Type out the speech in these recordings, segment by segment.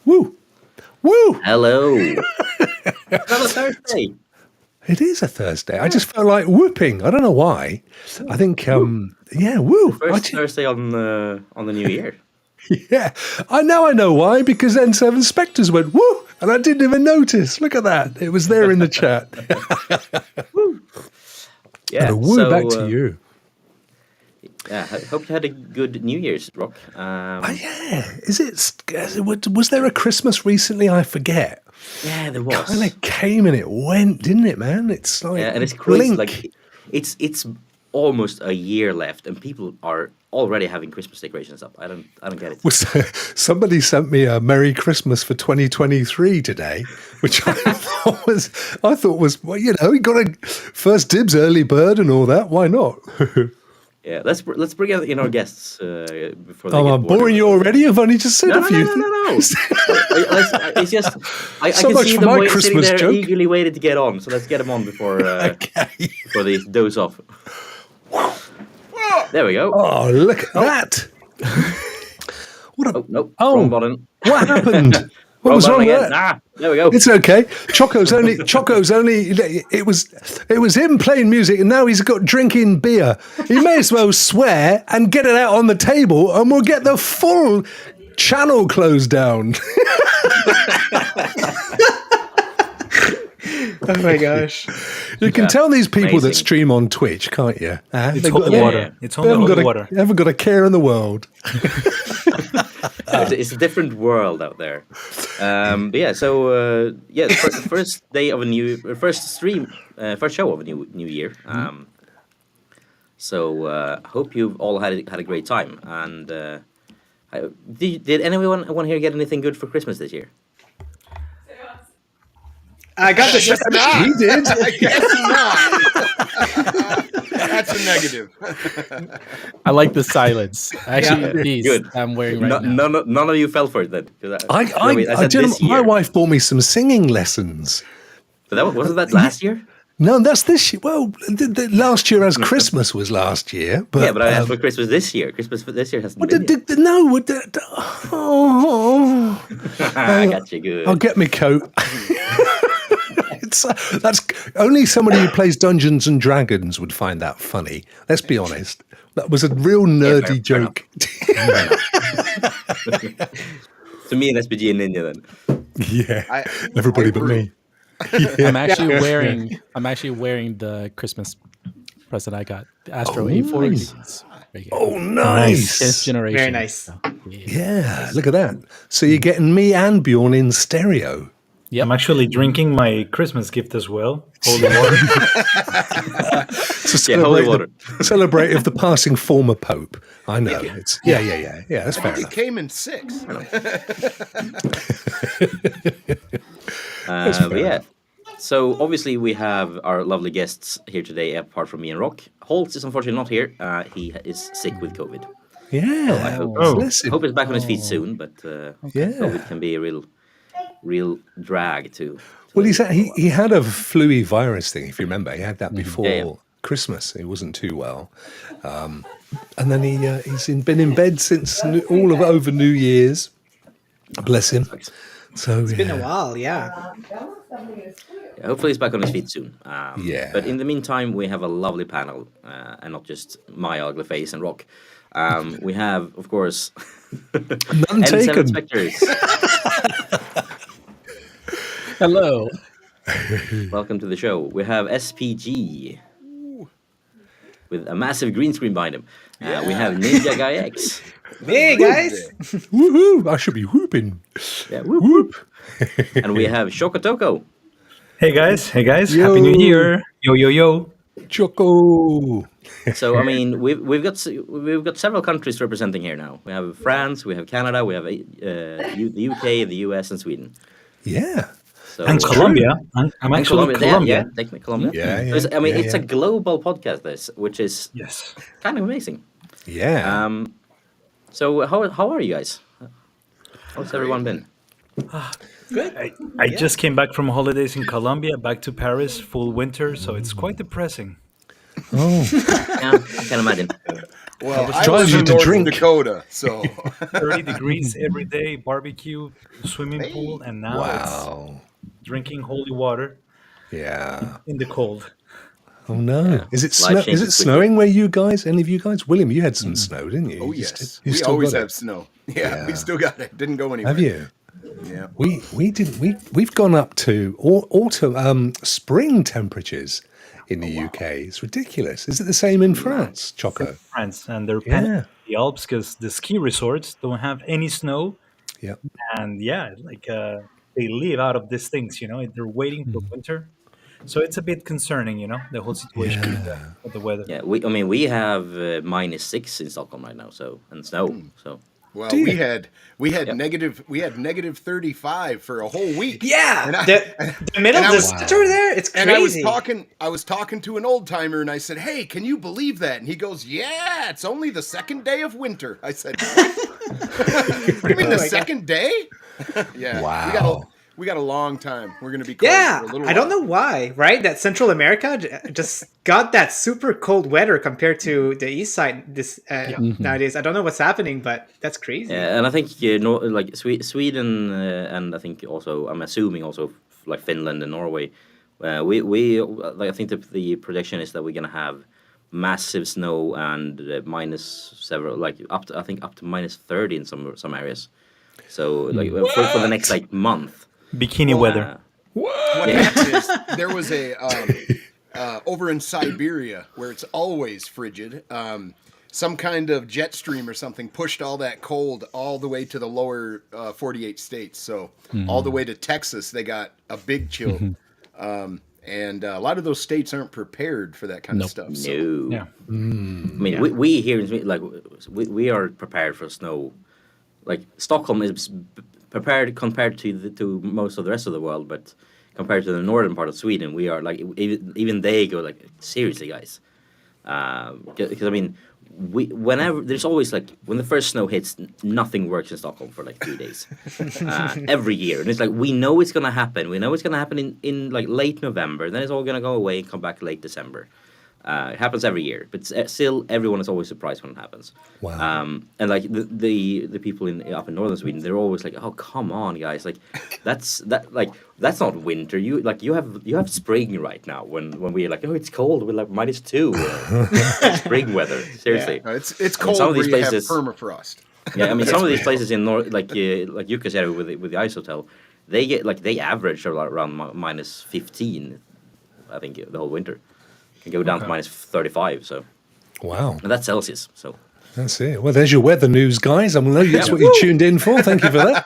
Woo! Woo! Hello. Another Thursday. It is a Thursday. I just felt like whooping. I don't know why. I think, woo. First Thursday on the new year. Yeah, I know why, because N7 Spectres went woo, and I didn't even notice. Look at that. It was there in the chat. Woo. Yeah, and a woo back to you. Yeah, I hope you had a good New Year's, Rokk. Was there a Christmas recently? I forget. Yeah, there was. Kind of came and it went, didn't it, man? It's like and it's crazy. Like it's almost a year left, and people are already having Christmas decorations up. I don't get it. Somebody sent me a Merry Christmas for 2023 today, which I thought was well, we got a first dibs, early bird, and all that. Why not? Yeah, let's bring in our guests before they get bored. I'm boring you already. I've only just said a few. No. It's just I so can see them sitting Christmas there joke. eagerly waiting to get on. So let's get them on before before they doze off. There we go. Oh, look at that! Wrong button. What happened? What was wrong with that? There we go. It's okay. Choco's only. It was him playing music, and now he's got drinking beer. He may as well swear and get it out on the table, and we'll get the full channel closed down. Oh my gosh! You can tell these people that stream on Twitch, can't you? It's holy water. Yeah. It's only holy water. They haven't got a care in the world. It's a different world out there. The first day of first show of a new year. Hope you've all had a great time. And did anyone here get anything good for Christmas this year? I got the shirt. He did. I guess not. That's a negative. I like the silence. Actually, good. I'm wearing right now. None of you fell for it then. My wife bought me some singing lessons. But wasn't that last year? No, that's this year. Well, the last year as Christmas was last year. But, yeah, but I asked for Christmas this year. Christmas for this year hasn't been yet. I got you good. I'll get me coat. That's only somebody who plays Dungeons and Dragons would find that funny. Let's be honest. That was a real nerdy joke. To me, an SPG and Ninja then. Yeah, everybody but me. Yeah. I'm actually wearing the Christmas present I got. The Astro A4. Nice. Oh, nice. 10th generation. Very nice. Yeah, look at that. So you're getting me and Bjorn in stereo. Yep. I'm actually drinking my Christmas gift as well. Holy water. Holy water. Celebrate of the passing former pope. I know. It's yeah. That's fair enough. It came in 6. So obviously we have our lovely guests here today, apart from me and Rokk. HOULTS is unfortunately not here. He is sick with COVID. Yeah. So I hope he's back on his feet soon, but COVID can be a real drag too. Well, he had a flu virus thing, if you remember. He had that before Christmas. He wasn't too well. And then he's been in bed since over New Year's. Bless him. So it's been a while, yeah. Hopefully he's back on his feet soon. But in the meantime, we have a lovely panel, and not just my ugly face and Rokk. We have, of course, none taken. Spectres. Hello. Welcome to the show. We have SPG with a massive green screen behind him. We have Ninja Guy X. Hey guys! Woohoo! I should be whooping. Yeah, whoop whoop. And we have Shokotoko. Hey guys! Yo. Happy New Year! Yo! Choco. So I mean, we've got several countries representing here now. We have France, we have Canada, we have the UK, the US, and Sweden. Yeah. So, and Colombia. I'm actually Colombia. Yeah, technically Colombia. Yeah. It's a global podcast, which is kind of amazing. Yeah. So how are you guys? How's everyone been? Good. I just came back from holidays in Colombia, back to Paris, full winter, so it's quite depressing. Oh. Yeah, I can imagine. Well, I Charge live you in to North drink. Dakota, so 30 degrees every day, barbecue, swimming pool, and now it's Wow. drinking holy water Yeah. in the cold. Oh no. Yeah, Is it life Is changes it quickly. snowing where you guys? Any of you guys? William, you had some snow, didn't you? oh You yes, you we still always got have it. snow. Yeah, we Yeah. still got it. Didn't go anywhere. Have you? Yeah. We didn't. We've gone up to autumn, spring temperatures in the UK. It's ridiculous. Is it the same in France, Choco? France, and they're panicking Yeah. in the Alps because the ski resorts don't have any snow, Yeah. and yeah, they live out of these things. They're waiting for winter, so it's a bit concerning. The whole situation Yeah. with the weather. Yeah, we have -6 in Stockholm right now, so and snow. So Well, Do you? we had Yep. negative 35 for a whole week. Yeah, And I- the middle and of I the was- center there, it's And crazy. I was talking to an old timer, and I said, "Hey, can you believe that?" And he goes, "Yeah, it's only the second day of winter." I said, "What? You mean the second day?" Yeah. Wow. We got a long time. We're gonna be cold Yeah, for a little I don't while. know why, right? That Central America just got that super cold weather compared to the east side this nowadays. I don't know what's happening, but that's crazy. yeah, and I think like Sweden and I think also I'm assuming also like Finland and Norway, we like I think the prediction is that we're gonna have massive snow and minus several like up to I think up to -30 in some areas. So like for the next like month. Bikini weather. What happened is there was a over in Siberia where it's always frigid. Some kind of jet stream or something pushed all that cold all the way to the lower 48 states. So all the way to Texas, they got a big chill. And a lot of those states aren't prepared for that kind of stuff. So. No. Yeah. I mean, we here in Sweden, like we are prepared for snow. Like Stockholm is prepared compared to most of the rest of the world, but compared to the northern part of Sweden, we are like even they go like seriously, guys. Because I mean, whenever there's always like when the first snow hits, nothing works in Stockholm for like 3 days every year, and it's like we know it's gonna happen. We know it's gonna happen in like late November, then it's all gonna go away and come back late December. It happens every year, but still, everyone is always surprised when it happens. Wow. And like the people up in northern Sweden, they're always like, "Oh, come on, guys! Like, that's not winter. You have spring right now. When we're like, oh, it's cold. We're like -2, spring weather. Seriously, No, it's cold some of where these you places- have permafrost. yeah. I mean, some of these places in north, like Yuka said with the ice hotel, they average around -15. I think the whole winter. Can go down to -35, so Wow. and that's Celsius. So That's it. Well, there's your weather news, guys. I know that's what you tuned in for. Thank you for that.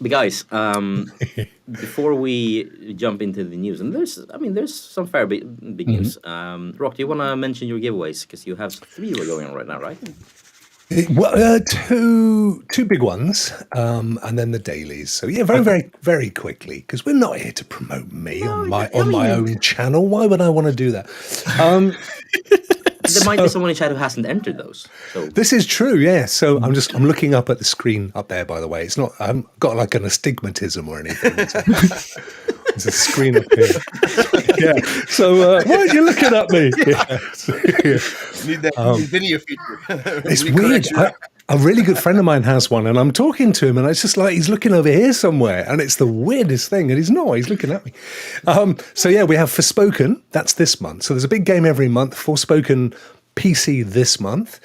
but guys, before we jump into the news, and there's some fair big news. Rokk, do you want to mention your giveaways because you have 3 going on right now, right? Well, two big ones, and then the dailies. So yeah, very very quickly because we're not here to promote me on my own channel. Why would I want to do that? There might be someone in chat who hasn't entered those. So This is true, yeah. So I'm looking up at the screen up there. By the way, it's not. I haven't got like an astigmatism or anything. There's a screen up here. Yeah. So why are you looking at me? Yeah. Need that video feature. It's Recorrect weird. your- A really good friend of mine has one, and I'm talking to him, and it's just like he's looking over here somewhere, and it's the weirdest thing. And he's not; he's looking at me. So yeah, we have Forspoken. That's this month. So there's a big game every month. Forspoken PC this month,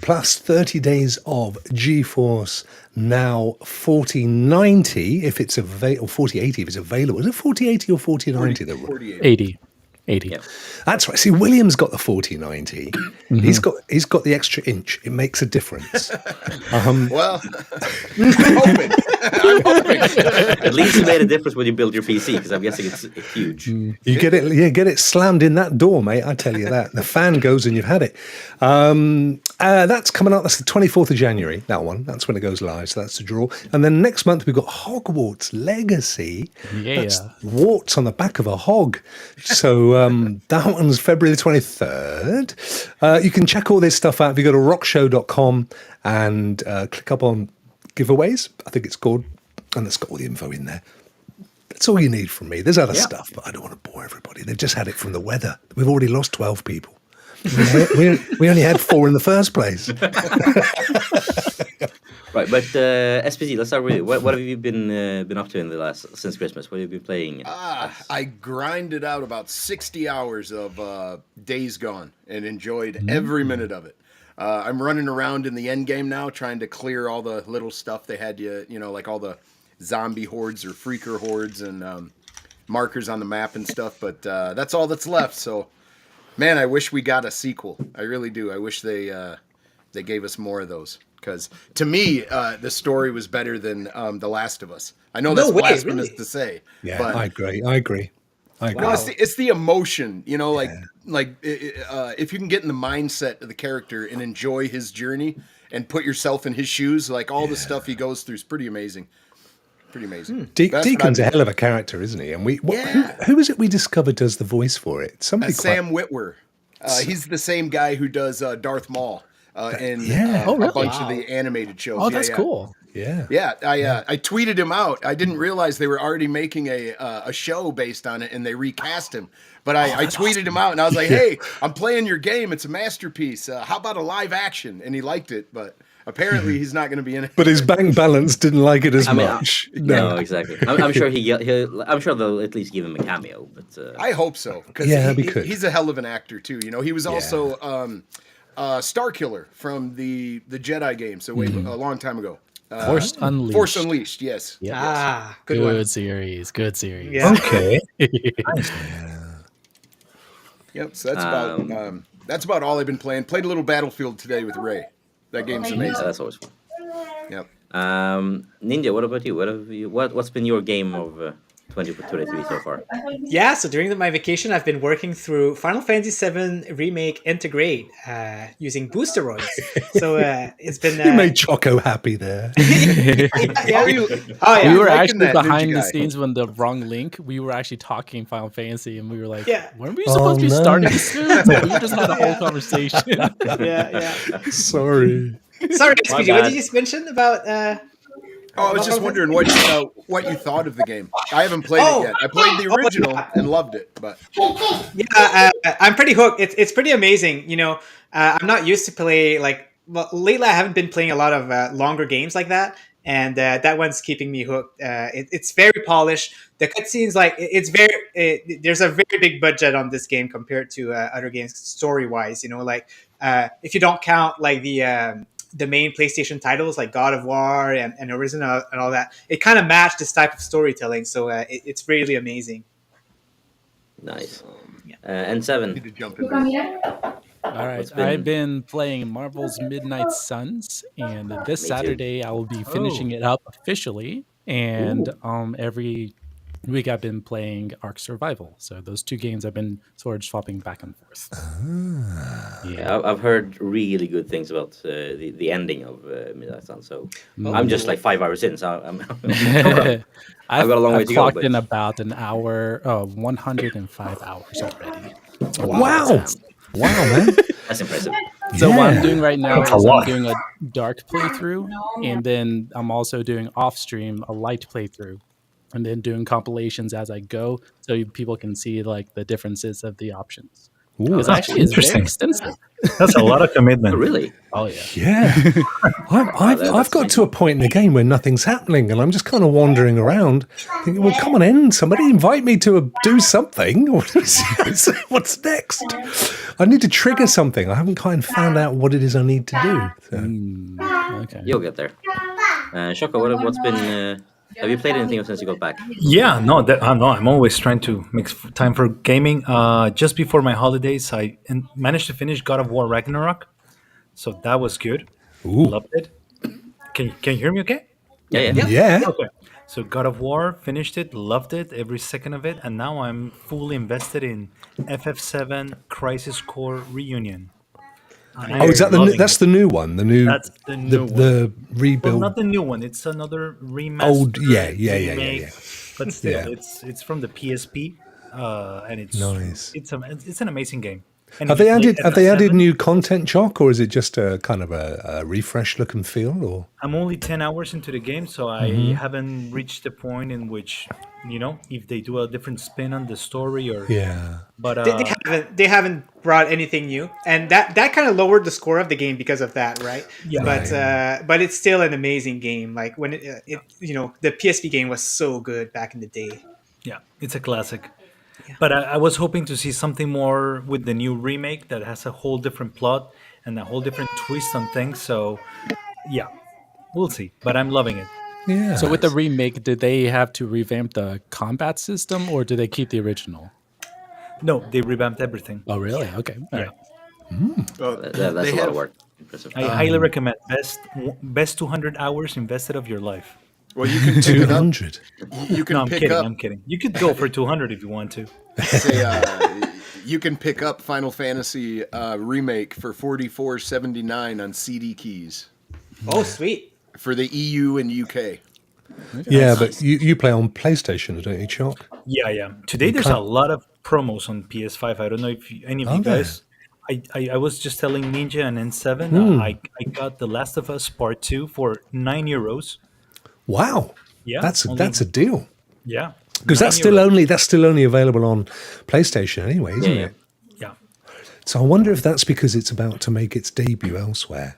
plus 30 days of GeForce Now 4090 if it's available, or 4080 if it's available. Is it 4080 or 4090? 48. 80. yeah. That's right. See, William's got the 4090. He's got the extra inch. It makes a difference. Well, I'm hoping. I'm hoping. At least it made a difference when you build your PC because I'm guessing it's huge. You get it slammed in that door, mate. I tell you that. The fan goes and you've had it. That's coming out. That's the 24th of January. That one. That's when it goes live. So that's the draw. And then next month we've got Hogwarts Legacy. Yeah. That's warts on the back of a hog. So that one's February the 23rd. You can check all this stuff out if you go to rockshow.com and click up on giveaways, I think it's called, and it's got all the info in there. That's all you need from me. There's other stuff, but I don't want to bore everybody. They've just had it from the weather. We've already lost 12 people. We only had 4 in the first place. Right, but SPC, let's start with you. What have you been up to in the since Christmas? What have you been playing? I grinded out about 60 hours of Days Gone and enjoyed every minute of it. I'm running around in the end game now, trying to clear all the little stuff they had like all the zombie hordes or freaker hordes and markers on the map and stuff. But that's all that's left. So, man, I wish we got a sequel. I really do. I wish they gave us more of those. Because to me, the story was better than The Last of Us. I know that's blasphemous to say. Yeah, but I agree. Wow. It's the emotion, if you can get in the mindset of the character and enjoy his journey and put yourself in his shoes, like all the stuff he goes through is pretty amazing. Pretty amazing. Deacon's a hell of a character, isn't he? And who is it we discovered does the voice for it? Somebody Sam Witwer. He's the same guy who does Darth Maul in a bunch of the animated shows. Oh, that's cool. Yeah. I tweeted him out. I didn't realize they were already making a show based on it, and they recast him. But I tweeted him out, and I was like, "Hey, I'm playing your game. It's a masterpiece. How about a live action?" And he liked it, but apparently he's not going to be in it. But his bank balance didn't like it as much. No, exactly. I'm sure I'm sure they'll at least give him a cameo. But I hope so, because he's a hell of an actor too. He was also Starkiller from the Jedi game, so a long time ago. Force Unleashed. Force Unleashed, yes. Yep. Good one. Series. Good series. Yeah. Okay. Yep. So that's about all I've been playing. Played a little Battlefield today with Ray. That game's amazing. Yeah, that's always fun. Yep. Ninja, what about you? What's been your game of 2023 so far? Yeah, so during my vacation, I've been working through Final Fantasy VII Remake Integrate using boosteroids. So it's been... You made Choco happy there. yeah. We were actually behind the scenes when the wrong link. We were actually talking Final Fantasy, and we were like, weren't we supposed to be starting soon? So we just had a whole conversation. yeah. Sorry, SPD, what did you mention about... I was just wondering what you thought of the game. I haven't played it yet. I played the original and loved it, but I'm pretty hooked. It's pretty amazing. I'm not used to play lately. I haven't been playing a lot of longer games like that, and that one's keeping me hooked. It's very polished. The cutscenes, there's a very big budget on this game compared to other games story wise. If you don't count the main PlayStation titles like God of War and Original and all that, it kind of matched this type of storytelling. So it's really amazing. Nice. And 7. need to jump in there. All right. I've been playing Marvel's Midnight Suns, and this Saturday I will be finishing it up officially. And every week I've been playing Ark Survival. So those two games I've been sort of swapping back and forth. Yeah, I've heard really good things about the ending of Midnight Sun. So I'm just 5 hours in. So I've got a long way to go. I've clocked in about an hour, 105 hours already. Wow, man. That's impressive. So what I'm doing right now is I'm doing a dark playthrough, and then I'm also doing off stream a light playthrough, and then doing compilations as I go, so people can see the differences of the options. It's actually very extensive. That's a lot of commitment. Oh, really? Oh yeah. Yeah. I've got to a point in the game where nothing's happening, and I'm just kind of wandering around, thinking, "Well, come on in, somebody invite me to do something. What's next? I need to trigger something. I haven't kind of found out what it is I need to do." So. Okay. You'll get there. Shoko, what's been? Have you played anything since you got back? Yeah, no, I'm always trying to make time for gaming. Just before my holidays, I managed to finish God of War Ragnarok, so that was good. Loved it. Can you hear me? Okay. Yeah. Okay. So God of War, finished it, loved it, every second of it, and now I'm fully invested in FF7 Crisis Core Reunion. Is that that's the new one? That's the new one. The rebuild. Well, not the new one. It's another remaster. Yeah. But still, it's from the PSP, and it's nice. It's an amazing game. And Have if they you play added at Have the they added 7, new content, Jock, or is it just a kind of a refresh look and feel? Or I'm only 10 hours into the game, so I haven't reached the point in which, if they do a different spin on the story or. yeah, But They haven't brought anything new, and that kind of lowered the score of the game because of that, right? yeah, But it's still an amazing game. Like when the PSP game was so good back in the day. yeah, it's a classic. Yeah. But I was hoping to see something more with the new remake that has a whole different plot and a whole different twist on things. So, yeah, we'll see. But I'm loving it. yeah. So with the remake, did they have to revamp the combat system, or did they keep the original? No, they revamped everything. Oh, really? Okay. All Yeah. right. That's They a lot of have work. Impressive. I highly recommend best 200 hours invested of your life. well, you can pick it up. 200. You can No, I'm pick kidding. up. I'm kidding. You could go for 200 if you want to. Say, you can pick up Final Fantasy remake for $44.79 on CD keys Oh, sweet. for the EU and UK. Yeah, but you play on PlayStation, don't you, Jock? Yeah, yeah. Today there's a lot of promos on PS5. I don't know if any of Are you there? guys. I was just telling Ninja and N7. I got The Last of Us Part 2 for €9. Wow, Yeah, that's only- a deal. Yeah, Because that's still only available on PlayStation anyway, isn't Yeah, it? Yeah. So I wonder if that's because it's about to make its debut elsewhere.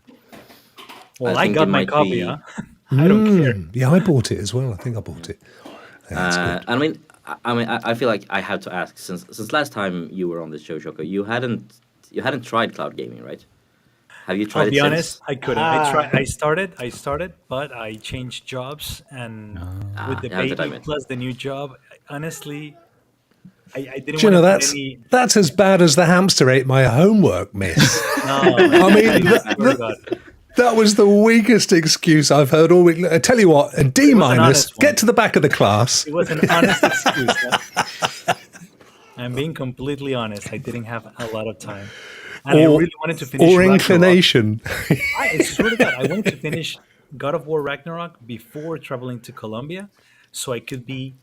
Well, I I think got it my might copy. be- Huh? I don't care. Yeah, I bought it as well. I think I bought it. That's good. I feel like I have to ask since last time you were on this show, Shoko, you hadn't tried cloud gaming, right? Have you tried I'll it be since? honest, I couldn't. I started, but I changed jobs, and with the you have to time baby it. plus the new job, honestly, I didn't Do you want know to put any. that's as bad as the hamster ate my homework, miss. No, I mean, I swear to God. that was the weakest excuse I've heard all week. I tell you what, a D minus. honest one. Get to the back of the class. It was an honest excuse. Huh? I'm being completely honest. I didn't have a lot of time, and I really wanted to finish. Or Ragnarok. inclination. I swear to God, I wanted to finish God of War Ragnarok before traveling to Colombia, so I could be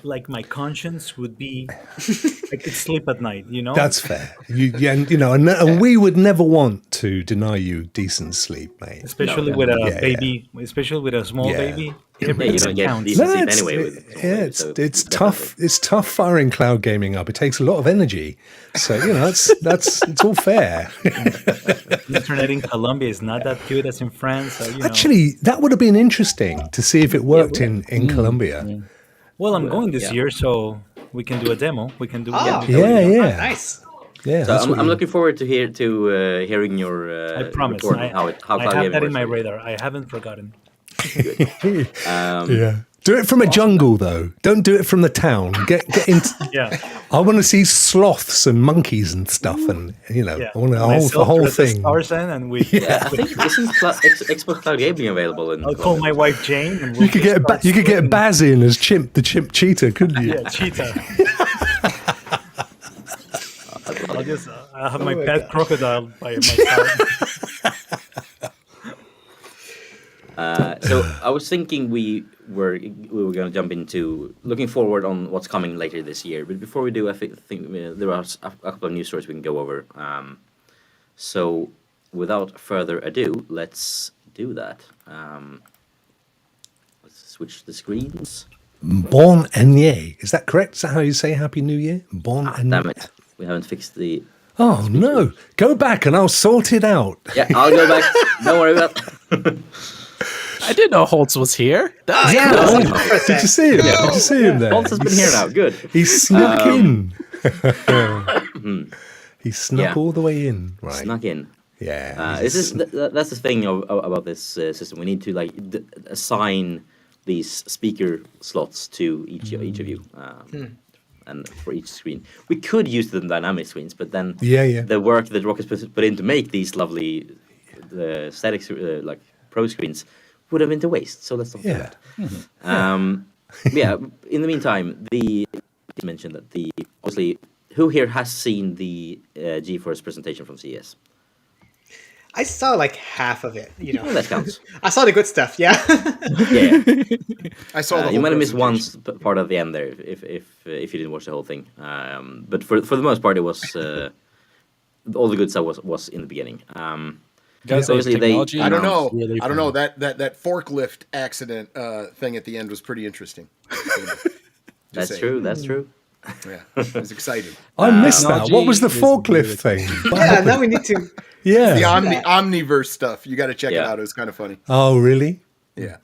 like my conscience would be. I could sleep at night. That's fair. And we would never want to deny you decent sleep, mate. especially with a Yeah, baby, especially with a small Yeah. baby. Yeah, you Everything don't get counts. decent sleep it's- anyway. With so it's definitely. tough. It's tough firing cloud gaming up. It takes a lot of energy. So it's all fair. Internet in Colombia is not that good as in France. So, Actually, that would have been interesting to see if it worked in Colombia. well, I'm going this yeah. year, so we can do a demo. We can do. Oh, Yeah. nice. Yeah, So that's I'm what you- looking forward to hearing your I promise. report on how I cloud have gaming that in works my for you. radar. I haven't forgotten. yeah. Do it from a jungle, though. Don't do it from the town. Get into. Yeah. I want to see sloths and monkeys and stuff, and Yeah. I want the Myself whole dressed as thing. Tarzan, and we. Yeah, I think isn't Xbox Cloud Gaming available in? I'll call my wife Jane, and we'll You could just get start you could get swimming. Baz in as the chimp cheetah, couldn't you? Yeah, cheetah. I'll have my pet crocodile by my side. So I was thinking we were going to jump into looking forward on what's coming later this year. But before we do, I think there are a couple of news stories we can go over. So without further ado, let's do that. Let's switch the screens. Bon année. Is that correct? Is that how you say Happy New Year? Bon année. Damn it, we haven't fixed the. Oh no! Go back and I'll sort it out. Yeah, I'll go back. Don't worry about. I didn't know Holtz was here. Did you see him? Yeah. Did you see him there? Holtz has been here now. Good. He snuck in. He snuck Yeah. all the way in. Right. Snuck in. Yeah. This is that's the thing about this system. We need to assign these speaker slots to each of you, and for each screen. We could use the dynamic screens, but then Yeah. the work that Rokk has put in to make these lovely static like pro screens would have been to waste. So let's not do Yeah. that. Yeah. In the meantime, you mentioned that obviously who here has seen the GeForce presentation from CES? I saw like half of it. Well, that counts. I saw the good stuff. Yeah. Yeah. I saw the You whole might have missed one presentation. part at the end there if you didn't watch the whole thing. But for the most part, it was all the good stuff was in the beginning. Guys, obviously technology I don't announced- know. really I don't know fun. that forklift accident thing at the end was pretty interesting. You know, just That's saying. true. That's true. Yeah, it was exciting. I missed that. What was the technology is forklift really thing? What Yeah, happened? now we need to. Yeah. The that. Omniverse stuff. You got to check it Yeah. out. It was kind of funny. Oh, really? Yeah.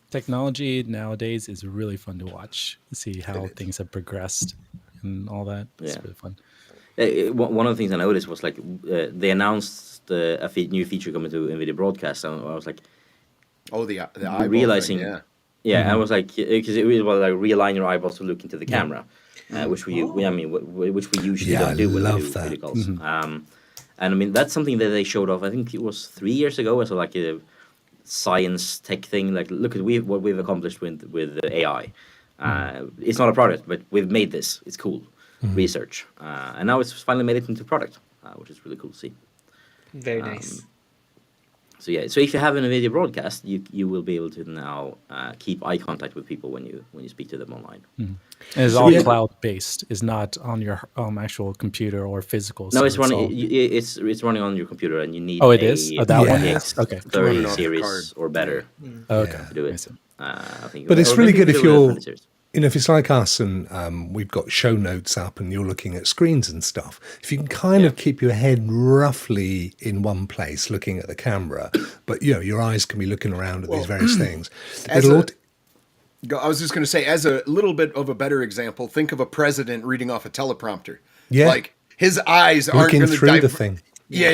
Technology nowadays is really fun to watch. See how things have progressed and all that. It's Yeah. really fun. One of the things I noticed was like they announced a new feature coming to NVIDIA Broadcast, and I was like, Oh, the eyeball realizing, thing, yeah. yeah, I was like, because it was like realign your eyeballs to look into the camera, which we usually Yeah, I don't do when we love do that. video calls. And I mean that's something that they showed off. I think it was 3 years ago as like a science tech thing. Like, look at what we've accomplished with AI. It's not a product, but we've made this. It's cool. Research, and now it's finally made it into product, which is really cool to see. Very nice. So yeah, so if you have an NVIDIA broadcast, you will be able to now keep eye contact with people when you speak to them online. And it's all cloud based. It's not on your actual computer or physical. No, so it's running. all- It's running on your computer, and you need. Oh, it is? Oh, that one RTX is? Okay. 30 Running off the series card. or better Okay. to do I it. see. I think. But it's or really maybe good if do it with you're, 20 series. if it's like us and we've got show notes up and you're looking at screens and stuff, if you can kind of keep your head roughly in one place looking at the camera, but your eyes can be looking around at these various things. as It'll I was just going to say, as a little bit of a better example, think of a president reading off a teleprompter. Yeah. Like his eyes aren't looking going to through the thing. Yeah.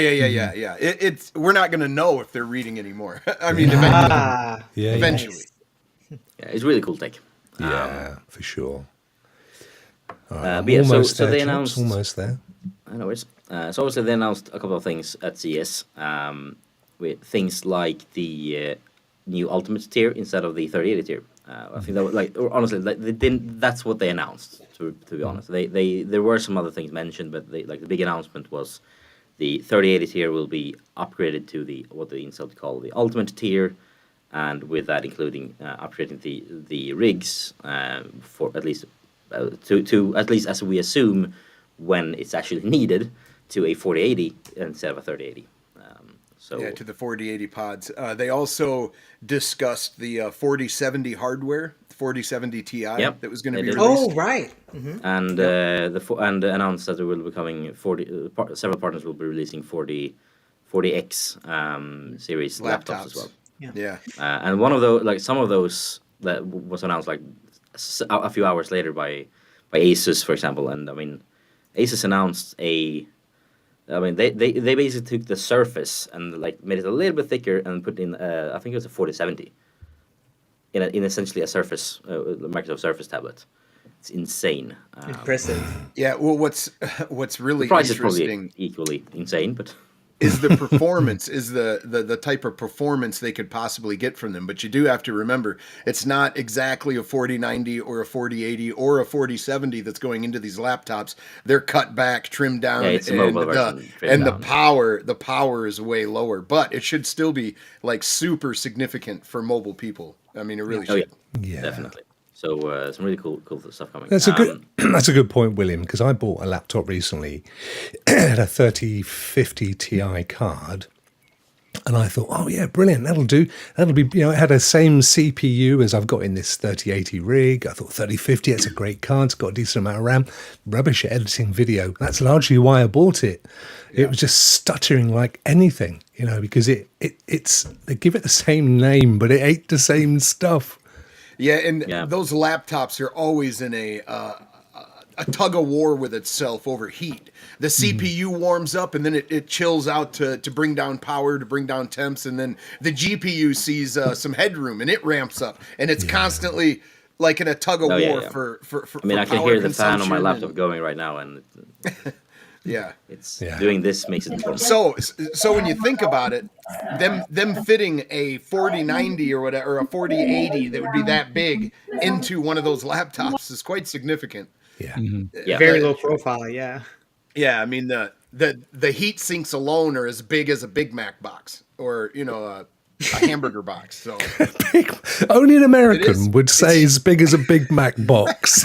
It's we're not going to know if they're reading anymore. I mean, Yeah, eventually. Yeah, it's really cool tech. yeah, for sure. But yeah, Almost so there, they chaps, announced. almost there. I know it's. So obviously they announced a couple of things at CS, with things like the new Ultimate tier instead of the 3080 tier. I think that was, like, or honestly, like, they didn't. That's what they announced. To be honest, there were some other things mentioned, but the big announcement was the 3080 tier will be upgraded to what they instead call the Ultimate tier, and with that including upgrading the rigs for at least to at least as we assume when it's actually needed to a 4080 instead of a 3080. So Yeah, to the 4080 pods. They also discussed the 4070 hardware, 4070 Ti Yep, that was going to they be did. released. Oh, right. and and announced that there will be coming 40. Several partners will be releasing 40X series laptops as well. Yeah. And one of those, like some of those, that was announced like a few hours later by Asus, for example. And I mean, Asus announced they basically took the Surface and like made it a little bit thicker and put in I think it was a 4070 in essentially a Surface Microsoft Surface tablet. It's insane. Impressive. Yeah. Well, what's really The price is interesting probably equally insane, but is the performance, is the type of performance they could possibly get from them. But you do have to remember, it's not exactly a 4090 or a 4080 or a 4070 that's going into these laptops. They're cut back, trimmed down, Yeah, it's a mobile version, trimmed and down. the power is way lower. But it should still be like super significant for mobile people. I mean, it really oh should. yeah, Yeah. definitely. So some really cool stuff coming. That's a good. That's a good point, William. Because I bought a laptop recently, had a 3050 Ti card, and I thought, oh yeah, brilliant, that'll do. That'll be, it had the same CPU as I've got in this 3080 rig. I thought 3050, it's a great card. It's got a decent amount of RAM. Rubbish at editing video. That's largely why I bought it. It was just stuttering like anything, because it's they give it the same name, but it ain't the same stuff. Yeah, and Yeah. those laptops are always in a tug of war with itself over heat. The CPU warms up and then it chills out to bring down power, to bring down temps, and then the GPU sees some headroom and it ramps up, and it's constantly like in a tug of war yeah. for I mean, I can power hear the fan on my consumption laptop and- going right now, and Yeah. it's Yeah. doing this makes it perform. So when you think about it, them fitting a 4090 or whatever, or a 4080 that would be that big into one of those laptops is quite significant. Yeah. Yeah, Very low profile, yeah. Yeah, I mean the heat sinks alone are as big as a Big Mac box, or a hamburger box. So Only an It is. American would say as big as a Big Mac box.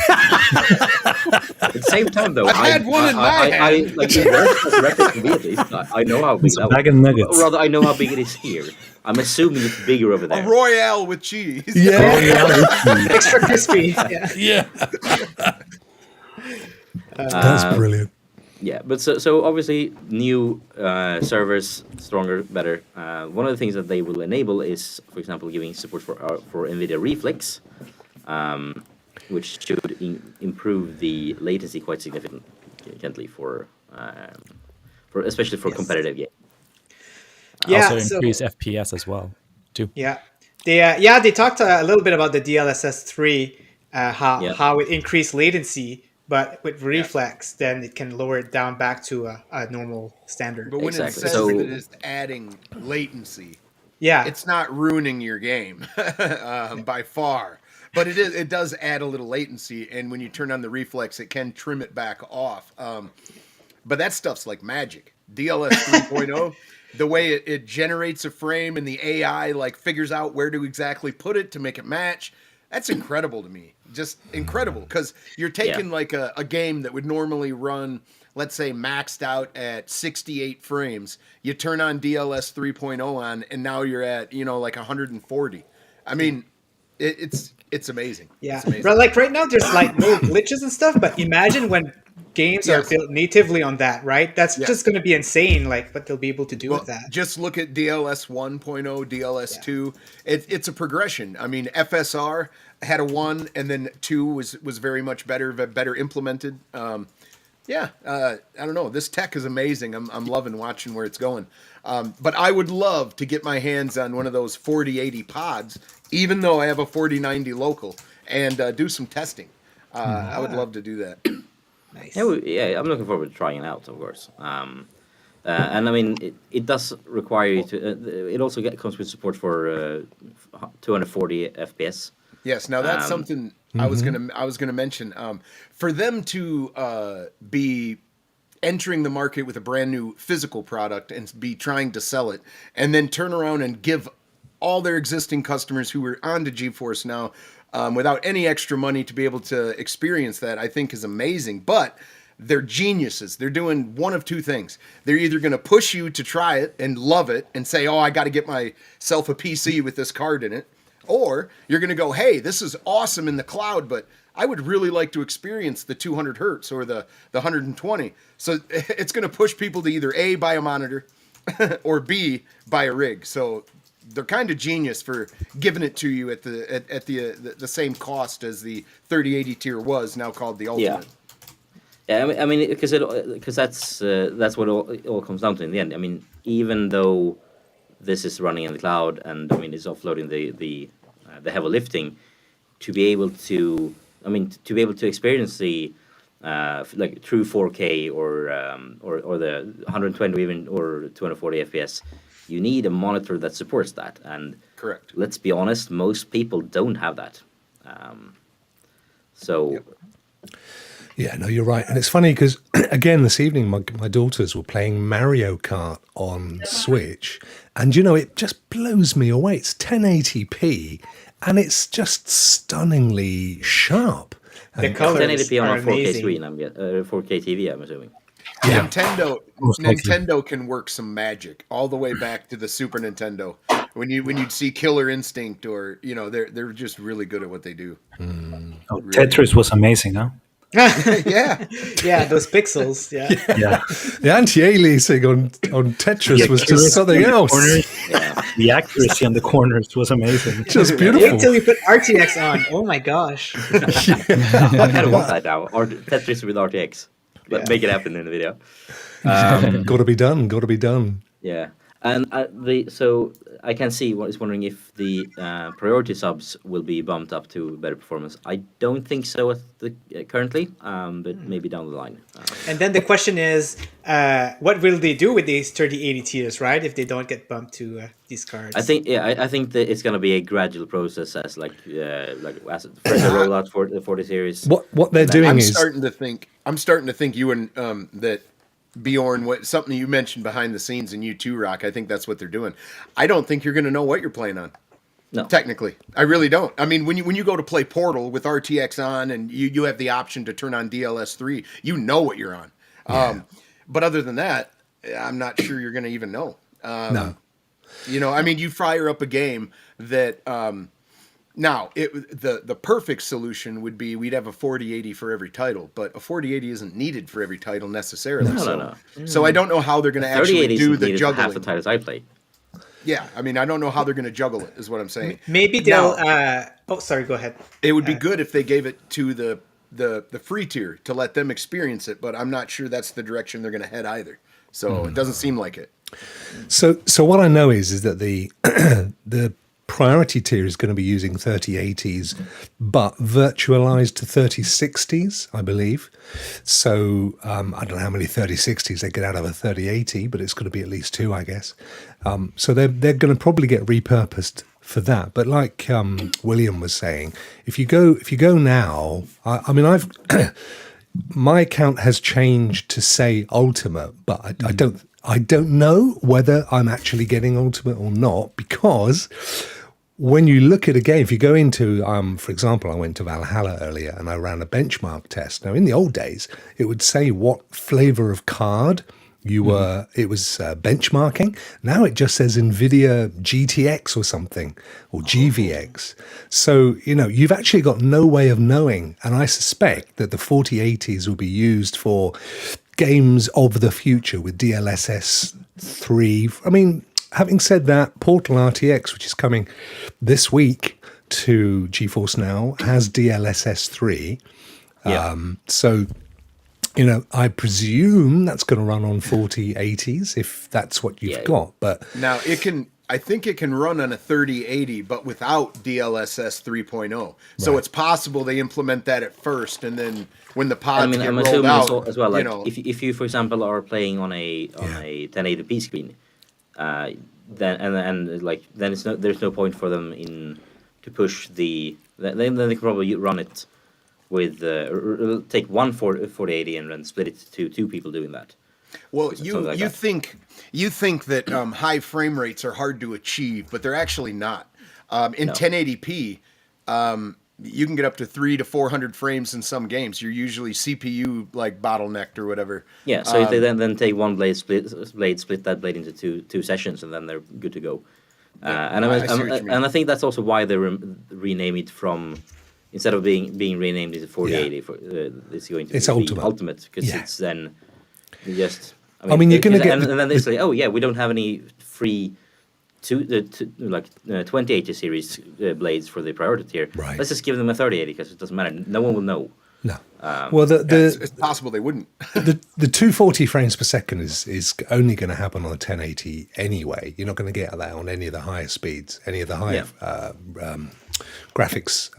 At the same time, though, I've had one in my I hand. like the worst record can be at least. I know how big It's a that bag was. of nuggets. Rather, I know how big it is here. I'm assuming it's bigger over A there. Royale with cheese. Yeah, Extra crispy. Yeah. yeah. That's brilliant. Yeah, but so obviously new servers, stronger, better. One of the things that they will enable is, for example, giving support for NVIDIA Reflex, which should improve the latency quite significantly for especially for competitive games. Yeah, Also so- increase FPS as well, too. Yeah. They talked a little bit about the DLSS 3, how it increased latency, but with Reflex, then it can lower it down back to a normal standard. But when Exactly. it says So- that it's adding latency, Yeah. it's not ruining your game by far. But it does add a little latency, and when you turn on the reflex, it can trim it back off. But that stuff's like magic. DLS 3.0, the way it generates a frame and the AI like figures out where to exactly put it to make it match. That's incredible to me. Just incredible, because you're taking like a game that would normally run, let's say, maxed out at 68 frames. You turn on DLS 3.0 on, and now you're at like 140. I mean, it's amazing. Yeah. It's amazing. But like right now, there's like no glitches and stuff, but imagine when games are built natively on that, right? That's just going to be insane, like what they'll be able to do with that. Just look at DLS 1.0, DLS 2. It's a progression. I mean, FSR had a 1, and then 2 was very much better implemented. I don't know. This tech is amazing. I'm loving watching where it's going. But I would love to get my hands on one of those 4080 pods, even though I have a 4090 local, and do some testing. I would love to do that. Nice. Yeah, I'm looking forward to trying it out, of course. And I mean, it does require you to. It also comes with support for 240 FPS. Yes, now that's something I was gonna mention. For them to be entering the market with a brand new physical product and be trying to sell it, and then turn around and give all their existing customers who are onto GeForce now without any extra money to be able to experience that, I think is amazing. But they're geniuses. They're doing one of two things. They're either going to push you to try it and love it and say, oh, I got to get myself a PC with this card in it. Or you're going to go, hey, this is awesome in the cloud, but I would really like to experience the 200 hertz or the 120. So it's going to push people to either A, buy a monitor, or B, buy a rig. So they're kind of genius for giving it to you at the same cost as the 3080 tier was, now called the Ultimate. Yeah, I mean, because that's what it all comes down to in the end. I mean, even though this is running in the cloud, and I mean, it's offloading the heavy lifting, to be able to experience the like true 4K or the 120 even or 240 FPS, you need a monitor that supports that. And correct. Let's be honest, most people don't have that. Yep. Yeah, no, you're right. And it's funny because, again, this evening, my daughters were playing Mario Kart on Switch. And, it just blows me away. It's 1080p, and it's just stunningly sharp. The colors 1080p on are a 4K amazing. screen, 4K TV, I'm assuming. Yeah. Nintendo can work some magic all the way back to the Super Nintendo. When you'd see Killer Instinct, or they're just really good at what they do. Oh, Tetris was amazing, huh? Yeah. Yeah, those pixels. Yeah. Yeah. The anti-aliasing on Tetris was just something else. The accuracy on the corners was amazing. Just Wait beautiful. till you put RTX on. Oh my gosh. I kind of want that now. Or Tetris with RTX. Make it happen in the video. Got to be done. Yeah, and so I can see what is wondering if the priority subs will be bumped up to better performance. I don't think so at currently, but maybe down the line. And then the question is, what will they do with these 3080 tiers, right? If they don't get bumped to these cards. I think that it's going to be a gradual process as as further rollout for the 40 series. What they're doing I'm is starting to think you and that Bjorn, something you mentioned behind the scenes, and you too, Rokk. I think that's what they're doing. I don't think you're going to know what you're playing on. No. Technically, I really don't. I mean, when you go to play Portal with RTX on, and you have the option to turn on DLS3, you know what you're on. Yeah. But other than that, I'm not sure you're going to even know. No. You know, I mean, you fire up a game that now the perfect solution would be we'd have a 4080 for every title, but a 4080 isn't needed for every title necessarily. No. So I don't know how they're going to actually do the juggling. Half the titles I play. Yeah, I mean, I don't know how they're going to juggle it, is what I'm saying. Maybe they'll. Oh, sorry. Go ahead. It would be good if they gave it to the free tier to let them experience it, but I'm not sure that's the direction they're going to head either. So it doesn't seem like it. So what I know is that the the priority tier is going to be using 3080s, but virtualized to 3060s, I believe. So I don't know how many 3060s they get out of a 3080, but it's going to be at least 2, I guess. So they're going to probably get repurposed for that. But like William was saying, if you go now, I mean, I've my account has changed to say Ultimate, but I don't know whether I'm actually getting Ultimate or not, because when you look at a game, if you go into, for example, I went to Valhalla earlier and I ran a benchmark test. Now, in the old days, it would say what flavor of card you were, it was benchmarking. Now it just says NVIDIA GTX or something, or GVX. So, you know, you've actually got no way of knowing. And I suspect that the 4080s will be used for games of the future with DLSS 3. I mean, having said that, Portal RTX, which is coming this week to GeForce Now, has DLSS 3. Yeah. So, you know, I presume that's going to run on 4080s if that's what you've got. But now I think it can run on a 3080, but without DLSS 3.0. So it's possible they implement that at first, and then when the pods get rolled out, as well. Like, you know, if you, for example, are playing on a 1080p screen, then there's no point for them to push the. Then they can probably run it with take one 4080 and then split it to 2 people doing that. Well, you think that high frame rates are hard to achieve, but they're actually not. In 1080p, you can get up to 300 to 400 frames in some games. You're usually CPU like bottlenecked or whatever. Yeah, so if they then take one blade, split that blade into two sessions, and then they're good to go. And I think that's also why they rename it from, instead of being renamed as 4080, it's going to be Ultimate, because it's then just. I mean you're going to get, and then they say, oh yeah, we don't have any free 2080 series blades for the priority tier. Right. Let's just give them a 3080 because it doesn't matter. No one will know. No. Well, it's possible they wouldn't. the 240 frames per second is only going to happen on a 1080 anyway. You're not going to get that on any of the higher speeds, any of the higher graphics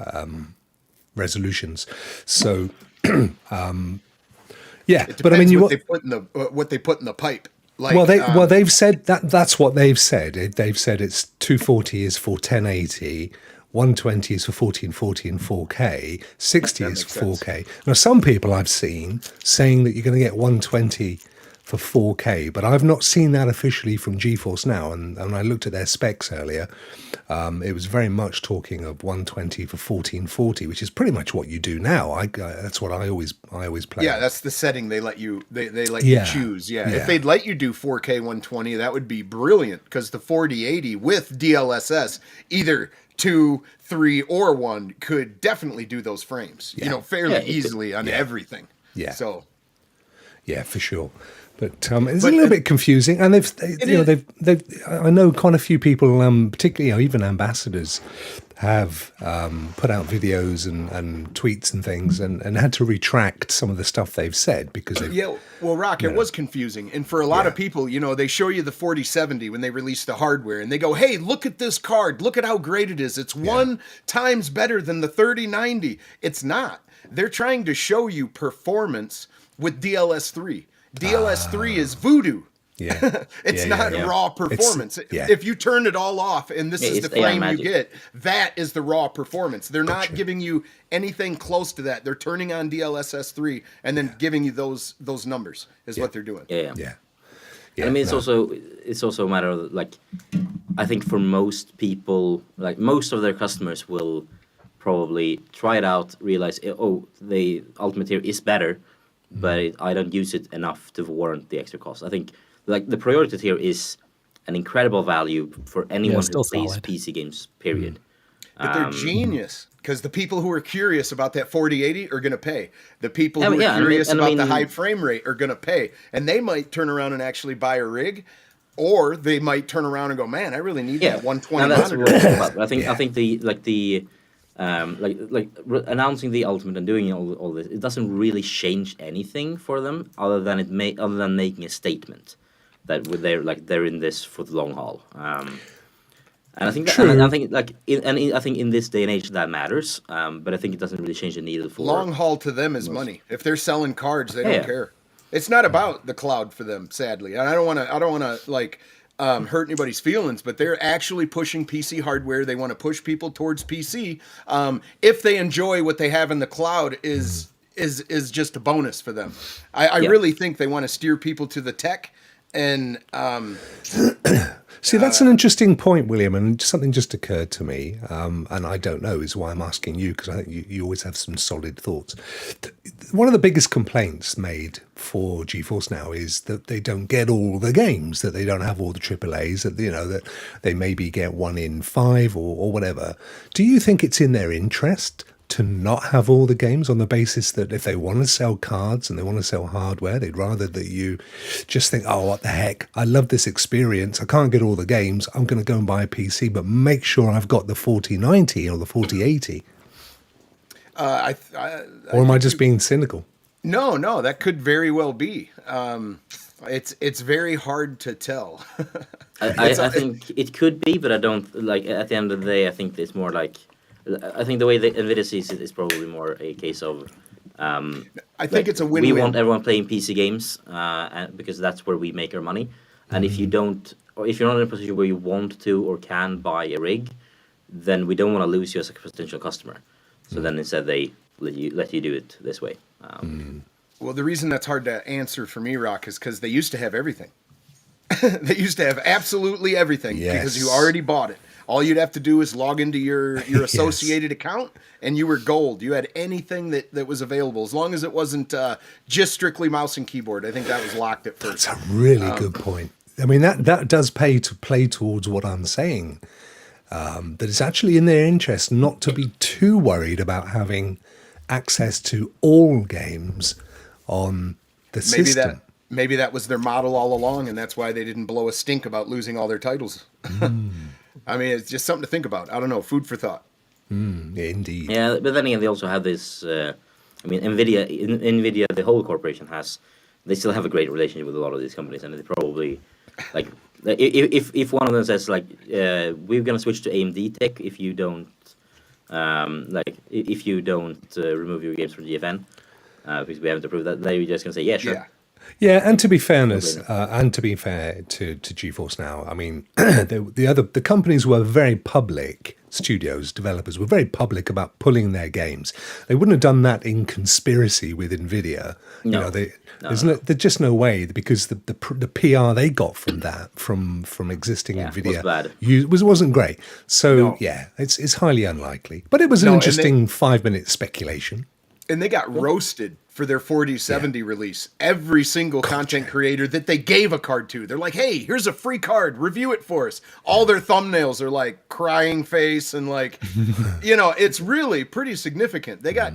resolutions. So, but I mean, what they put in the pipe. Like, they've said that's what they've said. They've said it's 240 is for 1080, 120 is for 1440 and 4K, 60 is for 4K. Now, some people I've seen saying that you're going to get 120 for 4K, but I've not seen that officially from GeForce Now. And I looked at their specs earlier. It was very much talking of 120 for 1440, which is pretty much what you do now. That's what I always play. Yeah, that's the setting they let you you choose. Yeah. If they'd let you do 4K 120, that would be brilliant, because the 4080 with DLSS, either 2, 3, or 1, could definitely do those frames. You know, fairly easily on everything. Yeah. So. Yeah, for sure. But it's a little bit confusing, and they've I know quite a few people, particularly even ambassadors, have put out videos and tweets and things, and had to retract some of the stuff they've said because Rokk, it was confusing, and for a lot of people, they show you the 4070 when they release the hardware, and they go, "Hey, look at this card! Look at how great it is! It's 1 times better than the 3090." It's not. They're trying to show you performance with DLS3. DLS3 is voodoo. Yeah. It's not raw performance. If you turn it all off and this is the frame you get, that is the raw performance. They're not giving you anything close to that. They're turning on DLSS 3 and then giving you those numbers is what they're doing. Yeah. And I mean, it's also a matter of like, I think for most people, like most of their customers will probably try it out, realize, oh, the Ultimate here is better, but I don't use it enough to warrant the extra cost. I think like the priority tier is an incredible value for anyone who plays solid. PC games, period. But they're genius, because the people who are curious about that 4080 are going to pay. The people who are curious about the high frame rate are going to pay. And they might turn around and actually buy a rig, or they might turn around and go, man, I really need that 120 that's monitor. what it's about. I think announcing the Ultimate and doing all this, it doesn't really change anything for them other than making a statement that they're in this for the long haul. And I think that, and I think in this day and age that matters. But I think it doesn't really change the needle for long haul to them is money. If they're selling cards, they don't care. It's not about the cloud for them, sadly. And I don't want to like hurt anybody's feelings, but they're actually pushing PC hardware. They want to push people towards PC. If they enjoy what they have in the cloud is just a bonus for them. I really think they want to steer people to the tech. And see, that's an interesting point, William, and something just occurred to me, and I don't know, is why I'm asking you, because I think you always have some solid thoughts. One of the biggest complaints made for GeForce Now is that they don't get all the games, that they don't have all the AAAs, that that they maybe get 1 in 5 or whatever. Do you think it's in their interest to not have all the games, on the basis that if they want to sell cards and they want to sell hardware, they'd rather that you just think, oh, what the heck, I love this experience, I can't get all the games, I'm going to go and buy a PC, but make sure I've got the 4090 or the 4080? Or am I just being cynical? No, that could very well be. It's very hard to tell. I think it could be, but I don't, like, at the end of the day, I think it's more like, I think the way that NVIDIA sees it is probably more a case of I think it's a win-win. We want everyone playing PC games because that's where we make our money. And if you don't, or if you're not in a position where you want to or can buy a rig, then we don't want to lose you as a potential customer. So then instead they let you do it this way. Well, the reason that's hard to answer for me, Rokk, is because they used to have everything. They used to have absolutely everything because you already bought it. All you'd have to do is log into your associated account, and you were gold. You had anything that was available, as long as it wasn't just strictly mouse and keyboard. I think that was locked at first. That's a really good point. I mean, that does play towards what I'm saying, that it's actually in their interest not to be too worried about having access to all games on the system. Maybe that was their model all along, and that's why they didn't blow a stink about losing all their titles. I mean, it's just something to think about. I don't know, food for thought. Indeed. Yeah, but then again, they also have this. I mean, NVIDIA, the whole corporation they still have a great relationship with a lot of these companies, and they probably, like, if one of them says like, we're gonna switch to AMD tech if you don't, if you don't remove your games from GFN, because we haven't approved that, they're just gonna say, yeah, sure. Yeah, and to be fair to GeForce Now, I mean, the companies were very public. Studios, developers were very public about pulling their games. They wouldn't have done that in conspiracy with NVIDIA. There's just no way, because the PR they got from that, from existing NVIDIA, wasn't great. So it's highly unlikely. But it was an interesting 5-minute speculation. And they got roasted for their 4070 release. Every single content creator that they gave a card to, they're like, hey, here's a free card, review it for us. All their thumbnails are like crying face and like, it's really pretty significant. They got,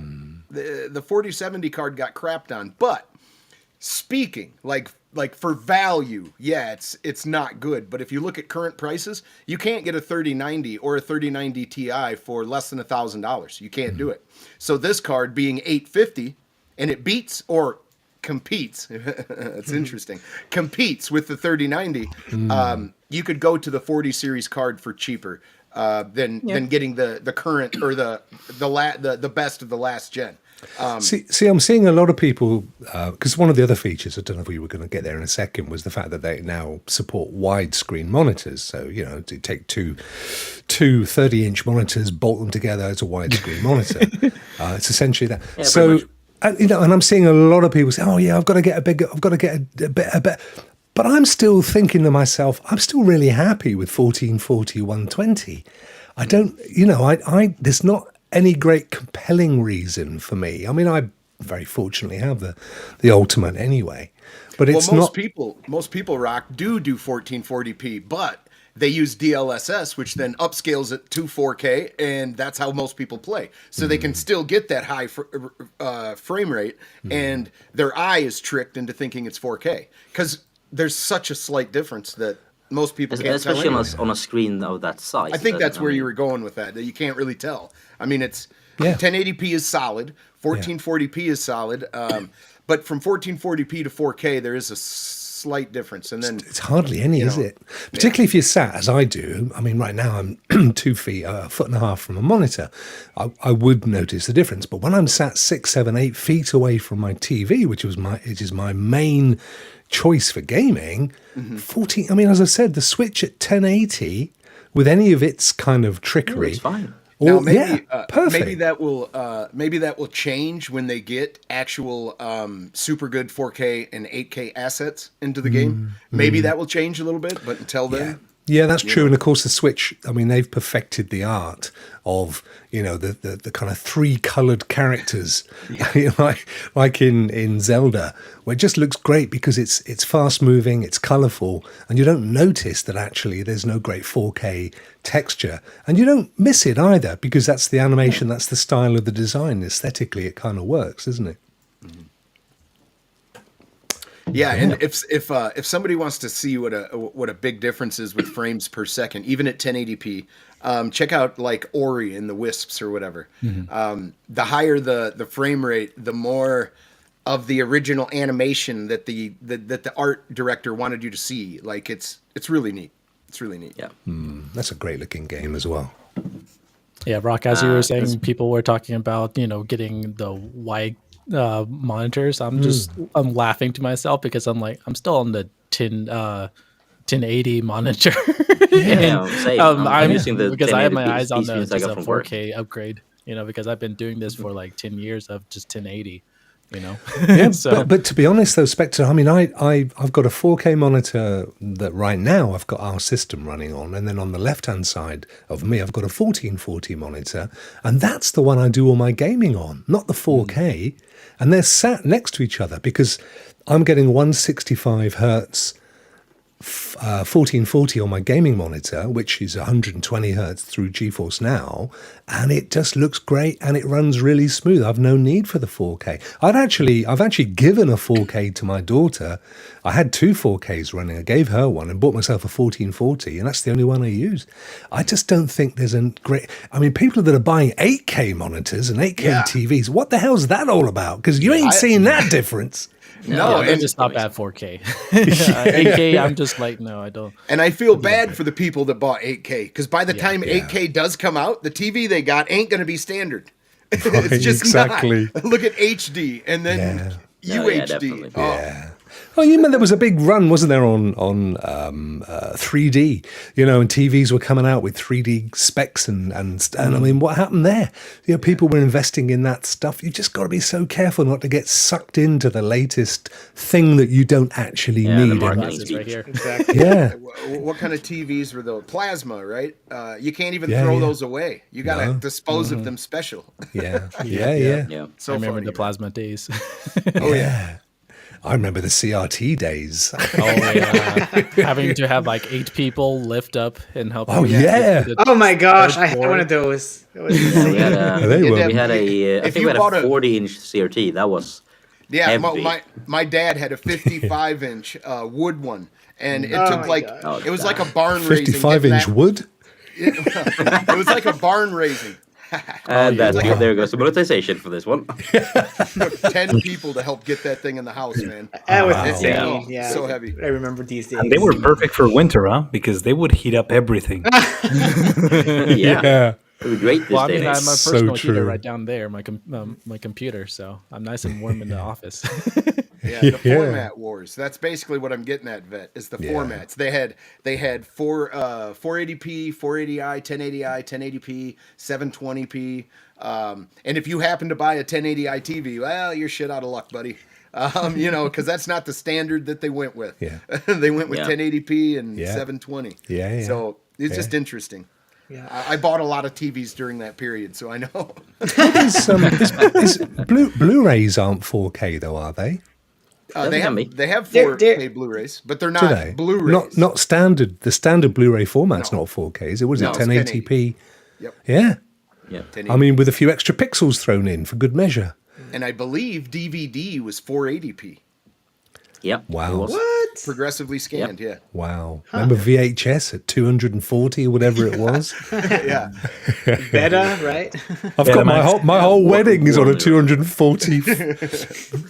the 4070 card got crapped on. But speaking, like for value, it's not good. But if you look at current prices, you can't get a 3090 or a 3090 Ti for less than $1,000. You can't do it. So this card being $850, and it beats or competes. It's interesting. Competes with the 3090. You could go to the 40 series card for cheaper than getting the current or the best of the last gen. See, I'm seeing a lot of people, because one of the other features, I don't know if we were going to get there in a second, was the fact that they now support widescreen monitors. So, to take two 30-inch monitors, bolt them together as a widescreen monitor. It's essentially that. Yeah, so, and I'm seeing a lot of people say, "Oh yeah, I've got to get a bigger, I've got to get a bit." But I'm still thinking to myself, I'm still really happy with 1440 120. I don't, I there's not any great compelling reason for me. I mean, I very fortunately have the Ultimate anyway, but it's most not. most people Rock do 1440p, but they use DLSS, which then upscales it to 4K, and that's how most people play. So they can still get that high frame rate, and their eye is tricked into thinking it's 4K because there's such a slight difference that most people can't tell. Especially on a screen of that size. I think that's where you were going with that you can't really tell. I mean, it's 1080p is solid, 1440p is solid, but from 1440p to 4K, there is a slight difference, and then it's hardly any, is it? Particularly if you're sat as I do. I mean, right now I'm 2 feet, a foot and a half from a monitor. I would notice the difference, but when I'm sat 6, 7, 8 feet away from my TV, which is my main choice for gaming, 14. I mean, as I said, the Switch at 1080 with any of its kind of trickery. It's fine. Now, perfect. maybe that will change when they get actual super good 4K and 8K assets into the game. Maybe that will change a little bit, but until then, yeah, that's true. And of course, the Switch. I mean, they've perfected the art of the kind of 3 colored characters, like in Zelda, where it just looks great because it's fast moving, it's colorful, and you don't notice that actually there's no great 4K texture, and you don't miss it either because that's the animation, that's the style of the design. Aesthetically, it kind of works, isn't it? Yeah, and if somebody wants to see what a big difference is with frames per second, even at 1080p, check out like Ori and the Wisps or whatever. The higher the frame rate, the more of the original animation that the art director wanted you to see. Like it's really neat. It's really neat. Yeah, that's a great looking game as well. Yeah, Rock, as you were saying, people were talking about getting the wide monitors. I'm laughing to myself because I'm still on the 1080 monitor. same. I'm using the because I have my 1080p eyes on the speed I got from work. 4K upgrade. Because I've been doing this for like 10 years of just 1080. Yeah, but to be honest though, Spectre, I mean, I've got a 4K monitor that right now I've got our system running on, and then on the left-hand side of me, I've got a 1440 monitor, and that's the one I do all my gaming on, not the 4K, and they're sat next to each other because I'm getting 165 hertz 1440 on my gaming monitor, which is 120 hertz through GeForce Now, and it just looks great and it runs really smooth. I've no need for the 4K. I've actually given a 4K to my daughter. I had 2 4Ks running. I gave her one and bought myself a 1440, and that's the only one I use. I just don't think there's a great. I mean, people that are buying 8K monitors and 8K TVs, what the hell's that all about? Because you ain't seeing that difference. No, and just not bad 4K. 8K, I'm just like, no, I don't. And I feel bad for the people that bought 8K because by the time 8K does come out, the TV they got ain't going to be standard. It's just exactly. not. Look at HD and then UHD. Oh, you mean there was a big run, wasn't there, on 3D? And TVs were coming out with 3D specs, and I mean, what happened there? People were investing in that stuff. You just got to be so careful not to get sucked into the latest thing that you don't actually need. The marketing speech. Right here. Exactly. Yeah. What kind of TVs were those? Plasma, right? You can't even throw those away. You got to dispose of them special. Yeah. So I remember funny, the plasma days. Oh yeah. I remember the CRT days. Having to have like 8 people lift up and help. Oh yeah. Oh my gosh, I had one of those. It was insane. We had I think we had a 40-inch CRT. That was heavy. My dad had a 55-inch wood one, and it took it was like a barn raising. 55-inch wood? It was like a barn raising. And there goes the monetization for this one. 10 people to help get that thing in the house, man. That was insane. Yeah. So heavy. I remember these days. And they were perfect for winter, huh? Because they would heat up everything. Yeah. It would be great this Well, I day. mean, I have my So personal true. heater right down there, my computer, so I'm nice and warm in the office. The format wars. That's basically what I'm getting at, Vet, is the formats. They had 480p, 480i, 1080i, 1080p, 720p. And if you happen to buy a 1080i TV, well, you're shit out of luck, buddy. because that's not the standard that they went with. Yeah. They went with Yeah. 1080p and Yeah. 720. Yeah, yeah. So it's just interesting. Yeah. I bought a lot of TVs during that period, so I know. Blu-rays aren't 4K though, are they? They can be. have They're- 4K Blu-rays, but they're Do not they? Blu-rays. Not standard. The standard Blu-ray format's No. not 4K. Is it? Was No, it it's 1080p? Yep. Yeah. Yeah. 1080. I mean, with a few extra pixels thrown in for good measure. And I believe DVD was 480p, Yeah. Wow. it was. What? progressively scanned. Wow. Remember VHS at 240 or whatever it was? Yeah. Beta, right? I've got my whole wedding is on a Warner. 240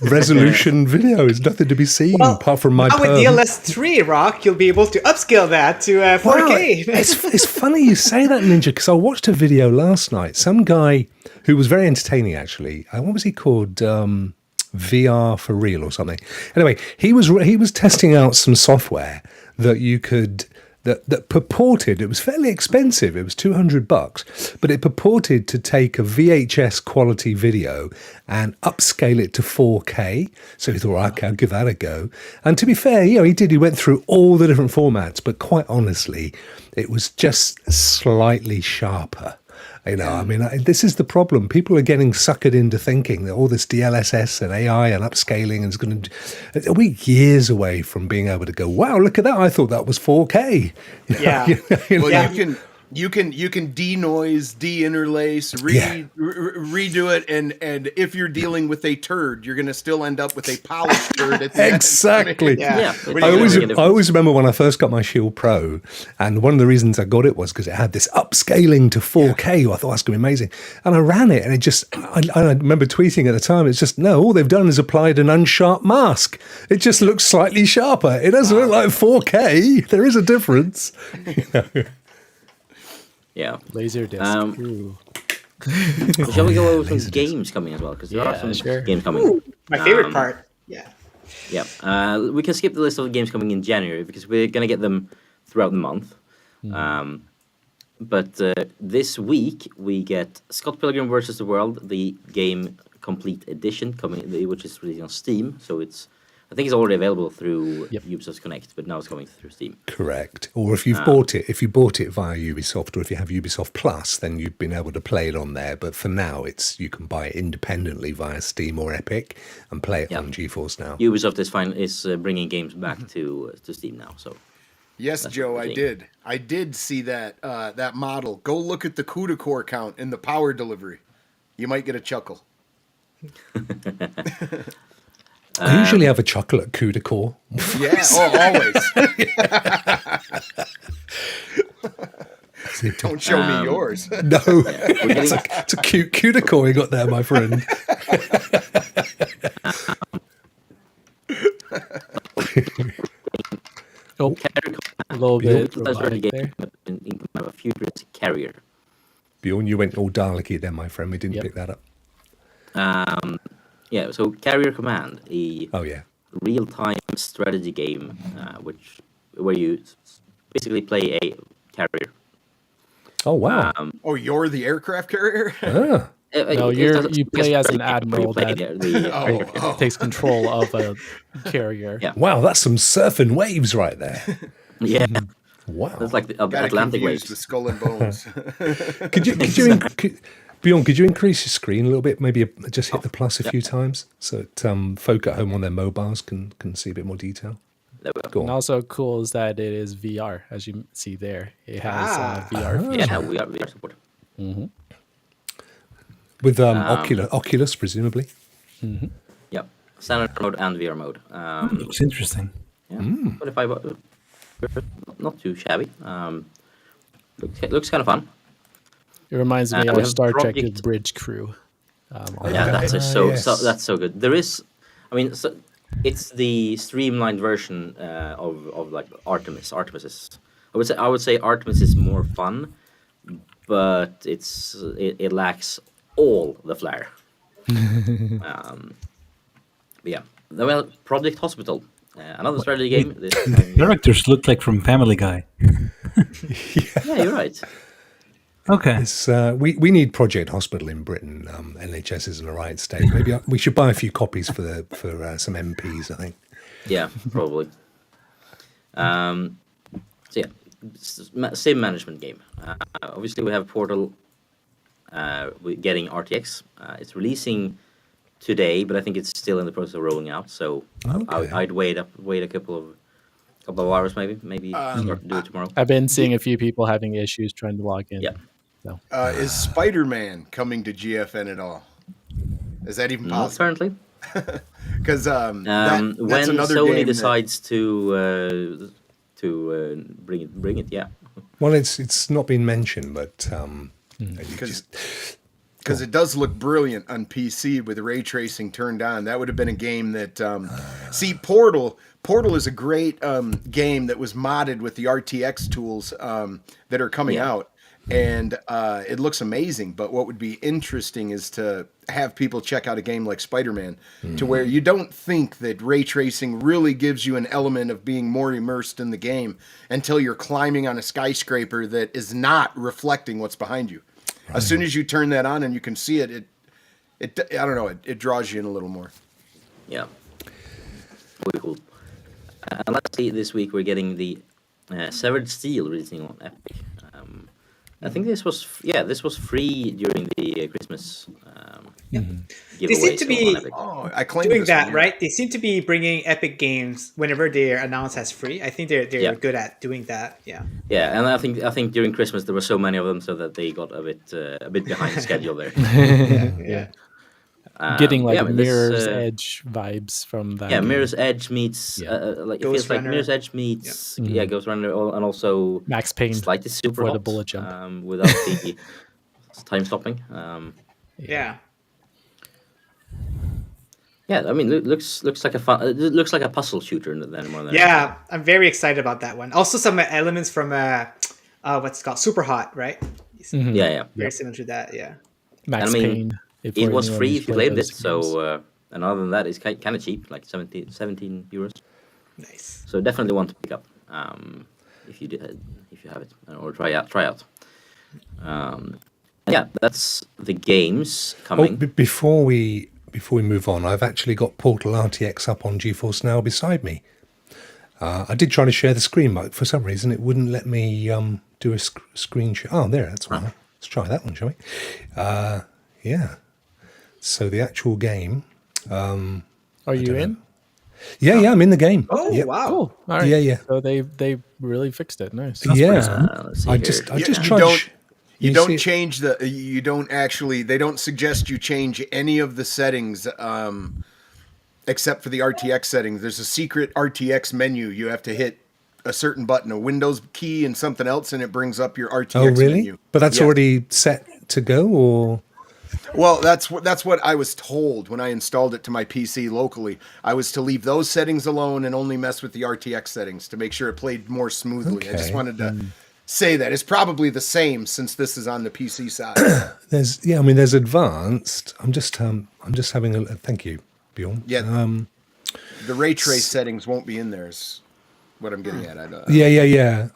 resolution video. There's nothing to be seen apart from my Now with perm. DLS3 Rock, you'll be able to upscale that to 4K. Wow, it's funny you say that, Ninja, because I watched a video last night. Some guy who was very entertaining, actually. What was he called? VR for real or something. Anyway, he was testing out some software that you could that purported, it was fairly expensive. It was $200, but it purported to take a VHS quality video and upscale it to 4K. So he thought, okay, I'll give that a go. And to be fair, he went through all the different formats, but quite honestly, it was just slightly sharper. I mean, this is the problem. People are getting suckered into thinking that all this DLSS and AI and upscaling is going to... We're years away from being able to go, wow, look at that. I thought that was 4K. Yeah. Well, you can denoise, deinterlace, redo it, and if you're dealing with a turd, you're going to still end up with a polished turd at the end. Exactly. Yeah. I always remember when I first got my Shield Pro, and one of the reasons I got it was because it had this upscaling to 4K. I thought that's going to be amazing. And I ran it, and it just, I remember tweeting at the time, it's just, no, all they've done is applied an unsharp mask. It just looks slightly sharper. It doesn't look like 4K. There is a difference. Yeah. Laserdisc. Ooh. Shall we go over some games coming as well? Because there are some games coming. My favorite part. Yeah. Yeah. We can skip the list of the games coming in January because we're going to get them throughout the month. But this week we get Scott Pilgrim vs. the World, the game complete edition coming, which is releasing on Steam. So I think it's already available through Ubisoft Connect, but now it's coming through Steam. Correct. Or if you bought it via Ubisoft, or if you have Ubisoft Plus, then you've been able to play it on there. But for now, you can buy it independently via Steam or Epic and play it on GeForce Now. Ubisoft is bringing games back to Steam now. So yes, that's Joe, what I we're did. I did see that that model. Go look at the CUDA core count and the power delivery. You might get a chuckle. I usually have a chocolate CUDA core. Yeah, always. Don't show me yours. No, it's a cute CUDA core you got there, my friend. Oh, a little bit robotic there. in a futuristic carrier. Bjorn, you went all Dalek-y then, my friend. We didn't pick that up. Yeah, so Carrier Command, a Oh, yeah. real-time strategy game, where you basically play a carrier. Oh, wow. Oh, you're the aircraft carrier? Ah. No, you play as an admiral that Oh. takes control of a carrier. Yeah. Wow, that's some surfing waves right there. Yeah, Wow. that's like the Gotta Atlantic confuse waves. the skull and bones. Bjorn, could you increase your screen a little bit? Maybe just hit the plus a few times so that folk at home on their mobiles can see a bit more detail. There we go. Go And on. also cool is that it is VR, as you see there. It has VR. Yeah, we are support. With Oculus, presumably. Yeah, standard mode and VR mode. Looks interesting. Yeah, 25. Not too shabby. Looks kind of fun. It reminds me we of have Star Trek: Project- The Bridge Crew. Yeah, that's so yes. that's so good. There is, I mean, it's the streamlined version of like Artemis. Artemis is, I would say Artemis is more fun, but it lacks all the flair. But yeah, well, Project Hospital, another strategy game. Characters look like from Family Guy. Yeah, you're right. Okay. It's, we need Project Hospital in Britain. NHS is in the right state. Maybe we should buy a few copies for some MPs, I think. Yeah, probably. So yeah, same management game. Obviously, we have Portal. We're getting RTX. It's releasing today, but I think it's still in the process of rolling out. So Okay. I'd wait a couple of hours, maybe start to do it tomorrow. I've been seeing a few people having issues trying to log in. Yeah. So Is Spider-Man coming to GFN at all? Is that even Not possible? currently. Because When that's another Sony game decides to bring it, yeah. Well, it's not been mentioned, but because it does look brilliant on PC with ray tracing turned on. That would have been a game that see Portal is a great game that was modded with the RTX tools that are coming out, and it looks amazing. But what would be interesting is to have people check out a game like Spider-Man to where you don't think that ray tracing really gives you an element of being more immersed in the game until you're climbing on a skyscraper that is not reflecting what's behind you. Right. As soon as you turn that on and you can see it I don't know, it draws you in a little more. Yeah. Very cool. And let's see, this week we're getting the Severed Steel releasing on Epic. I think this was free during the Christmas giveaway. They seem to be I claim doing that, right? They seem to be bringing Epic games whenever they're announced as free. I think they're good at doing that. Yeah. Yeah, and I think during Christmas there were so many of them, so that they got a bit behind schedule there. Yeah. Getting Mirror's Edge vibes from that. Yeah, game. Mirror's Edge meets it feels like Mirror's Edge meets Ghost Runner, and also Max Payne slightly super for hot, the bullet jump without the time stopping. Yeah. Yeah, I mean, it looks like a fun. It looks like a puzzle shooter then more than Yeah, I'm very excited about that one. Also, some elements from what's it called, Super Hot, right? Yeah. Very similar to that. Yeah. Max Payne. It was free if you claimed it. So, and other than that, it's kind of cheap, like 17 euros. Nice. So definitely want to pick up if you have it, or try out. Yeah, that's the games coming. Before we move on, I've actually got Portal RTX up on GeForce Now beside me. I did try to share the screen, but for some reason it wouldn't let me do a screen share. Oh, there, that's one. Let's try that one, shall we? Yeah. So the actual game. Are you in? Yeah, I'm in the game. Oh, yeah. wow. Cool. All right. Yeah. So they really fixed it. Nice. Let's see I here. just tried. You don't change they don't suggest you change any of the settings except for the RTX settings. There's a secret RTX menu. You have to hit a certain button, a Windows key and something else, and it brings up your RTX Oh, really? menu. But that's already set to go, or? Well, that's what I was told when I installed it to my PC locally. I was to leave those settings alone and only mess with the RTX settings to make sure it played more smoothly. Okay. I just wanted to say that. It's probably the same since this is on the PC side. There's advanced. I'm just having a thank you, Bjorn. Yeah. The ray trace settings won't be in there. Is what I'm getting at. Yeah.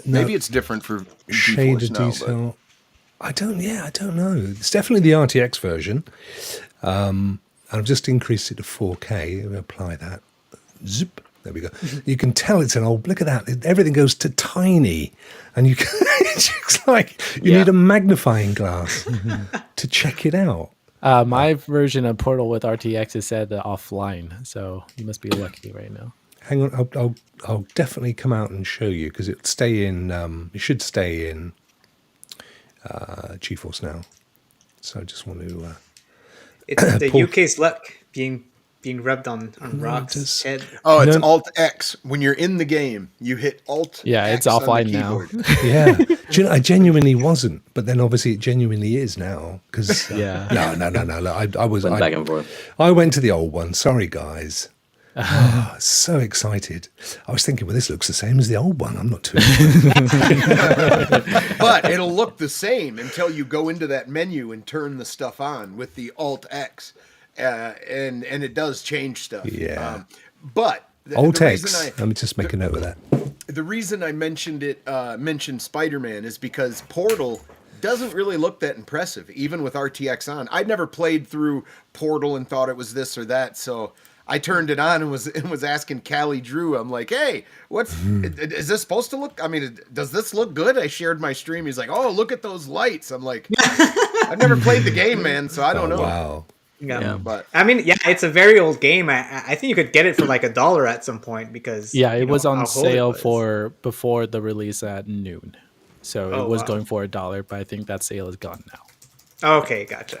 Maybe it's different for shader now, detail. I don't know. It's definitely the RTX version. I've just increased it to 4K. We'll apply that. Zip. There we go. You can tell it's an old. Look at that. Everything goes to tiny, and you can, it looks like you need a magnifying glass to check it out. My version of Portal with RTX is set offline, so you must be lucky right now. Hang on, I'll definitely come out and show you because it'll stay in. It should stay in GeForce Now. So I just want to. It's the UK's luck being rubbed on Rock's head. Oh, it's Alt X. When you're in the game, you hit Alt. Yeah, X it's offline now. Yeah, do you know, I genuinely wasn't, but then obviously it genuinely is now. Because No. Look, I was back and forth. I went to the old one. Sorry, guys. So excited. I was thinking, well, this looks the same as the old one. I'm not too. But it'll look the same until you go into that menu and turn the stuff on with the Alt X. And it does change stuff. Yeah. But Alt X. Let me just make a note of that. the reason I mentioned Spider-Man is because Portal doesn't really look that impressive, even with RTX on. I'd never played through Portal and thought it was this or that, so I turned it on and was asking Callie Drew. I'm like, hey, is this supposed to look? I mean, does this look good? I shared my stream. He's like, oh, look at those lights. I'm like, I've never played the game, man, so I don't know. Wow. Yeah. But I mean, yeah, it's a very old game. I think you could get it for like $1 at some point because it was on how old sale it was. for before the release at noon, so Oh, it was wow. going for $1, but I think that sale is gone now. Okay, gotcha.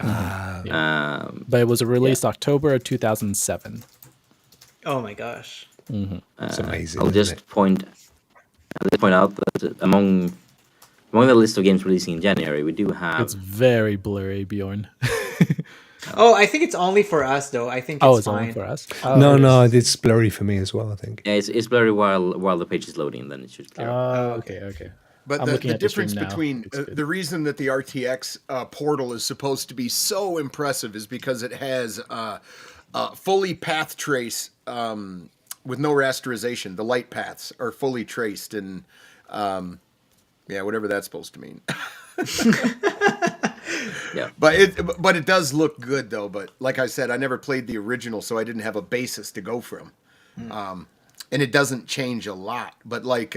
But it was released October of 2007. Oh my gosh. It's amazing. I'll isn't just point out that among the list of games releasing in January, we do have. It's very blurry, Bjorn. Oh, I think it's only for us though. I think Oh, it's it's fine. only for us. No, it's blurry for me as well, I think. Yeah, it's blurry while the page is loading, then it should clear. Okay. But I'm the looking at the difference stream now. between Looks good. the reason that the RTX Portal is supposed to be so impressive is because it has fully path trace with no rasterization. The light paths are fully traced, and whatever that's supposed to mean. Yeah. But it does look good though. But like I said, I never played the original, so I didn't have a basis to go from. And it doesn't change a lot. But like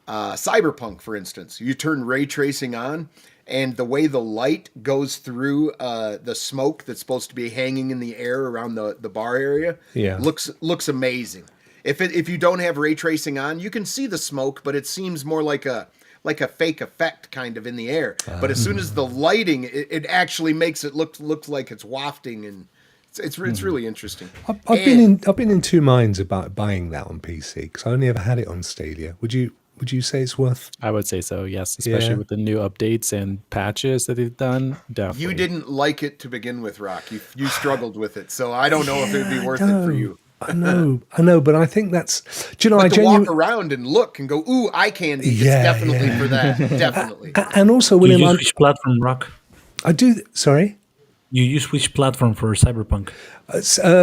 Cyberpunk, for instance, you turn ray tracing on, and the way the light goes through the smoke that's supposed to be hanging in the air around the bar area, looks amazing. If you don't have ray tracing on, you can see the smoke, but it seems more like a fake effect kind of in the air. But as soon as the lighting, it actually makes it look like it's wafting, and it's really interesting. I've been in two minds about buying that on PC because I only ever had it on Stadia. Would you say it's worth? I would say so, yes, especially with the new updates and patches that they've done. Definitely. You didn't like it to begin with, Rock. You struggled with it, so I don't know if it would be worth it for you. I know, but I think that's. Do you know? But to walk around and look and go, ooh, eye candy. It's definitely for that. Definitely. And also, You William, use which platform, Rock? I do. Sorry. You use which platform for Cyberpunk?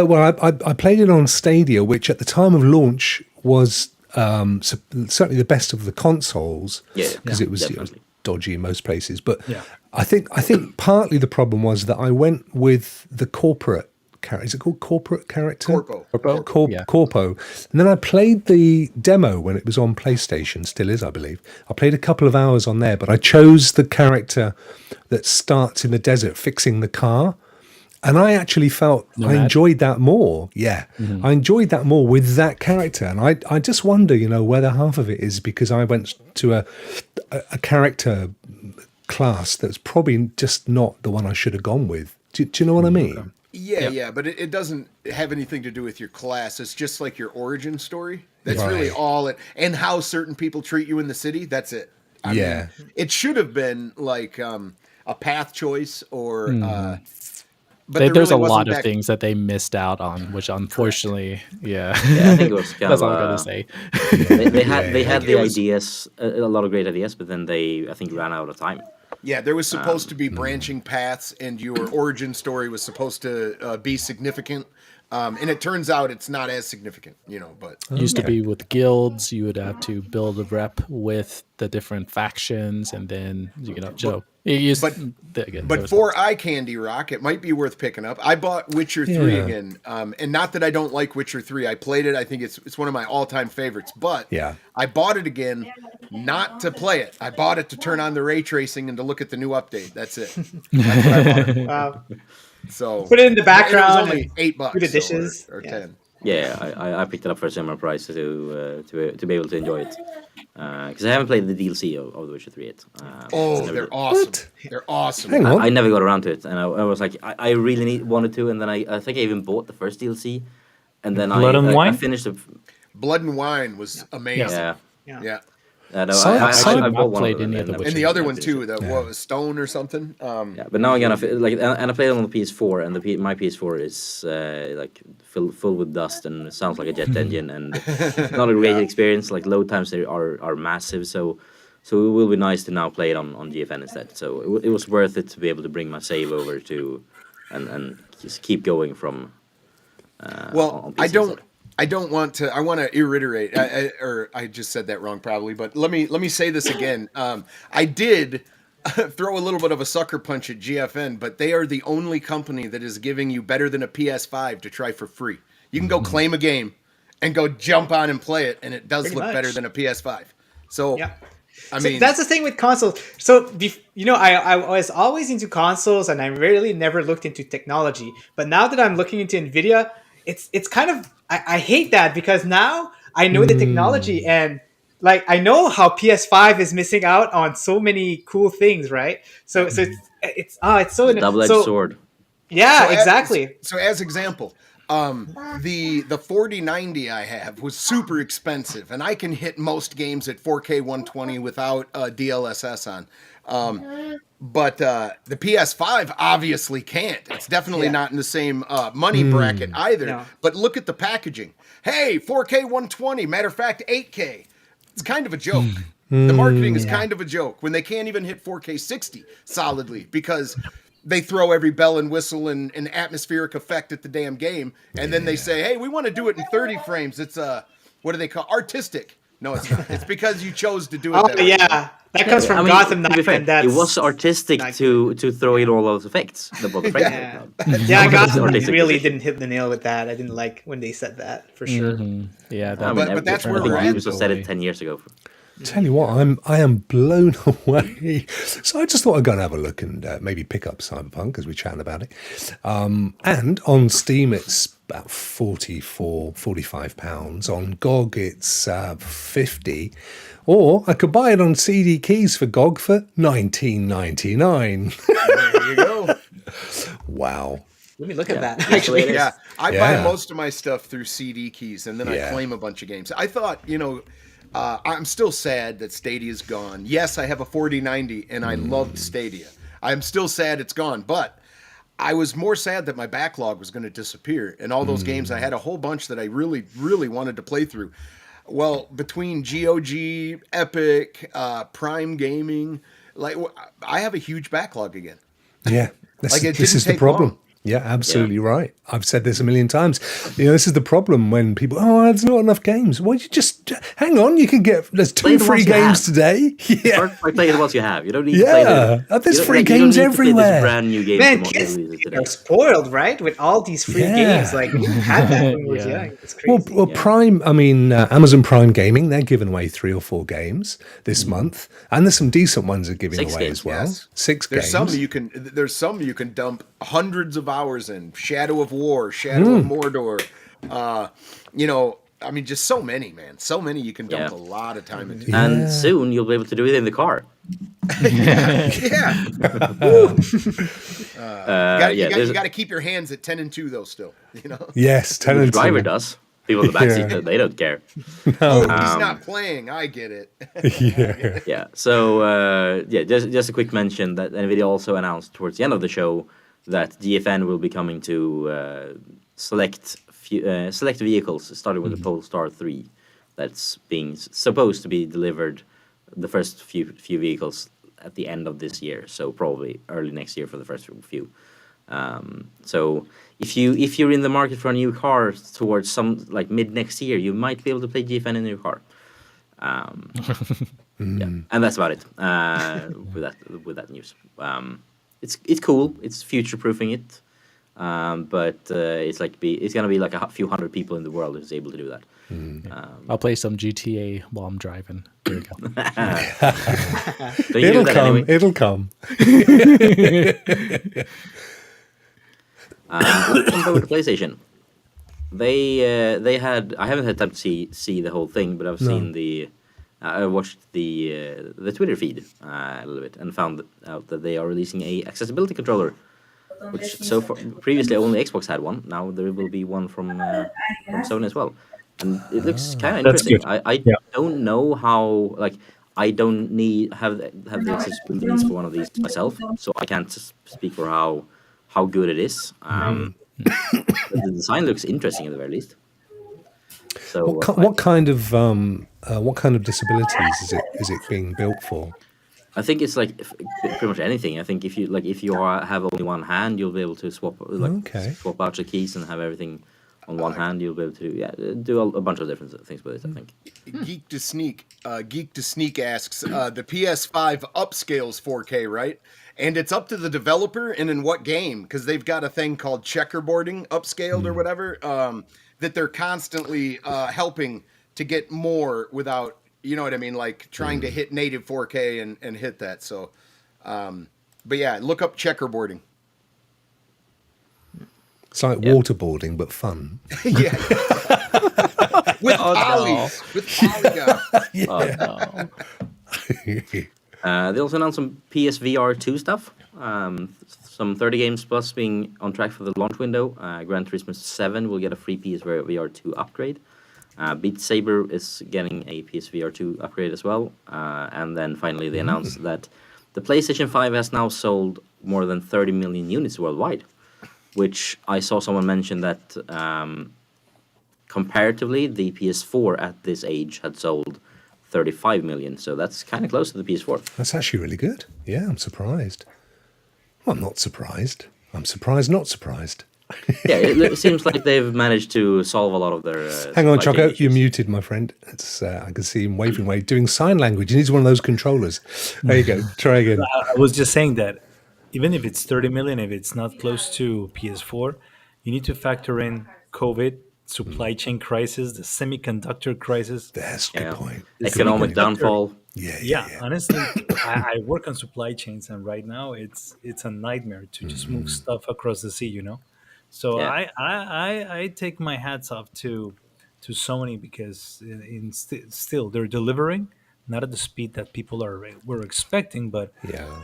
Well, I played it on Stadia, which at the time of launch was certainly the best of the consoles, because it was dodgy in most places. But I think partly the problem was that I went with the corporate character. Is it called corporate character? Corpo. And then I played the demo when it was on PlayStation, still is, I believe. I played a couple of hours on there, but I chose the character that starts in the desert fixing the car. And I actually felt I enjoyed that more. Yeah, I enjoyed that more with that character. And I just wonder, whether half of it is because I went to a character class that's probably just not the one I should have gone with. Do you know what I mean? Yeah, but it doesn't have anything to do with your class. It's just like your origin story. That's really all it, and how certain people treat you in the city. That's it. I mean, it should have been like a path choice or. But there's a lot of things that they missed out on, which unfortunately, I think it was kind that's of, all I'm gonna say. They had the ideas, a lot of great ideas, but then they, I think, ran out of time. Yeah, there was supposed to be branching paths, and your origin story was supposed to be significant. And it turns out it's not as significant, but Used to be with guilds, you would have to build a rep with the different factions, and then But for eye candy, Rock, it might be worth picking up. I bought Witcher 3 again, and not that I don't like Witcher 3. I played it. I think it's one of my all-time favorites. But I bought it again not to play it. I bought it to turn on the ray tracing and to look at the new update. That's it. That's what I bought it. Wow. So put it in the background. It was only $8 do the dishes or 10. Yeah, I picked it up for a similar price to be able to enjoy it. Because I haven't played the DLC of The Witcher 3 yet. They're awesome. They're awesome. Hang on. I never got around to it, and I was like, I really wanted to, and then I think I even bought the first DLC, and then I finished it. Blood and Wine was amazing. Yeah. Yeah. I bought one played of them, any of the and And the other one too, what was Stone or something? but now I'm gonna and I played it on the PS4, and my PS4 is like full with dust, and it sounds like a jet engine, and it's not a great experience. Like load times there are massive, so it will be nice to now play it on GFN instead. So it was worth it to be able to bring my save over to and just keep going from. Well, on PC I don't want to. I want to reiterate, or I just said that wrong probably. But let me say this again. I did throw a little bit of a sucker punch at GFN, but they are the only company that is giving you better than a PS5 to try for free. You can go claim a game and go jump on and play it, and it does look better than a PS5. So, I mean, that's the thing with consoles. So, I was always into consoles, and I really never looked into technology. But now that I'm looking into NVIDIA, it's kind of I hate that, because now I know the technology, and like I know how PS5 is missing out on so many cool things, right? So it's so double-edged sword. Yeah, so exactly. As example, the 4090 I have was super expensive, and I can hit most games at 4K 120 without DLSS on. But the PS5 obviously can't. It's definitely not in the same money bracket either. No. But look at the packaging. Hey, 4K 120. Matter of fact, 8K. It's kind of a joke. The marketing is kind of a joke when they can't even hit 4K 60 solidly, because they throw every bell and whistle and atmospheric effect at the damn game. And then they say, hey, we want to do it in 30 frames. It's what do they call artistic? No, it's not. It's because you chose to do it that way. Yeah. That comes from Gotham Knight. It was artistic to throw in all those effects. Gotham really didn't hit the nail with that. I didn't like when they said that, for sure. Yeah, but that's where we're at. Ubisoft said it 10 years ago. Tell you what, I am blown away. So I just thought I'd go and have a look and maybe pick up Cyberpunk, because we're chatting about it. And on Steam, it's about £45. On GOG, it's 50. Or I could buy it on CD keys for GOG for $19.99. There you go. Wow. Let me look at that. Actually, I buy most of my stuff through CD keys, and then I claim a bunch of games. I thought, I'm still sad that Stadia's gone. Yes, I have a 4090, and I loved Stadia. I'm still sad it's gone, but I was more sad that my backlog was going to disappear. And all those games, I had a whole bunch that I really, really wanted to play through. Well, between GOG, Epic, Prime Gaming, I have a huge backlog again. Yeah, this is the problem. Long. Yeah, absolutely right. I've said this a million times. This is the problem when people, there's not enough games. Well, you just hang on. You can there's 2 free games today. Yeah, start by playing the ones you have. You don't need to play them. There's free games everywhere. Brand new games. Man, kids are spoiled, right? With all these free games, like we had that when we were young. It's crazy. Well, Prime. I mean, Amazon Prime Gaming. They're giving away 3 or 4 games this month, and there's some decent ones they're giving 6 away games, as well. Yes. 6 games. There's some you can dump hundreds of hours in. Shadow of War, Shadow of Mordor. I mean, just so many, man. So many you can dump a lot of time into. And soon you'll be able to do it in the car. You got to keep your hands at 10 and 2 though. Still, Yes, 10 and 2. The driver does. People in the backseat, they don't care. No. He's not playing. I get it. Yeah. So just a quick mention that NVIDIA also announced towards the end of the show that GFN will be coming to select vehicles, starting with the Polestar 3, that's being supposed to be delivered, the first few vehicles at the end of this year, so probably early next year for the first few. So if you're in the market for a new car towards some mid next year, you might be able to play GFN in your car. And that's about it with that news. It's cool. It's future proofing it, but it's gonna be like a few hundred people in the world who's able to do that. I'll play some GTA while I'm driving. There you go. It'll come. Let's go to PlayStation. They had. I haven't had time to see the whole thing, but I've seen the. I watched the Twitter feed a little bit and found out that they are releasing a accessibility controller, which so far previously only Xbox had one. Now there will be one from Sony as well, and it looks kind of interesting. I don't know how I don't have the accessibility needs for one of these myself, so I can't speak for how good it is. But the design looks interesting at the very least. So what kind of disabilities is it being built for? I think it's pretty much anything. I think if you have only one hand, you'll be able to swap out the keys and have everything on one hand, you'll be able to do a bunch of different things with it, I think. Geek to Sneak asks, the PS5 upscales 4K, right? And it's up to the developer and in what game, because they've got a thing called checkerboarding upscaled or whatever, that they're constantly helping to get more without, you know what I mean, like trying to hit native 4K and hit that. So, but yeah, look up checkerboarding. It's like waterboarding, but fun. Yeah. With ollies. With polygon. Oh, no. They also announced some PSVR 2 stuff. Some 30 games plus being on track for the launch window. Gran Turismo 7 will get a free PSVR 2 upgrade. Beat Saber is getting a PSVR 2 upgrade as well. And then finally they announced that the PlayStation 5 has now sold more than 30 million units worldwide, which I saw someone mention that comparatively the PS4 at this age had sold 35 million. So that's kind of close to the PS4. That's actually really good. Yeah, I'm surprised. Well, I'm not surprised. I'm surprised, not surprised. Yeah, it seems like they've managed to solve a lot of their. Hang on, Choco, you're muted, my friend. It's I can see him waving away, doing sign language. He needs one of those controllers. There you go. Try again. I was just saying that even if it's 30 million, if it's not close to PS4, you need to factor in COVID, supply chain crisis, the semiconductor crisis. That's a good point. Economic downfall. Yeah. Honestly, I work on supply chains, and right now it's a nightmare to just move stuff across the sea. So I take my hats off to Sony, because still they're delivering, not at the speed that people were expecting, but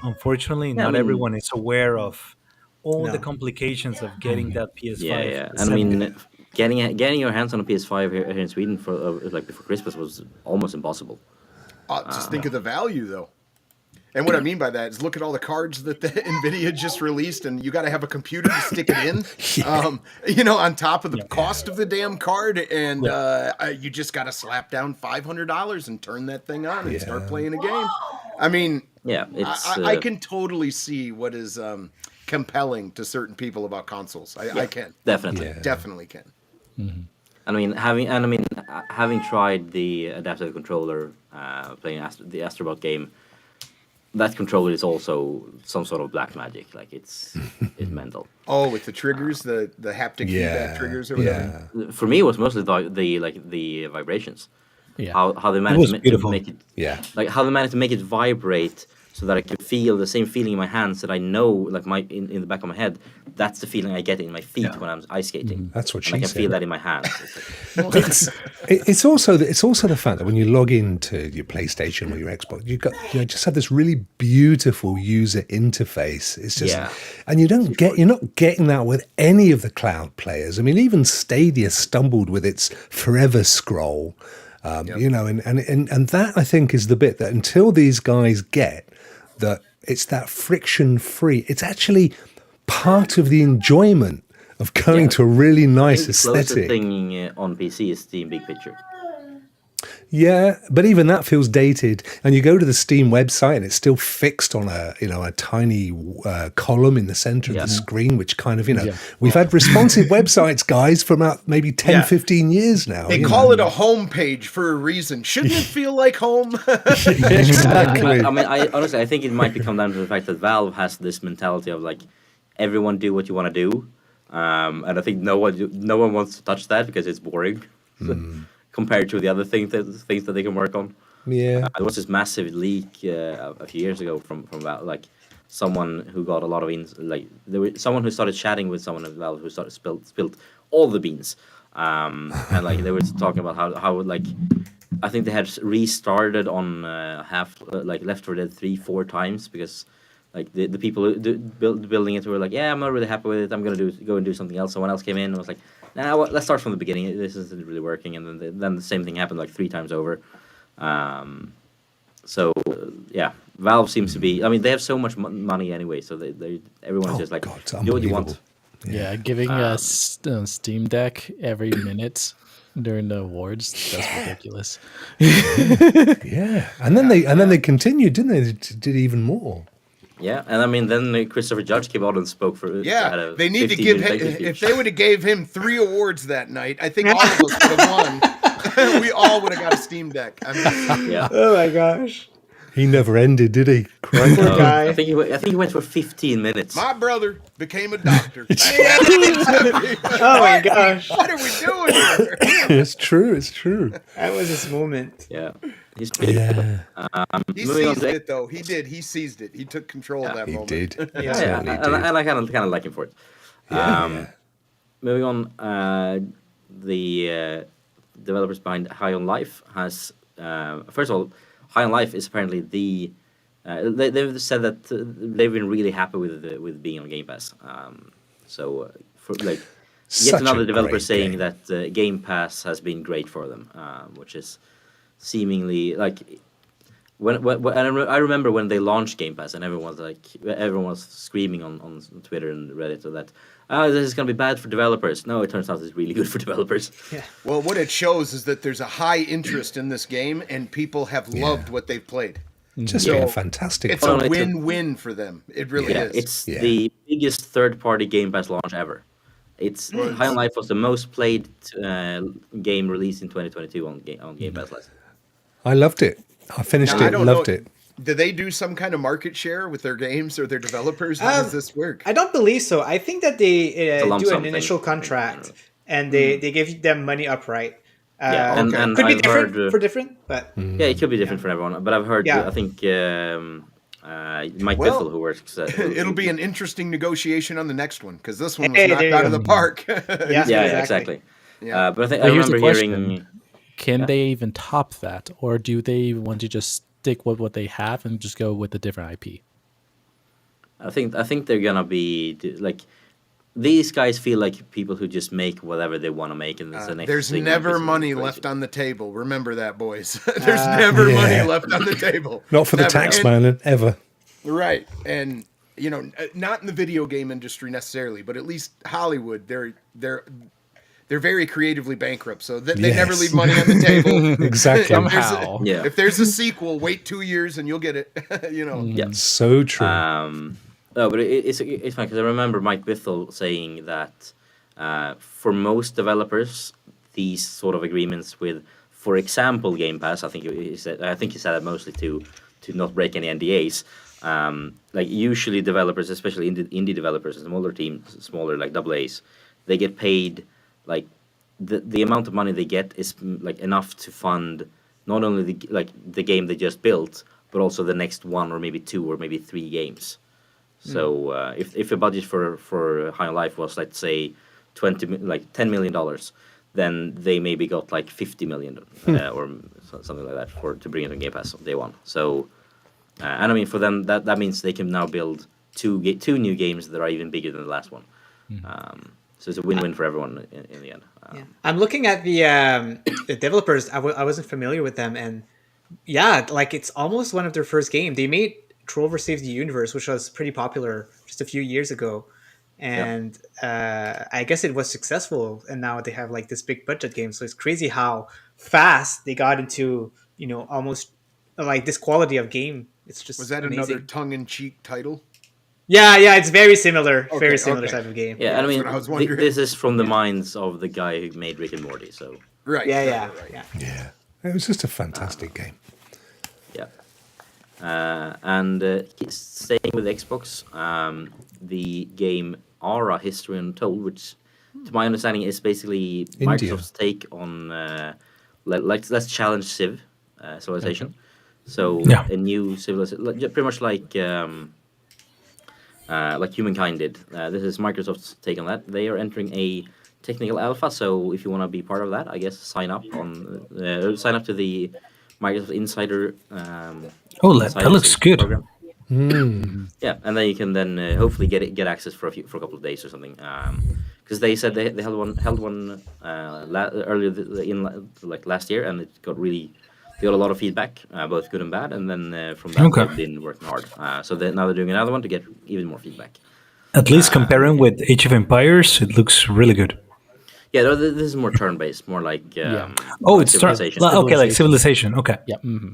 unfortunately not everyone is aware of all the complications of getting that PS5. Yeah. And I mean, getting your hands on a PS5 here in Sweden for like before Christmas was almost impossible. Just think of the value, though. And what I mean by that is look at all the cards that the NVIDIA just released, and you got to have a computer to stick it in, on top of the cost of the damn card. And you just got to slap down $500 and turn that thing on and start playing a game. I mean, I can totally see what is compelling to certain people about consoles. I can. Definitely can. Mm-hmm. I mean, having tried the adaptive controller, playing the Astrobot game, that controller is also some sort of black magic. Like it's mental. Oh, with the triggers, the haptic feedback triggers or whatever. Yeah. For me, it was mostly the vibrations. Yeah. How they managed to make it. Yeah. Like how they managed to make it vibrate so that I can feel the same feeling in my hands that I know, like in the back of my head. That's the feeling I get in my feet when I'm ice skating. That's what she said. I can feel that in my hands. It's also the fact that when you log into your PlayStation or your Xbox, you just have this really beautiful user interface. It's just, and you're not getting that with any of the cloud players. I mean, even Stadia stumbled with its forever scroll. And that I think is the bit that until these guys get that it's that friction free, it's actually part of the enjoyment of going to a really nice aesthetic. The closest thing on PC is Steam Big Picture. Yeah, but even that feels dated. And you go to the Steam website, and it's still fixed on a tiny column in the center of the screen, which kind of we've had responsive websites, guys, for about maybe 10, 15 years now. They call it a home page for a reason. Shouldn't it feel like home? Exactly. I mean, I think it might come down to the fact that Valve has this mentality of like, everyone do what you want to do, and I think no one wants to touch that because it's boring. Compared to the other things that they can work on. Yeah. There was this massive leak a few years ago from Valve, like someone who got a lot of someone who started chatting with someone at Valve who spilled all the beans, and like they were talking about how like I think they had restarted on Left 4 Dead 3-4 times because like the people building it were like, I'm not really happy with it, I'm gonna go and do something else. Someone else came in and was like, let's start from the beginning. This isn't really working, and then the same thing happened like 3 times over. Valve seems to be. I mean, they have so much money anyway, so everyone's just like, do what you want. Yeah, giving us Steam Deck every minute during the awards, that's ridiculous. Yeah, and then they continued, didn't they? They did even more. Yeah, and I mean, then Christopher Judge came out and spoke for. Yeah, they need to give him. If they would have gave him 3 awards that night, I think all of us would have won. We all would have got a Steam Deck. I mean, Yeah. Oh my gosh. He never ended, did he? Crikey. Poor guy. I think he went for 15 minutes. my brother became a doctor. Oh my gosh. What are we doing here? It's true. It's true. That was his moment. Yeah, he's big. Yeah, He Moving on seized to- it, though. He did. He seized it. He took control of that he moment. did. Yeah. Yeah, Certainly and, did. and I kind of like him for it. Yeah. Moving on, the developers behind High on Life has first of all, High on Life is apparently the they've said that they've been really happy with being on Game Pass. So for like yet Such another a developer great saying game. that Game Pass has been great for them, which is seemingly like. I remember when they launched Game Pass and everyone was screaming on Twitter and Reddit so that this is going to be bad for developers. No, it turns out it's really good for developers. Well, what it shows is that there's a high interest in this game, and people have loved what they've played. Just So, been fantastic. It's fun. a win-win for them. It really is. It's Yeah. the biggest third-party Game Pass launch ever. It's High on Life was the most played game released in 2022 on Game Pass last. I loved it. I finished Now, I it. don't Loved know. it. Do they do some kind of market share with their games or their developers? How does this work? I don't believe so. I think that they a lump do sum an thing, initial I think, contract and they give them money upright. Yeah, and could be I've different heard, for different, but Yeah, it could be different for everyone. But I've heard, Yeah. I think Mike Well, Biffle, who works at... It'll be an interesting negotiation on the next one because this one was Hey, knocked there you out of go. the park. Yeah. Yeah, exactly. Yeah. But I think But I here's the remember question. hearing... Can they even top that, or do they want to just stick with what they have and just go with a different IP? I think they're gonna be like these guys feel like people who just make whatever they want to make, and it's the next There's thing never that is money crazy. left on the table. Remember that, boys. There's never Yeah. money left on the table. Not for the Never. tax And- man, ever. Right. And you know, not in the video game industry necessarily, but at least Hollywood, they're very creatively bankrupt, so they never Yes. leave money on the table. Exactly. If there's a- Somehow. Yeah. If there's a sequel, wait 2 years and you'll get it. You know. Yeah. So true. No, but it's fine because I remember Mike Biffle saying that for most developers, these sort of agreements with, for example, Game Pass, I think he said that mostly to not break any NDAs. Like usually developers, especially indie developers, smaller teams, smaller like AA's, they get paid like the amount of money they get is like enough to fund not only the game they just built, but also the next one or maybe 2 or maybe 3 games. So if a budget for High on Life was, let's say, $10 million, then they maybe got like 50 million or something like that to bring it on Game Pass on day one. So and I mean for them that means they can now build two new games that are even bigger than the last one. So it's a win-win for everyone in the end. yeah. I'm looking at the developers. I wasn't familiar with them, and yeah, like it's almost one of their first game. They made Trover Saves the Universe, which was pretty popular just a few years ago, and I guess it was successful. And now they have like this big budget game. So it's crazy how fast they got into almost like this quality of game. It's just Was that amazing. another tongue-in-cheek title? Yeah, it's very similar. Okay, Very similar okay. type of game. Yeah, and I mean, what I was wondering. this is from the minds of the guy who made Rick and Morty. So Right. Yeah. Yeah. It was just a fantastic game. yeah, and staying with Xbox, the game Ara History Untold, which to my understanding is basically India. Microsoft's take on let's challenge civilization. So Yeah. a new civilization, pretty much like Humankind did. This is Microsoft's take on that. They are entering a technical alpha, so if you want to be part of that, I guess sign up to the Microsoft Insider. Oh, that Insider looks good. program. Yeah, and then you can hopefully get access for a couple of days or something. Because they said they held one earlier last year, and it got they got a lot of feedback, both good and bad, and then from that Okay. they've been working hard. So now they're doing another one to get even more feedback. At least comparing with Age of Empires, it looks really good. Yeah, no, this is more turn-based, more like Oh, like it's Civilization. okay, like Civilization. Okay. Yeah. Mm-hmm.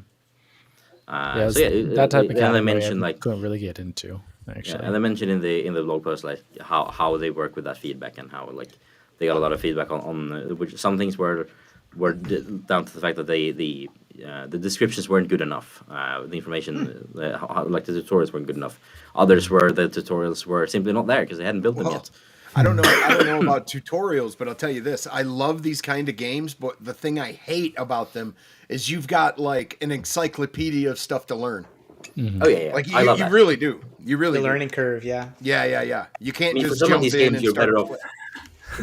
Yeah, So yeah, that type of and they category mentioned I couldn't really get into actually. yeah, and they mentioned in the blog post like how they work with that feedback and how like they got a lot of feedback on which some things were down to the fact that the descriptions weren't good enough. The information, like the tutorials weren't good enough. Others were the tutorials were simply not there because they hadn't built them yet. I don't know about tutorials, but I'll tell you this. I love these kind of games, but the thing I hate about them is you've got like an encyclopedia of stuff to learn. Oh yeah, Like I love you that. really do. You really The do. learning curve, yeah. Yeah. You can't I mean, for just some of jump these in games, and you're start. better off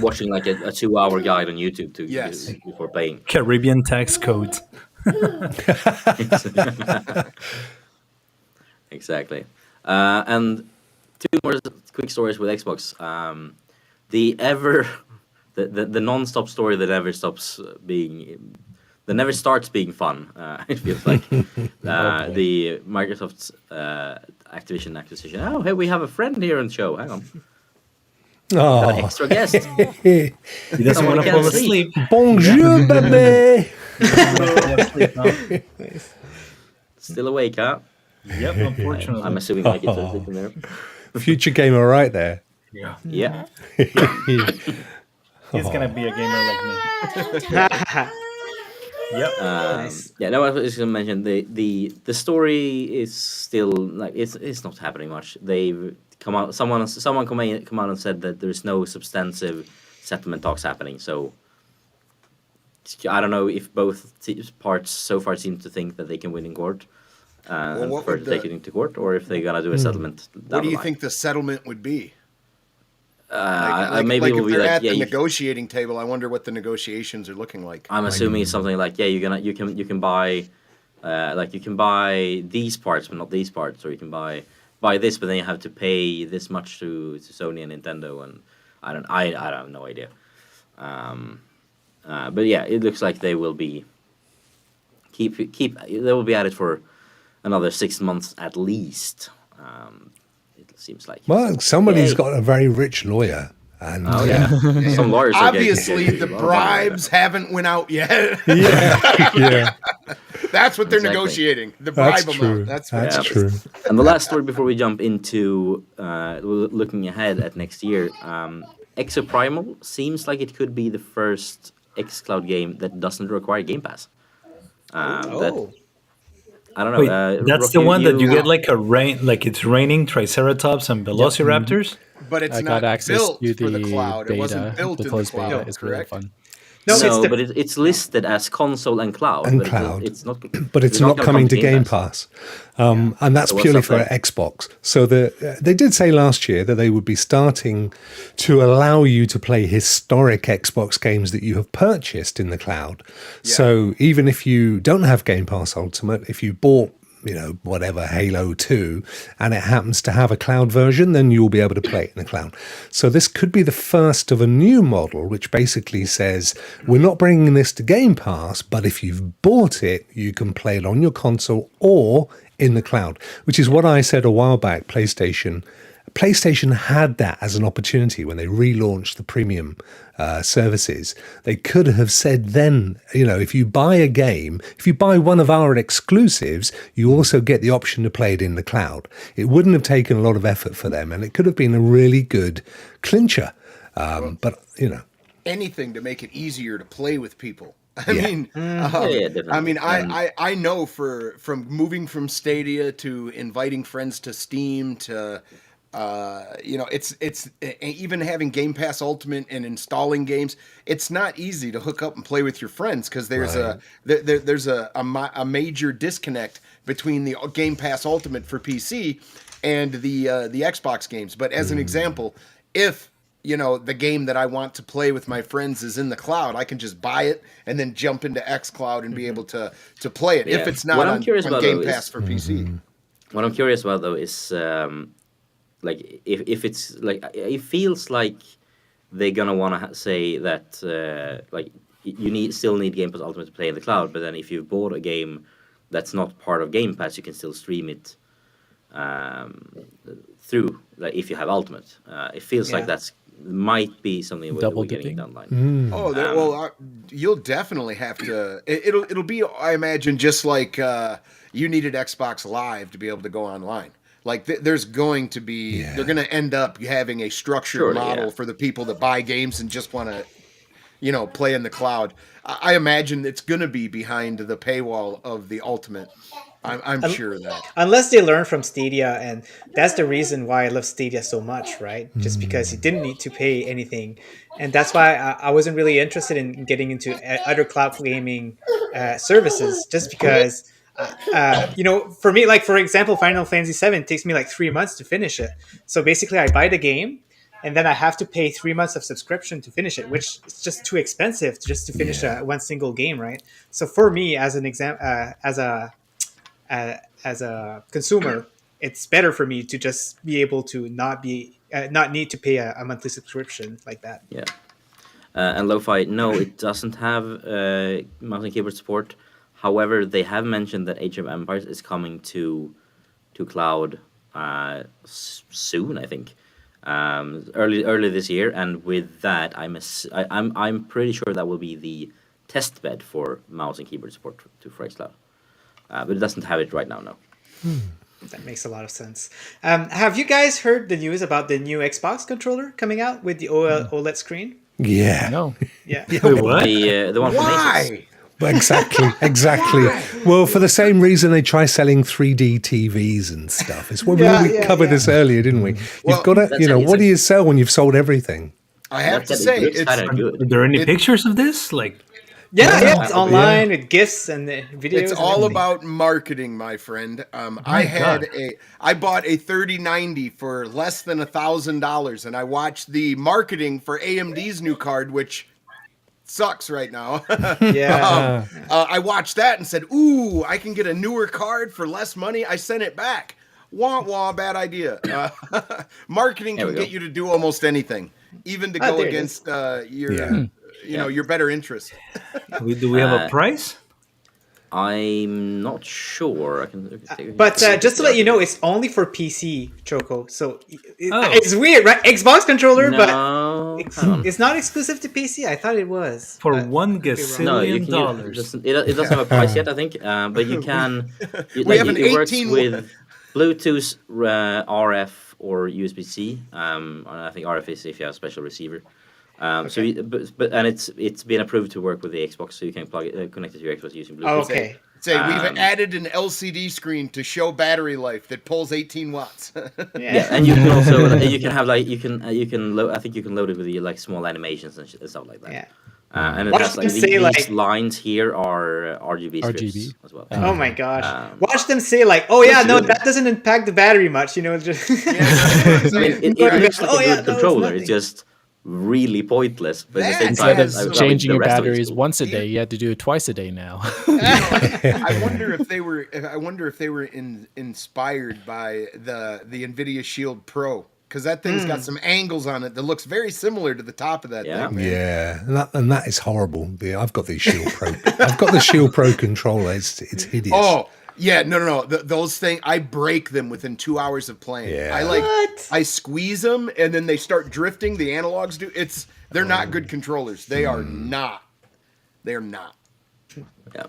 watching like a 2-hour guide on YouTube Yes. before playing. Caribbean tax codes. Exactly. And two more quick stories with Xbox. The non-stop story that never stops that never starts being fun. It feels like the Microsoft's Activision acquisition. Oh, hey, we have a friend here on the show. Hang on, got an Oh, extra guest. He doesn't Someone want to can't fall sleep. asleep. bonjour, baby. Still awake, huh? Yep, unfortunately. I'm assuming Mike is sleeping there. Future gamer, right there. yeah. Yeah. He's gonna be a gamer like me. Yep. Nice. Yeah, no, I was just gonna mention the story is still like it's not happening much. They've come out. Someone come out and said that there's no substantive settlement talks happening. So I don't know if both parts so far seem to think that they can win in court and what prefer would to take it into court, or if they're gonna do a settlement. What do you think the settlement would be? Maybe it will if be they're like at yeah. the negotiating table, I wonder what the negotiations are looking like. I'm assuming it's something like yeah, you can buy like you can buy these parts but not these parts, or you can buy this but then you have to pay this much to Sony and Nintendo, and I have no idea. But yeah, it looks like they will be they will be at it for another 6 months at least. It seems like. Well, somebody's Yay. got a very rich lawyer. And Oh yeah, some lawyers. Are Obviously, getting the a lot of money out of bribes haven't went out yet. yeah, That's what they're Exactly. negotiating. The bribe that's amount. true. That's what That's it is. true. it. And the last story before we jump into looking ahead at next year, Exoprimal seems like it could be the first xCloud game that doesn't require Game Pass. That I don't know. Wait, that's Rook, the one that you get like a rain, like it's raining Triceratops and Velociraptors. But it's I not got access built to for the the cloud. It wasn't beta, built the in the closed cloud, beta. It's really correct? fun. No, the- but it's listed as console and cloud. And but cloud. It's not. But it's not gonna coming come to Game Pass. And that's So what's purely up for there? Xbox. So they did say last year that they would be starting to allow you to play historic Xbox games that you have purchased in the cloud. So even if you don't have Game Pass Ultimate, if you bought whatever, Halo 2, and it happens to have a cloud version, then you'll be able to play it in the cloud. So this could be the first of a new model, which basically says, we're not bringing this to Game Pass, but if you've bought it, you can play it on your console or in the cloud, which is what I said a while back. PlayStation had that as an opportunity when they relaunched the premium services. They could have said then, if you buy a game, if you buy one of our exclusives, you also get the option to play it in the cloud. It wouldn't have taken a lot of effort for them, and it could have been a really good clincher. But Anything to make it easier to play with people. definitely. I mean, I know from moving from Stadia to inviting friends to Steam to it's even having Game Pass Ultimate and installing games. It's not easy to hook up and play with your friends because there's a major disconnect between the Game Pass Ultimate for PC and the Xbox games. But as an example, if the game that I want to play with my friends is in the cloud, I can just buy it and then jump into xCloud and be able to play it. Yeah. If it's not What I'm on curious about, Game though, Pass is- for PC. What I'm curious about though is like if it's like it feels like they're gonna want to say that like you still need Game Pass Ultimate to play in the cloud, but then if you've bought a game that's not part of Game Pass, you can still stream it through, like if you have Ultimate. It feels like that's might be something Double we're getting dipping? down the line. You'll definitely have to. It'll be, I imagine, just like you needed Xbox Live to be able to go online. Like there's going to be, they're going to end up having a structured model for the people that buy games and just want to, play in the cloud. I imagine it's going to be behind the paywall of the Ultimate. I'm sure of that. Unless they learn from Stadia, and that's the reason why I love Stadia so much, right? Just because you didn't need to pay anything, and that's why I wasn't really interested in getting into other cloud gaming services, just because. For me, like for example, Final Fantasy VII takes me like 3 months to finish it. So basically, I buy the game, and then I have to pay 3 months of subscription to finish it, which is just too expensive just to finish one single game, right? So for me, as an as a consumer, it's better for me to just be able to not need to pay a monthly subscription like that. Yeah. And Lo-Fi, no, it doesn't have mouse and keyboard support. However, they have mentioned that Age of Empires is coming to cloud soon, I think, early this year. And with that, I'm pretty sure that will be the test bed for mouse and keyboard support for xCloud. But it doesn't have it right now, no. That makes a lot of sense. Have you guys heard the news about the new Xbox controller coming out with the OLED screen? Yeah. No. Yeah. Wait, what? The one from Asus. Why? Exactly. Well, for the same reason they try selling 3D TVs and stuff. It's what we covered this earlier, didn't we? You've got to, what do you sell when you've sold everything? I have to say, Are there any pictures of this? Like, it's online with GIFs and videos. It's all about marketing, my friend. I bought a 3090 for less than $1,000, and I watched the marketing for AMD's new card, which sucks right now. I watched that and said, "Ooh, I can get a newer card for less money." I sent it back. Wah wah, bad idea. Marketing can get you to do almost anything, even to go against your better interest. Do we have a price? I'm not sure. I can but just to let you know, it's only for PC, Choco. So it's weird, right? Xbox controller, but it's not exclusive to PC. I thought it was. For $1 gazillion dollars. It doesn't have a price yet, I think. But you can. It works with Bluetooth, RF, or USB-C. I think RF is if you have a special receiver. So, it's been approved to work with the Xbox, so you can plug it, connect it to your Xbox using Bluetooth. Oh, okay. We've added an LCD screen to show battery life that pulls 18 watts. And you can also you can have like you can load. I think you can load it with like small animations and stuff like that. Yeah. And it has, like, these lines here are RGB strips as well. Oh my gosh! Watch them say like, "Oh yeah, no, that doesn't impact the battery much." Just it looks like a good controller. It's just really pointless. But instead of changing your batteries once a day, you had to do it twice a day now. I wonder if they were inspired by the NVIDIA Shield Pro, because that thing's got some angles on it that looks very similar to the top of that thing. Man. Yeah, and that is horrible. I've got the Shield Pro. I've got the Shield Pro controller. It's hideous. Oh. Yeah, no. Those things, I break them within 2 hours of playing. Yeah. I squeeze them and then they start drifting. The analogs do. They're not good controllers. They are not. They're not. Yeah.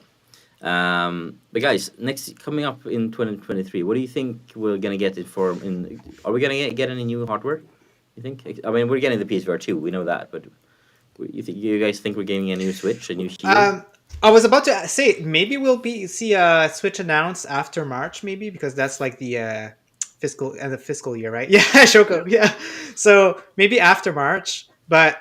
But guys, coming up in 2023, what do you think we're gonna get it for? Are we gonna get any new hardware? You think? I mean, we're getting the PSVR 2. We know that, but you guys think we're getting a new Switch, a new Shield? I was about to say maybe we'll see a Switch announced after March, maybe, because that's like the fiscal year, right? Yeah, Shoko. Yeah, so maybe after March, but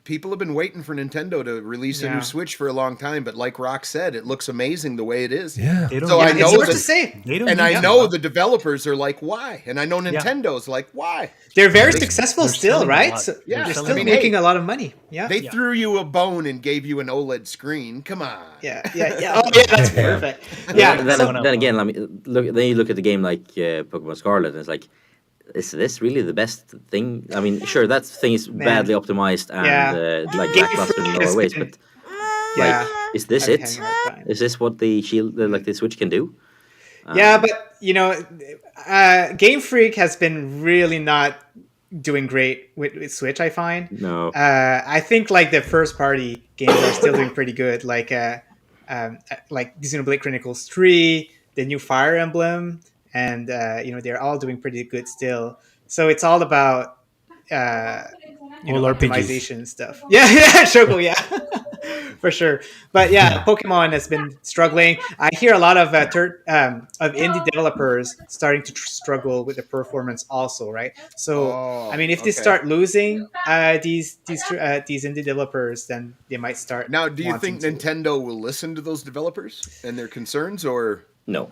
people have been waiting for Nintendo to release a new Switch for a long time, but like Rock said, it looks amazing the way it is. Yeah. So I know it's hard to say. I know the developers are like, why? And I know Nintendo's like, why? They're very successful still, right? So they're still making a lot of money. Yeah. They threw you a bone and gave you an OLED screen. Come on. Yeah. Oh, yeah, that's perfect. Yeah. Then again, then you look at the game like Pokemon Scarlet, and it's like, is this really the best thing? I mean, sure, that thing is badly optimized and like lackluster in lower ways, but is this it? Is this what the Shield, like the Switch, can do? But Game Freak has been really not doing great with Switch, I find. No. I think like the first party games are still doing pretty good. Like like Xenoblade Chronicles 3, the new Fire Emblem, and they're all doing pretty good still. So it's all about All RPGs. optimization stuff. Yeah, Shogo, yeah. For sure. But yeah, Pokemon has been struggling. I hear a lot of of indie developers starting to struggle with the performance also, right? So I mean, if they start losing these indie developers, then they might start. Now, do you think to. Nintendo will listen to those developers and their concerns, or No.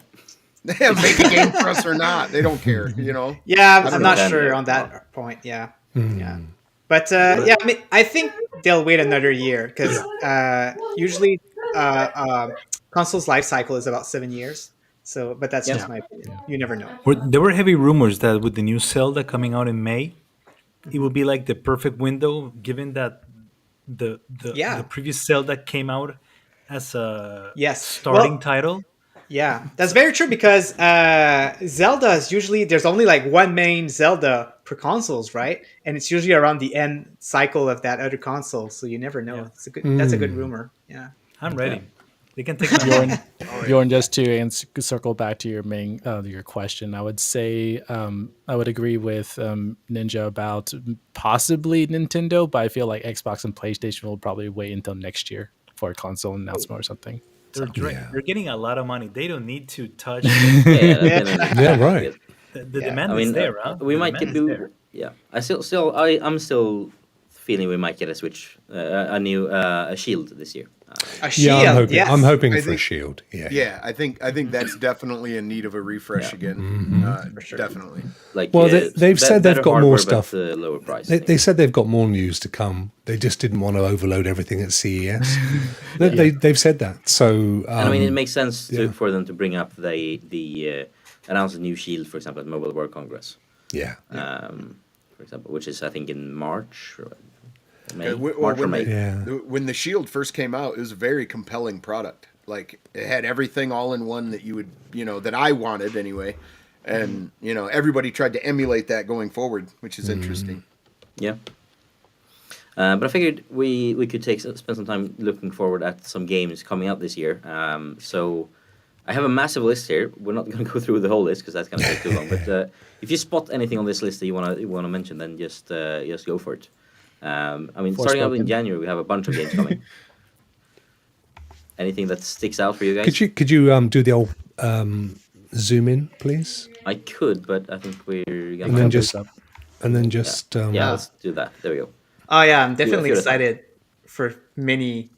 make a game for us or not? They don't care, Yeah, I'm not know. sure on that point. Yeah, yeah. But I mean, I think they'll wait another year because usually console's life cycle is about 7 years. So, but that's just my opinion. You never know. There were heavy rumors that with the new Zelda coming out in May, it would be like the perfect window, given that the previous Zelda came out as a starting title. Yeah, that's very true because Zelda is usually there's only like one main Zelda per consoles, right? And it's usually around the end cycle of that other console, so you never know. It's that's a good rumor. Yeah, I'm ready. They can take my Bjorn, just to circle back to your main your question, I would say I would agree with Ninja about possibly Nintendo, but I feel like Xbox and PlayStation will probably wait until next year for a console announcement or something. They're getting a lot of money. They don't need to touch. Yeah, right. The demand is there, huh? We might get yeah. I'm still feeling we might get a Switch, a new Shield this year. A Shield. I'm hoping for a Shield. Yeah. I think that's definitely in need of a refresh again. For sure. Definitely. Like, they've said they've got more stuff. Lower price. They said they've got more news to come. They just didn't want to overload everything at CES. They've said that. So and I mean, it makes sense for them to bring up the announce a new Shield, for example, at Mobile World Congress. Yeah. For example, which is I think in March. May, when the Shield first came out, it was a very compelling product. Like it had everything all in one that you would, that I wanted anyway, and everybody tried to emulate that going forward, which is interesting. Yeah. But I figured we could spend some time looking forward at some games coming out this year. So I have a massive list here. We're not going to go through the whole list because that's going to take too long. But if you spot anything on this list that you want to mention, then just go for it. I mean, starting out in January, we have a bunch of games coming. Anything that sticks out for you guys? Could you do the old zoom in, please? I could, but I think we're going and then just let's do that. There we go. Oh yeah, I'm definitely excited for many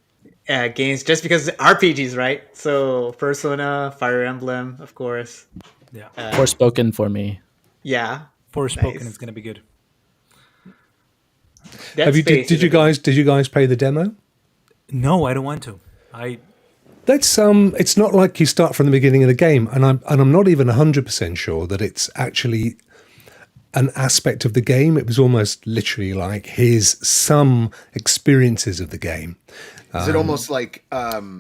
games just because RPGs, right? So Persona, Fire Emblem, of course. Yeah. Forspoken for me. Yeah. Forspoken is going to be good. Did you guys play the demo? No, I don't want to. That's it's not like you start from the beginning of the game, and I'm not even 100% sure that it's actually an aspect of the game. It was almost literally like here's some experiences of the game. Is it almost like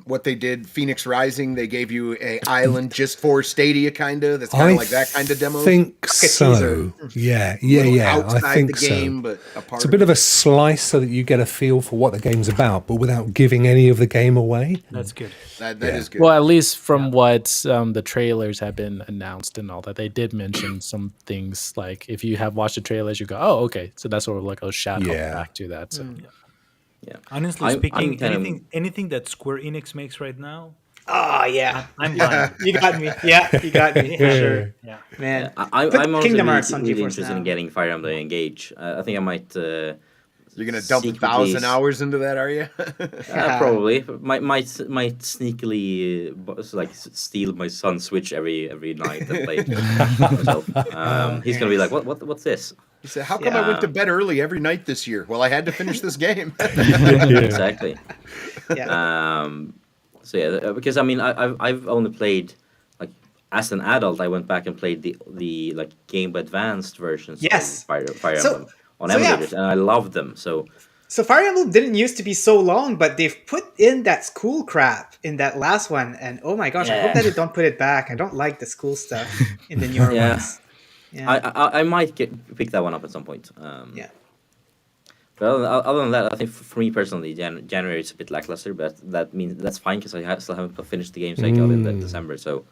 what they did, Phoenix Rising? They gave you a island just for Stadia, kind of. That's kind of like that kind of demo. I think so. Yeah. I think the game, but a part it's a bit of a slice so that you get a feel for what the game's about, but without giving any of the game away. That's good. That is good. Well, at least from what the trailers have been announced and all that, they did mention some things. Like if you have watched the trailers, you go, "Oh, okay." So that's sort of like a shadow back to that. So. Yeah. Honestly speaking, anything that Square Enix makes right now. Oh yeah, I'm buying. You got me. Yeah, you got me for sure. Yeah, man. I'm also Kingdom Hearts really interested in getting Fire Emblem Engage. I think I might. You're gonna dump 1,000 hours into that, are you? Probably. Might sneakily steal my son's Switch every night and play myself. He's gonna be like, what's this? He said, "How come I went to bed early every night this year?" Well, I had to finish this game. Exactly. Yeah. Because I mean, I've only played like as an adult. I went back and played the like Game Boy Advanced versions. Yes. Of Fire Emblem on emulators, and I loved them. So Fire Emblem didn't used to be so long, but they've put in that school crap in that last one, and oh my gosh, I hope that they don't put it back. I don't like the school stuff in the newer ones. Yeah. I might pick that one up at some point. Well, other than that, I think for me personally, January is a bit lackluster, but that means that's fine because still haven't finished the games I got in December. So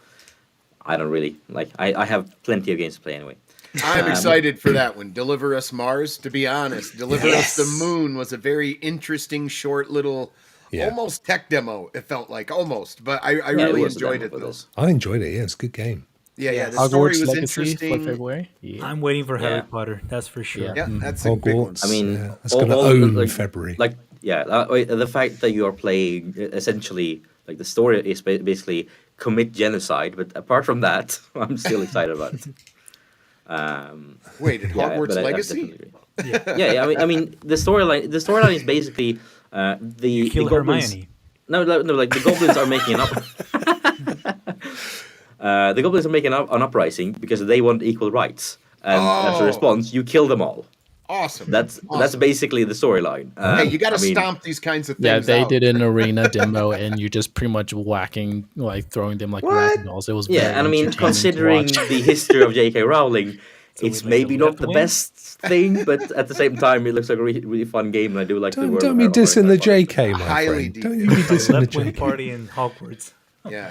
I don't really like. I have plenty of games to play anyway. I'm excited for that one. Deliver Us Mars. To be honest, Deliver Us the Moon was a very interesting, short little, almost tech demo. It felt like almost, but I really enjoyed it though. I enjoyed it. Yeah, it's a good game. Yeah. The Hogwarts story was Legacy interesting. for February. Yeah. I'm waiting for Harry Potter. That's for sure. Yeah, that's a big one. Hogwarts. I mean, that's going to own February. The fact that you are playing essentially like the story is basically commit genocide, but apart from that, I'm still excited about it. Wait, Hogwarts Legacy? I mean, the storyline is basically the Kill goblins. Hermione. No, like the goblins are making an up. The goblins are making an uprising because they want equal rights, and as a response, you kill them all. Awesome. That's basically the storyline. Hey, you got to stomp these kinds of things. Yeah, they out. did an arena demo, and you just pretty much throwing them like ragdolls. It was and I mean, considering the history of J.K. Rowling, it's maybe not the best thing, but at the same time, it looks like a really fun game, and I do like the world. Don't be dissing the JK, my Highly friend. Don't you be dissing the Left wing JK. party in Hogwarts. Yeah.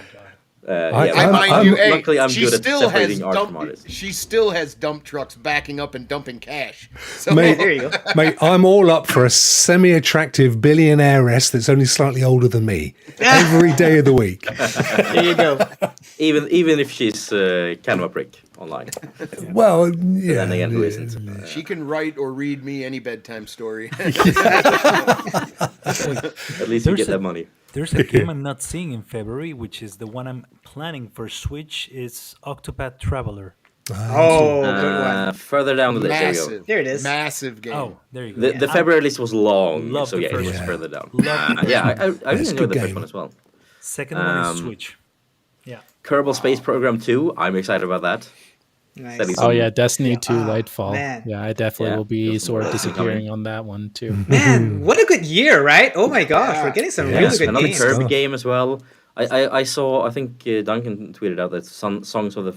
Luckily, I'm she good at still separating has art from artists. she still has dump trucks backing up and dumping cash. So Mate, There you go. mate, I'm all up for a semi-attractive billionairess that's only slightly older than me every day of the week. There you go. Even if she's kind of a prick online. Well, Then yeah. again, who isn't? she can write or read me any bedtime story. At least you get that money. There's a game I'm not seeing in February, which is the one I'm planning for Switch. It's Octopath Traveler. Oh, good one. Further down the list, there you go. Massive. There it is. Massive game. Oh, there you go. The February list was long, Love so the yeah, it first was one. further down. Love the I really It's a enjoyed good the first game. one as well. Second one is Switch. Yeah. Kerbal Space Program 2, I'm excited about that. Nice. That is- Oh yeah, Destiny 2 Lightfall. man. Yeah, I definitely Yeah, will be there's sort of some more disappearing on that one too. Man, what a good year, right? Oh my gosh, we're getting some Yeah. really good Another games. Kirby stuff. game as well. I saw, I think Duncan tweeted out that Sons of the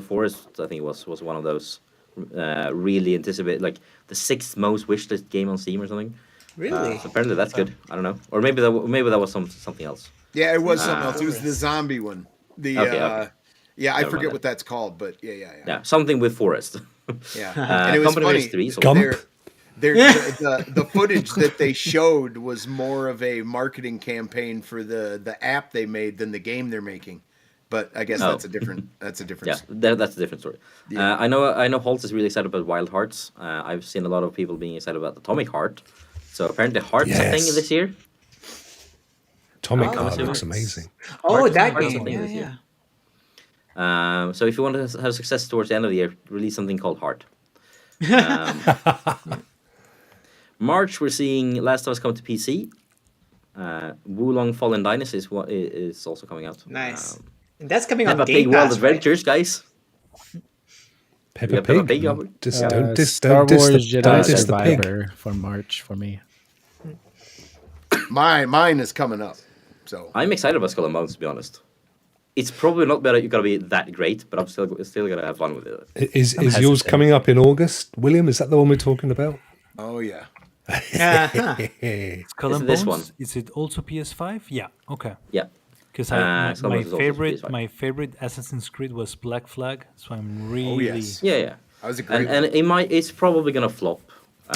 Forest, I think was one of those really anticipated, like the 6th most wishlist game on Steam or something. Really? So apparently that's good. I don't know, or maybe that was something else. Yeah, it was something else. It was the zombie one. The Okay. yeah, I Never forget mind what that's called, but yeah. Yeah, something with forest. Yeah. And it was Company funny. Race 3, so Gump? The footage that they showed was more of a marketing campaign for the app they made than the game they're making. But I guess that's a different yeah, story. that's a different story. Yeah. I know HOULTS is really excited about Wild Hearts. I've seen a lot of people being excited about Atomic Heart. So apparently Heart's a thing Yes. this year. Atomic Oh, Heart so looks it's- amazing. Oh, Hearts- that Hearts is a game. thing Yeah, this yeah. year. So if you want to have success towards the end of the year, release something called Heart. March, we're seeing Last of Us come to PC. Wulong Fallen Dynasty is also coming out. Nice. And that's coming Peppa on Pig Game World Pass, right? Adventures, guys. Peppa got Peppa Pig. Pig, Albert? Just Yeah. don't diss, Star don't diss Wars the, Jedi don't diss the pig. Survivor for March for me. Mine is coming up. So I'm excited about Skull and Bones, to be honest. It's probably not going to be that great, but I'm still going to have fun with it. Is yours hesitant. coming up in August, William? Is that the one we're talking about? oh yeah. Uh-huh. Skull and this Bones. one. Is it also PS5? Yeah. Okay. Yeah. Because Skull and my Bones is also PS5. favorite Assassin's Creed was Black Flag, so I'm really Oh yes. Yeah. That was a great And it's probably going to flop.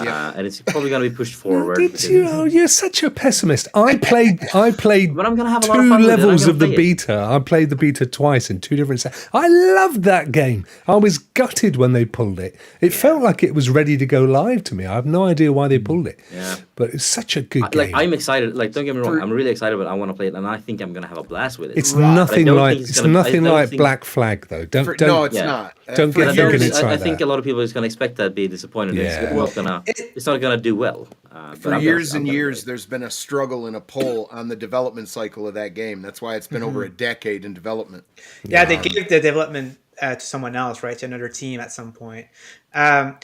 Yeah. And it's probably going to be pushed forward. Did you? Oh, you're such a pessimist. I played But I'm going to have a lot of two fun with it. I'm levels gonna of the play it. beta. I played the beta twice in two different sets. I loved that game. I was gutted when they pulled it. It felt like it was ready to go live to me. I have no idea why they pulled it. Yeah. But it's such a good game. I'm excited. Like, don't get me wrong. I'm really excited, but I want to play it, and I think I'm going to have a blast with it. It's But I nothing don't like think it's gonna- I nothing don't like think- Black Flag though. Don't no, it's Yeah. not. Don't For get years- thinking it's I like think that. a lot of people is going to expect that, be disappointed. Yeah. It's not gonna do well. For years and years, there's been a struggle and a pull on the development cycle of that game. That's why it's been over a decade in development. Yeah, they gave the development to someone else, right? To another team at some point.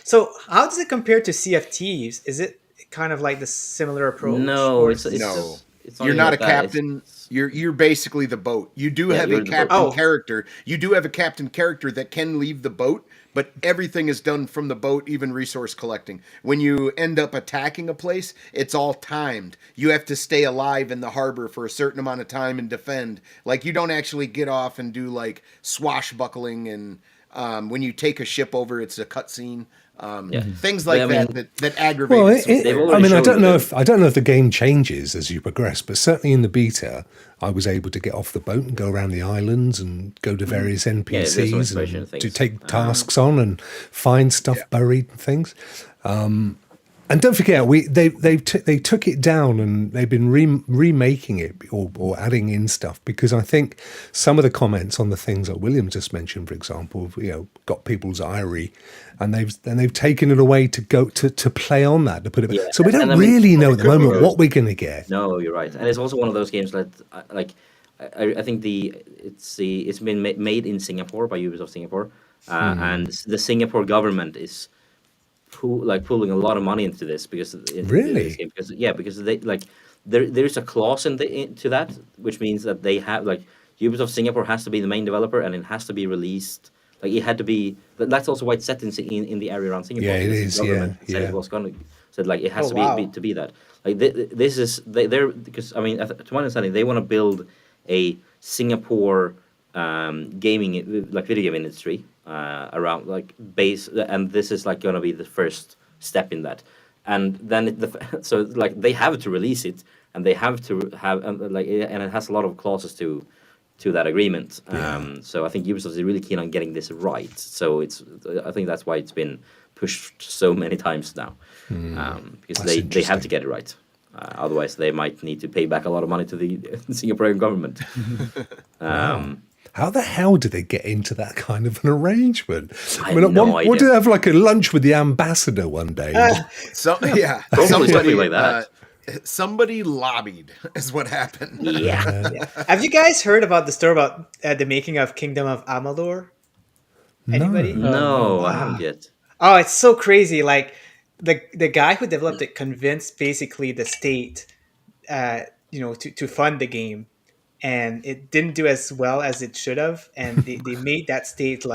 So how does it compare to CFTs? Is it kind of like the similar approach? No, Or- it's No. just- it's You're even not a like that. captain. You're basically the boat. You do have you're a the captain boat. Oh. character. You do have a captain character that can leave the boat, but everything is done from the boat, even resource collecting. When you end up attacking a place, it's all timed. You have to stay alive in the harbor for a certain amount of time and defend. Like, you don't actually get off and do like swashbuckling, and when you take a ship over, it's a cutscene. Things like that aggravate. Well, I don't know if the game changes as you progress, but certainly in the beta, I was able to get off the boat and go around the islands and go to various NPCs and to take tasks on and find stuff buried and things. And don't forget, they took it down and they've been remaking it or adding in stuff, because I think some of the comments on the things that William just mentioned, for example, got people's ire, and they've taken it away to go to play on that, to put it. So we don't really know at the moment what we're going to get. No, you're right, and it's also one of those games that I think it's been made in Singapore by Ubisoft Singapore, and the Singapore government is pulling a lot of money into this because they there's a clause into that, which means that they have Ubisoft Singapore has to be the main developer, and it has to be released. Like, it had to be. That's also why it's set in the area around Singapore. Yeah, it is. It was going to. Said it has to be that. Like, this is they're because to my understanding, they want to build a Singapore gaming video game industry around base, and this is going to be the first step in that. And then they have to release it, and they have to have and it has a lot of clauses to that agreement. So I think Ubisoft is really keen on getting this right. So I think that's why it's been pushed so many times now, because they have to get it right. Otherwise, they might need to pay back a lot of money to the Singaporean government. How the hell did they get into that kind of an arrangement? I have no idea. What did they have, like a lunch with the ambassador one day? Somebody like that. Somebody lobbied is what happened. Yeah. Have you guys heard about the story about the making of Kingdom of Amalur? Anybody? No, I haven't yet. Oh, it's so crazy. Like, the guy who developed it convinced basically the state, to fund the game, and it didn't do as well as it should have, and they made that state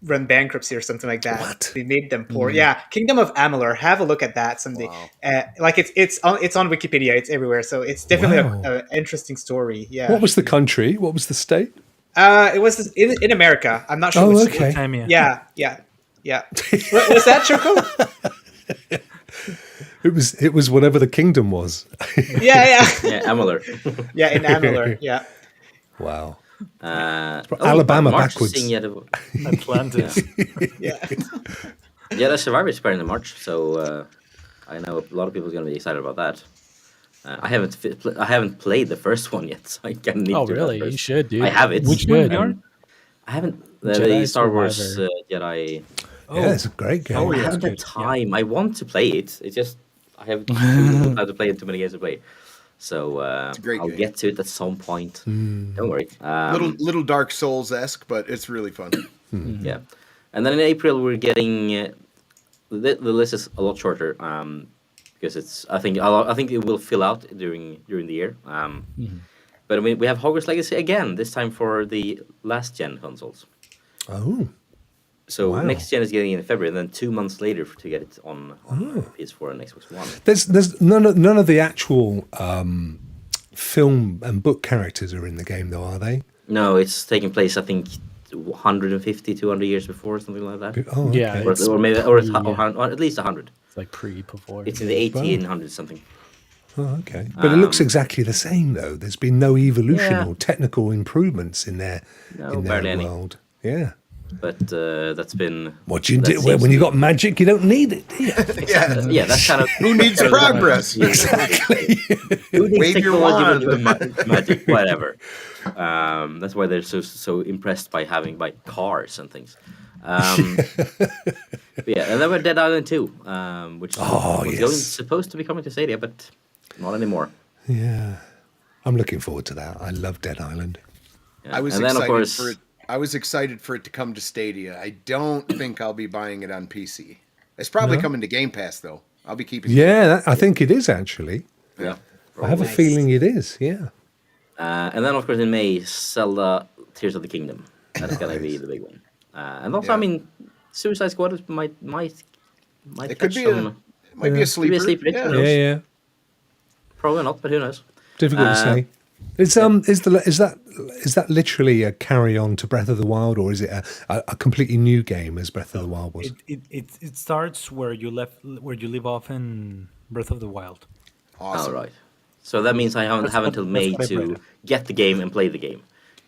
run bankruptcy or something like that. What? They made them poor. Yeah, Kingdom of Amalur. Have a look at that someday. Wow. It's on Wikipedia. It's everywhere. So it's definitely an interesting story. Yeah. What was the country? What was the state? It was in America. I'm not sure. Oh, which okay. Time, Yeah. Was that Choco? It was whatever the kingdom was. Yeah, Amalur. Yeah, in Amalur. Yeah. Wow. Alabama backwards. Atlantis. Yeah. The Survivor is in March, so I know a lot of people are going to be excited about that. I haven't played the first one yet, so I can need to. Oh, really? You should, dude. I have it. Which one, Bjorn? I haven't. The Jedi Star Wars Survivor. Jedi. Yeah, it's a great game. I haven't had time. I want to play it. It's just I haven't had to play it too many games to play. So It's a great I'll game. get to it at some point. Don't worry. Little Dark Souls-esque, but it's really fun. Yeah, and then in April we're getting the list is a lot shorter because it's I think it will fill out during the year. But we have Hogwarts Legacy again, this time for the last gen consoles. Oh. So Wow. next gen is getting in February, and then 2 months later to get it on PS4 and Xbox One. There's none of the actual film and book characters are in the game, though, are they? No, it's taking place I think 150, 200 years before, something like that. Oh, okay. Yeah, Or maybe or at least 100. It's like before. It's in the 1800s something. Oh, okay. But it looks exactly the same, though. There's been no evolution Yeah. or technical improvements in their barely any. world. Yeah. But that's been What you do when you got magic, you don't need it, do you? yeah, that's kind of Who needs progress? Exactly. who needs Wave your technology wand. with magic, whatever. That's why they're so impressed by cars and things. But yeah, and then we're Dead Island 2, which was supposed to be coming to Stadia, but not anymore. Yeah. I'm looking forward to that. I love Dead Island. Yeah. I was and then, excited of course, for it. I was excited for it to come to Stadia. I don't think I'll be buying it on PC. It's probably coming to Game Pass though. I'll be keeping. Yeah, I think it is actually. Yeah. I have a feeling it is. Yeah. And then, of course, in May, Zelda Tears of the Kingdom. That's going to be the big one. And also, I mean, Suicide Squad might It could catch be some. it might be a Could be a sleeper. sleeper hit, Yeah. who knows? Yeah. Probably not, but who knows? Difficult to say. Is that literally a carry on to Breath of the Wild, or is it a completely new game as Breath of the Wild was? It starts where you leave off in Breath of the Wild. Awesome. All right. So that means I have until May what I to read. get the game and play the game.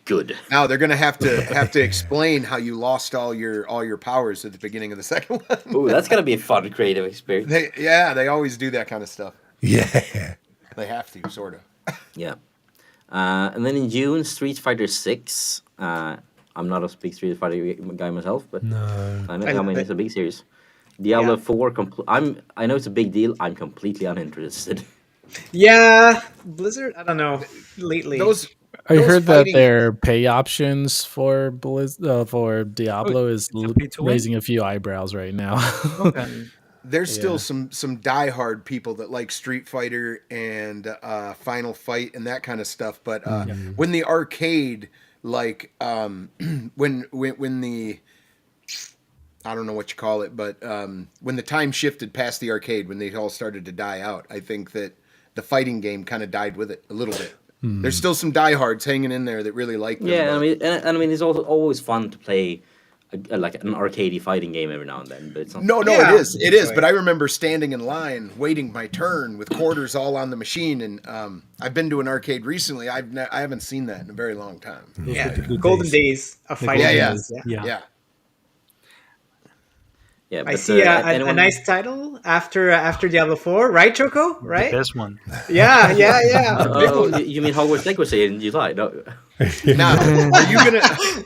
Good. Now they're gonna have to explain how you lost all your powers at the beginning of the second one. Ooh, that's gonna be a fun creative experience. They always do that kind of stuff. Yeah. They have to, sort of. Yeah. And then in June, Street Fighter 6. I'm not a big Street Fighter guy myself, but I know it's a big series. Diablo 4. I know it's a big deal. I'm completely uninterested. Yeah, Blizzard. I don't know. Lately, I heard that fighting- their pay options for for Diablo is pay to win? raising a few eyebrows right now. Okay. There's still some diehard people that like Street Fighter and Final Fight and that kind of stuff. But when the arcade, like when the I don't know what you call it, but when the time shifted past the arcade, when they all started to die out, I think that the fighting game kind of died with it a little bit. There's still some diehards hanging in there that really like them. Yeah, but- I mean, it's also always fun to play like an arcadey fighting game every now and then, but it's not. No, Yeah. it is. But I remember standing in line, waiting my turn with quarters all on the machine, and I've been to an arcade recently. I haven't seen that in a very long time. yeah, Good golden days. days of fighting. Yeah, games, Yeah. Yeah. Yeah, I but, see a anyone- nice title after Diablo 4, right, Choco? Right? The best one. Yeah, yeah, yeah. Oh, you mean Hogwarts Legacy in July? No. Now, are you gonna?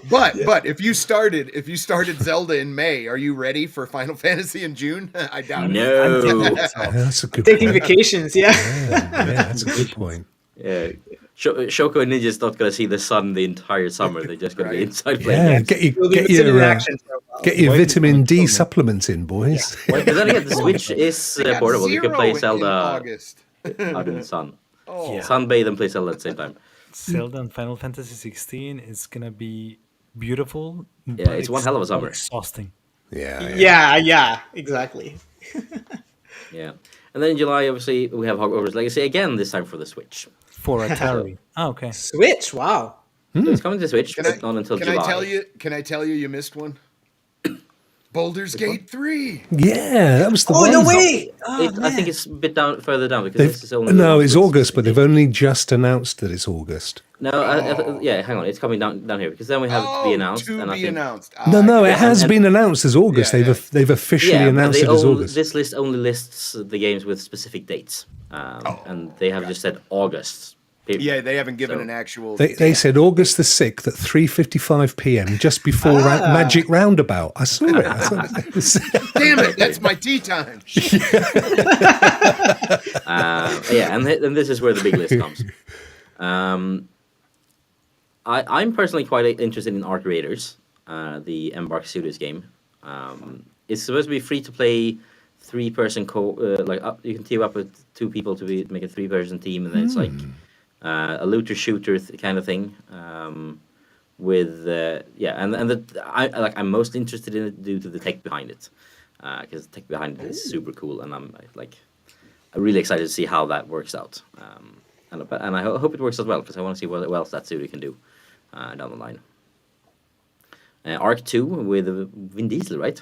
But if you started Zelda in May, are you ready for Final Fantasy in June? I doubt it. No. That's a good Taking point. vacations, yeah. Yeah, that's a good point. Yeah. Shoko and Ninja's not going to see the sun the entire summer. They're just going to be Right. inside playing Yeah, games. We'll be get sitting in your action for a while. get your vitamin D supplements in, boys. But then again, the Switch is They got portable. You can 0 play in Zelda August. out in the sun. Oh, Yeah. Sunbathe and play Zelda at the same time. Zelda and Final Fantasy 16 is gonna be beautiful. Yeah, but it's one hell of a summer. Exhausting. Yeah, exactly. Yeah. And then in July, obviously, we have Hogwarts Legacy again, this time for the Switch. For Atari. Oh, okay. Switch, wow. So it's coming to Switch, Can but not until can July. I tell you you missed one? Baldur's Gate 3. Yeah, that was the Oh, one. no way! I think it's a bit further down because this is only. No, it's August, but they've only just announced that it's August. No, yeah, hang on, it's coming down here because then we have it to be announced. To and I be think, announced. No, it yeah, has and- been announced as August. Yeah, They've officially Yeah, but announced they it as only- August. this list only lists the games with specific dates, and they have just said August. Yeah, they haven't given So- an actual. They said August the 6th at 3:55 p.m. just before Magic Roundabout. I saw it. Damn it, that's my tea time. Yeah, and this is where the big list comes. I'm personally quite interested in Arc Raiders, the Embark Studios game. It's supposed to be free to play, 3-person you can team up with 2 people to make a 3-person team, and then it's like a looter shooter kind of thing. I'm most interested in it due to the tech behind it, because the tech behind it is super cool, and I'm really excited to see how that works out. And I hope it works out well, because I want to see what else that studio can do down the line. Arc 2 with Vin Diesel, right?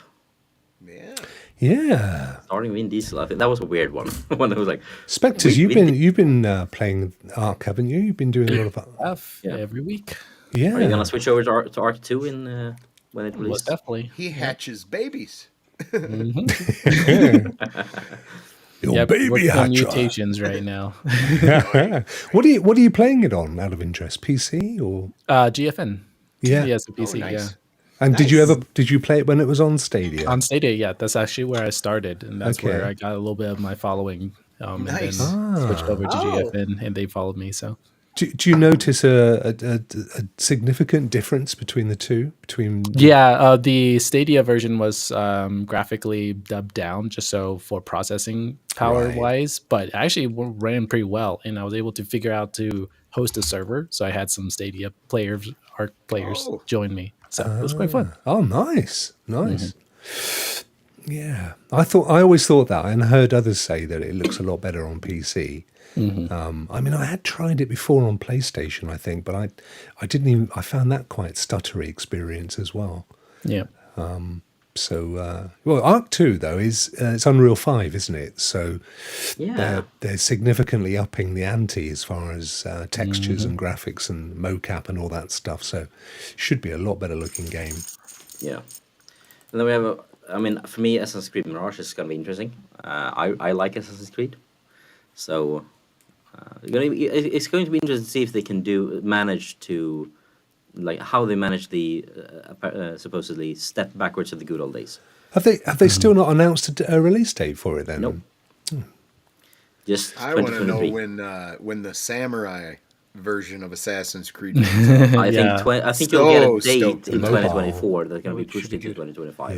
Yeah. Yeah, Starring Vin Diesel. I think that was a weird one. When I was like, Spectres, We- you've been playing Ark, haven't you? You've been doing a lot of Stuff Yeah. every week. yeah. are you gonna switch over to Arc 2 in when it Most releases? definitely. He hatches babies. Your Yeah, baby working on hatcher. mutations right now. What are you playing it on? Out of interest, PC or GFN. yeah? Yes, the PC. nice. Yeah. And did you play it when it was on Stadia? On Stadia, yeah, that's actually where I started, and that's where Okay. I got a little bit of my following. Nice. And then switched over to Oh. GFN, and they followed me. So Do you notice a significant difference between the two? yeah, the Stadia version was graphically dubbed down just so for processing power Right. wise, but it actually ran pretty well, and I was able to figure out to host a server, so I had some Stadia players, Arc players, Oh. join me. So it was quite fun. Oh, nice. Yeah, I always thought that, and heard others say that it looks a lot better on PC. I mean, I had tried it before on PlayStation, I think, but I didn't even. I found that quite stuttery experience as well. Yeah. So, well, Arc 2 though is it's Unreal 5, isn't it? So Yeah. they're significantly upping the ante as far as textures and graphics and mocap and all that stuff. So, should be a lot better looking game. Yeah. And then we have, I mean, for me, Assassin's Creed Mirage is going to be interesting. I like Assassin's Creed. So, it's going to be interesting to see if they can manage to, like, how they manage the supposedly step backwards to the good old days. Have they still not announced a release date for it then? Nope. Just I want to know 2023. when the samurai version of Assassin's Creed. I think you'll get a date stoked. in 2024 that's going to be pushed into 2025.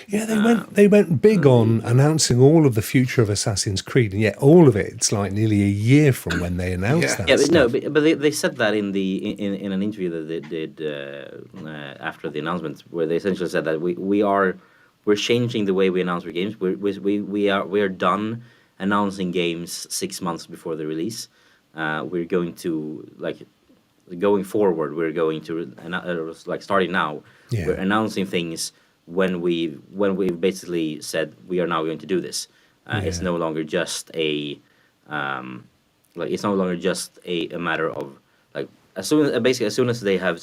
Yeah, they went big on announcing all of the future of Assassin's Creed, and yet all of it's like nearly a year from when they announced that. Yeah, but stuff. but they said that in an interview that they did after the announcement, where they essentially said that we're changing the way we announce our games. We are done announcing games 6 months before the release. We're going to, like, going forward. We're going to like starting now. Yeah. We're announcing things when we basically said we are now going to do this. It's no longer just a it's no longer just a matter of, like, as soon as they have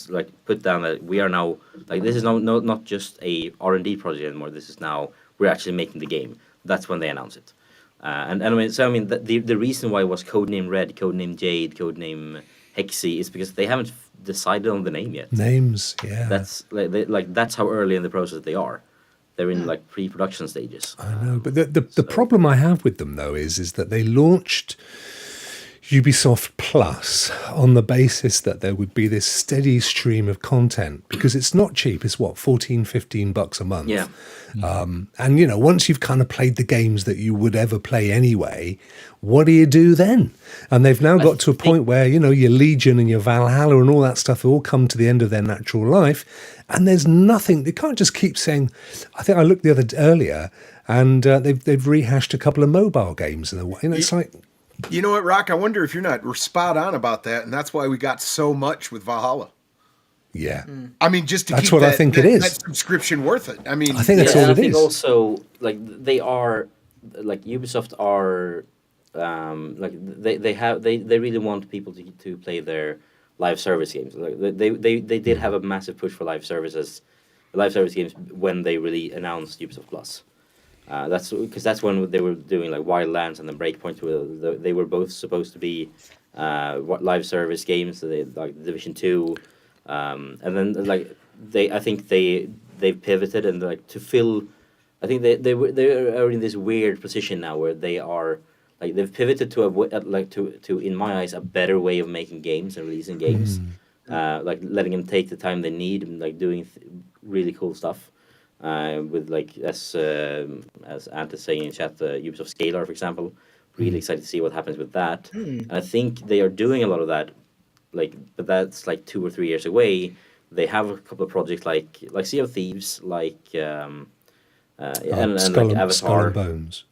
like put down that we are now, like, this is not just a R&D project anymore. This is now, we're actually making the game. That's when they announce it. And I mean, the reason why it was Codename Red, Codename Jade, Codename Hexy is because they haven't decided on the name yet. Names, yeah. That's that's how early in the process they are. They're in, like, pre-production stages. I know, but the problem I have with them though is that they launched Ubisoft Plus on the basis that there would be this steady stream of content, because it's not cheap. It's what, $14-15 a month. Yeah. And, you know, once you've kind of played the games that you would ever play anyway, what do you do then? And they've now got to a point where, you know, your Legion and your Valhalla and all that stuff have all come to the end of their natural life. And there's nothing, they can't just keep saying, I think I looked earlier, and they've rehashed a couple of mobile games. And you know, it's like... You know what, Rock? I wonder if you're not spot on about that, and that's why we got so much with Valhalla. Yeah. I mean, just to That's keep what I think it is. that subscription worth it. I mean, I think that's all I it think is. also, like, they are, like, Ubisoft are, like, they really want people to play their live service games. Like, they did have a massive push for live service games when they really announced Ubisoft Plus. That's because that's when they were doing, like, Wildlands and the Breakpoint. They were both supposed to be live service games. So like Division 2, and then, like, I think they've pivoted, and, like, to fill. I think they are in this weird position now where they are, like, they've pivoted to in my eyes, a better way of making games and releasing games, like letting them take the time they need and, like, doing really cool stuff. With, like, as Ant is saying in chat, Ubisoft Scalar, for example, really excited to see what happens with that. And I think they are doing a lot of that, like, but that's like 2 or 3 years away. They have a couple of projects like Sea of Thieves, like and like Avatar, Skull and Bones.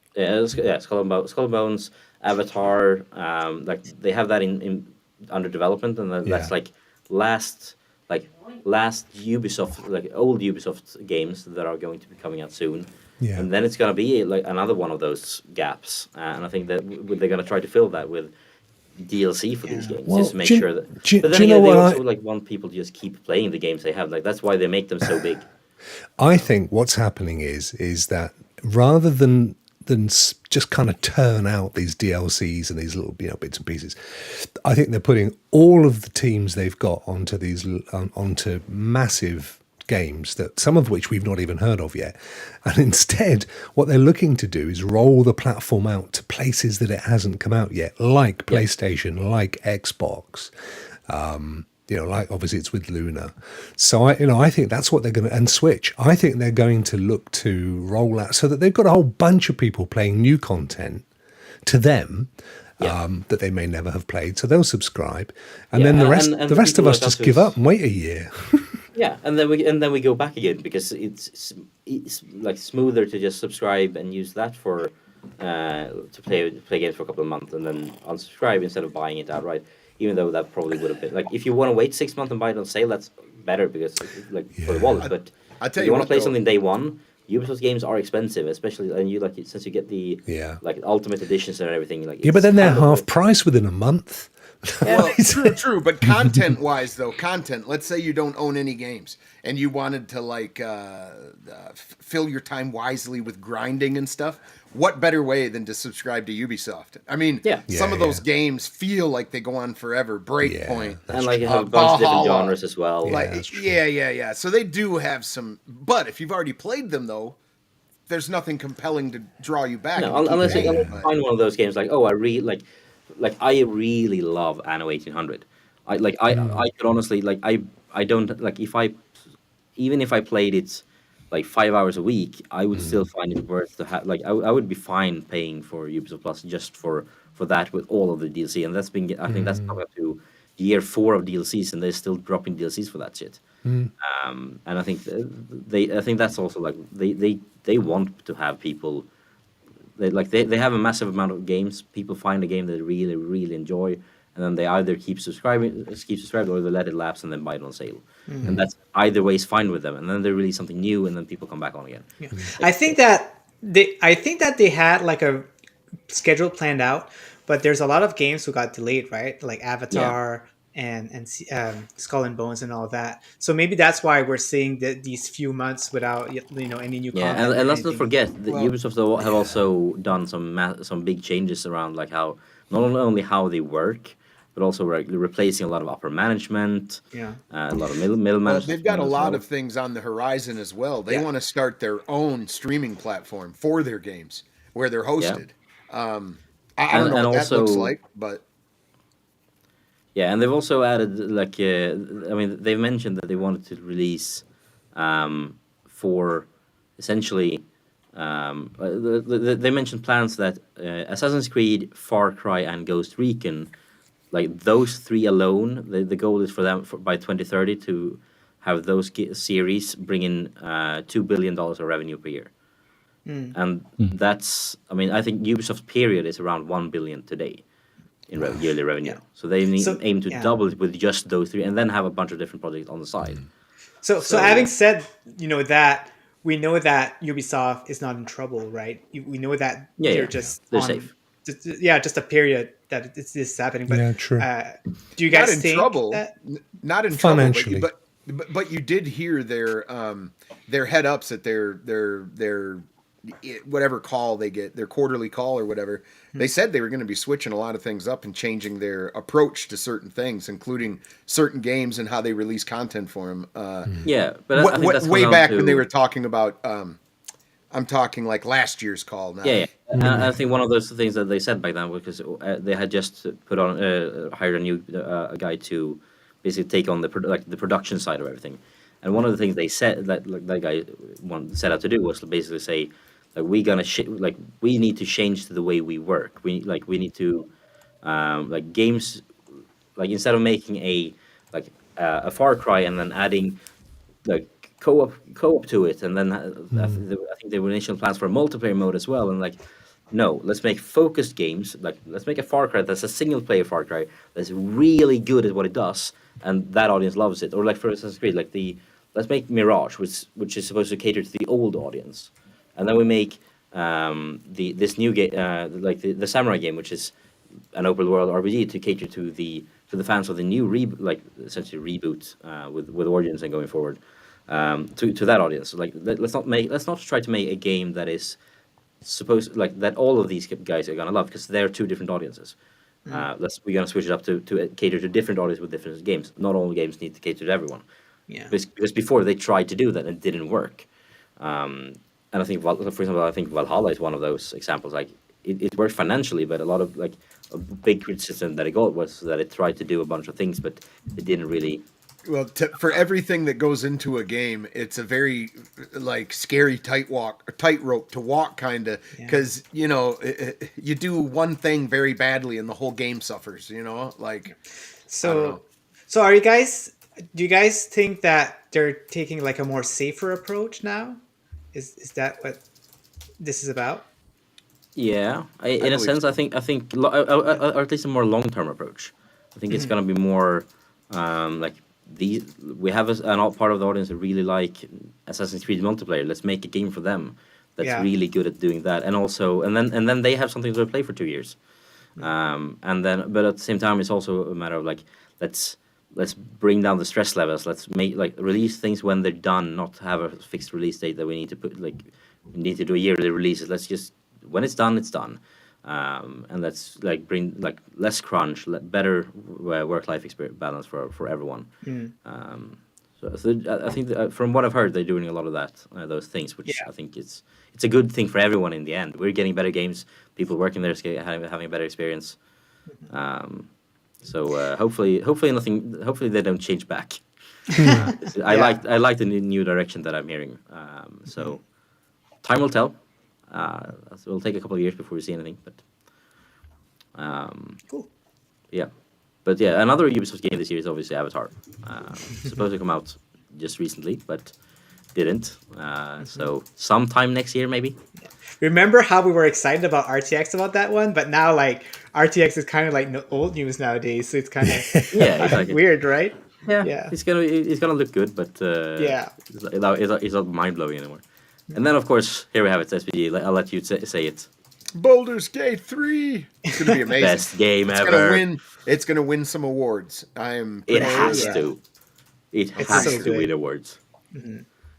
Skull and Bones, Avatar. Like, they have that in under development, and that's like last Ubisoft, like, old Ubisoft games that are going to be coming out soon. Yeah. And then it's going to be, like, another one of those gaps. And I think that they're going to try to fill that with DLC for these games, Well, just to make do you- sure that. do you- But then do you again, know they what also like want people to just keep playing the games they have. Like, that's why they make them so big. I think what's happening is that rather than just kind of turn out these DLCs and these little, you know, bits and pieces, I think they're putting all of the teams they've got onto these onto massive games, that some of which we've not even heard of yet. And instead, what they're looking to do is roll the platform out to places that it hasn't come out yet, like PlayStation, like Xbox. You know, like, obviously it's with Luna. So I think that's what they're going to, and Switch. I think they're going to look to roll out so that they've got a whole bunch of people playing new content to them that they may never have played. So they'll subscribe, and then the rest of us just give up and wait a year. Yeah, and then we go back again because it's like smoother to just subscribe and use that for to play games for a couple of months and then unsubscribe instead of buying it outright. Even though that probably would have been like if you want to wait 6 months and buy it on sale, that's better because like for the wallet. But I tell if you you want what, to play though. something day one, Ubisoft games are expensive, especially and you like since you get the like ultimate editions and everything. Like but then they're half price within a month. Well, true. But content-wise, though, let's say you don't own any games and you wanted to, like, fill your time wisely with grinding and stuff, what better way than to subscribe to Ubisoft? I mean, some of those games feel like they go on forever. Breakpoint. And, like, you have a bunch of different Valhalla. genres as well. Yeah. So they do have some... But if you've already played them, though, there's nothing compelling to draw you back. No, unless you find one of those games like, oh, I really love Anno 1800. I could honestly I don't like even if I played it like 5 hours a week, I would still find it worth to have like I would be fine paying for Ubisoft Plus just for that with all of the DLC, and that's been I think that's coming up to year 4 of DLCs, and they're still dropping DLCs for that shit. And I think I think that's also like they want to have people. They have a massive amount of games. People find a game that they really enjoy, and then they either keep subscribing, or they let it lapse and then buy it on sale. And that's either way is fine with them. And then they release something new, and then people come back on again. Yeah. I think that they had like a schedule planned out, but there's a lot of games who got delayed, right? Like Avatar and Skull and Bones and all of that. So maybe that's why we're seeing these few months without any new content. And let's not forget that Ubisoft have also done some big changes around like how not only how they work, but also replacing a lot of upper management. A lot of middle management. They've got a lot of things on the horizon as well. They want to start their own streaming platform for their games where they're hosted. I don't know what that looks like, but. Yeah, and they've also added like I mean they've mentioned that they wanted to release for essentially they mentioned plans that Assassin's Creed, Far Cry, and Ghost Recon, like those 3 alone, the goal is for them by 2030 to have those series bring in $2 billion of revenue per year. And that's, I mean, I think Ubisoft's period is around 1 billion today in yearly revenue. So they aim to double it with just those 3, and then have a bunch of different projects on the side. So having said, that, we know that Ubisoft is not in trouble, right? We know that they're safe. Just a period that this is happening. But true. Do you guys not in think trouble? That? Not in financially, trouble, but you did hear their head ups at their whatever call they get, their quarterly call or whatever. They said they were going to be switching a lot of things up and changing their approach to certain things, including certain games and how they release content for them. But I think that's way back when they were talking about. I'm talking like last year's call now. And I think one of those things that they said back then was because they had just put on hired a new a guy to basically take on the production side of everything. And one of the things they said that guy set out to do was basically say, like, we need to change to the way we work. We need to games, like instead of making a Far Cry and then adding like co-op to it, and then I think there were initial plans for a multiplayer mode as well. And no, let's make focused games. Like, let's make a Far Cry that's a single player Far Cry that's really good at what it does, and that audience loves it. Or like for Assassin's Creed, let's make Mirage, which is supposed to cater to the old audience, and then we make this new game, the Samurai game, which is an open world RPG to cater to the fans of the new essentially reboot with Origins and going forward to that audience. Like, let's not try to make a game that is supposed that all of these guys are gonna love, because they're 2 different audiences. We're gonna switch it up to cater to different audiences with different games. Not all games need to cater to everyone. Because before they tried to do that and it didn't work. And I think, for example, Valhalla is one of those examples. Like, it worked financially, but a lot of a big criticism that it got was that it tried to do a bunch of things, but it didn't really. Well, for everything that goes into a game, it's a very scary tightrope to walk, kind of, because you do one thing very badly and the whole game suffers. So are you guys Do you guys think that they're taking like a more safer approach now? Is that what this is about? Yeah, in a believe sense, so. or at least a more long-term approach. I think it's gonna be more like these. We have an all part of the audience that really like Assassin's Creed multiplayer. Let's make a game for them that's Yeah. really good at doing that, and also, and then they have something to play for 2 years. And then, but at the same time, it's also a matter of like let's let's bring down the stress levels. Let's make like release things when they're done, not have a fixed release date that we need to put like we need to do yearly releases. Let's just when it's done, it's done. And let's like bring like less crunch, better work-life experience balance for everyone. So I think that, from what I've heard, they're doing a lot of that, those things, which I think it's a good thing for everyone in the end. We're getting better games, people working there having a better experience. So hopefully nothing. Hopefully they don't change back. I like the new direction that I'm hearing. So time will tell. So it'll take a couple of years before we see anything, but Cool. yeah. But yeah, another Ubisoft game this year is obviously Avatar. Supposed to come out just recently, but didn't. So sometime next year, maybe. Remember how we were excited about RTX about that one, but now like RTX is kind of like old news nowadays, so it's kind of Yeah, exactly. weird, right? Yeah. It's gonna look good, but it's not mind blowing anymore. And then of course here we have it, SPG. I'll let you say it. Baldur's Gate 3. It's gonna be amazing. Best game it's ever. It's gonna win some awards. It has to. It has so to good. win awards.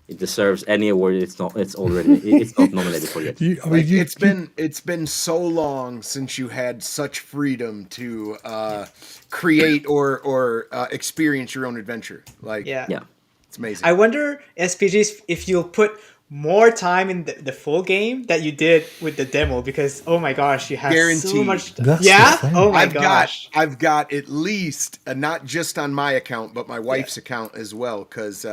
It deserves any award. It's not nominated for yet. It's been so long since you had such freedom to create or experience your own adventure. Like Yeah. it's amazing. I wonder, SPGs, if you'll put more time in the full game that you did with the demo, because oh my gosh, you have so Guaranteed. much. That's Yeah. the thing. Oh my gosh. I've got at least not just on my account, but my wife's account as well, because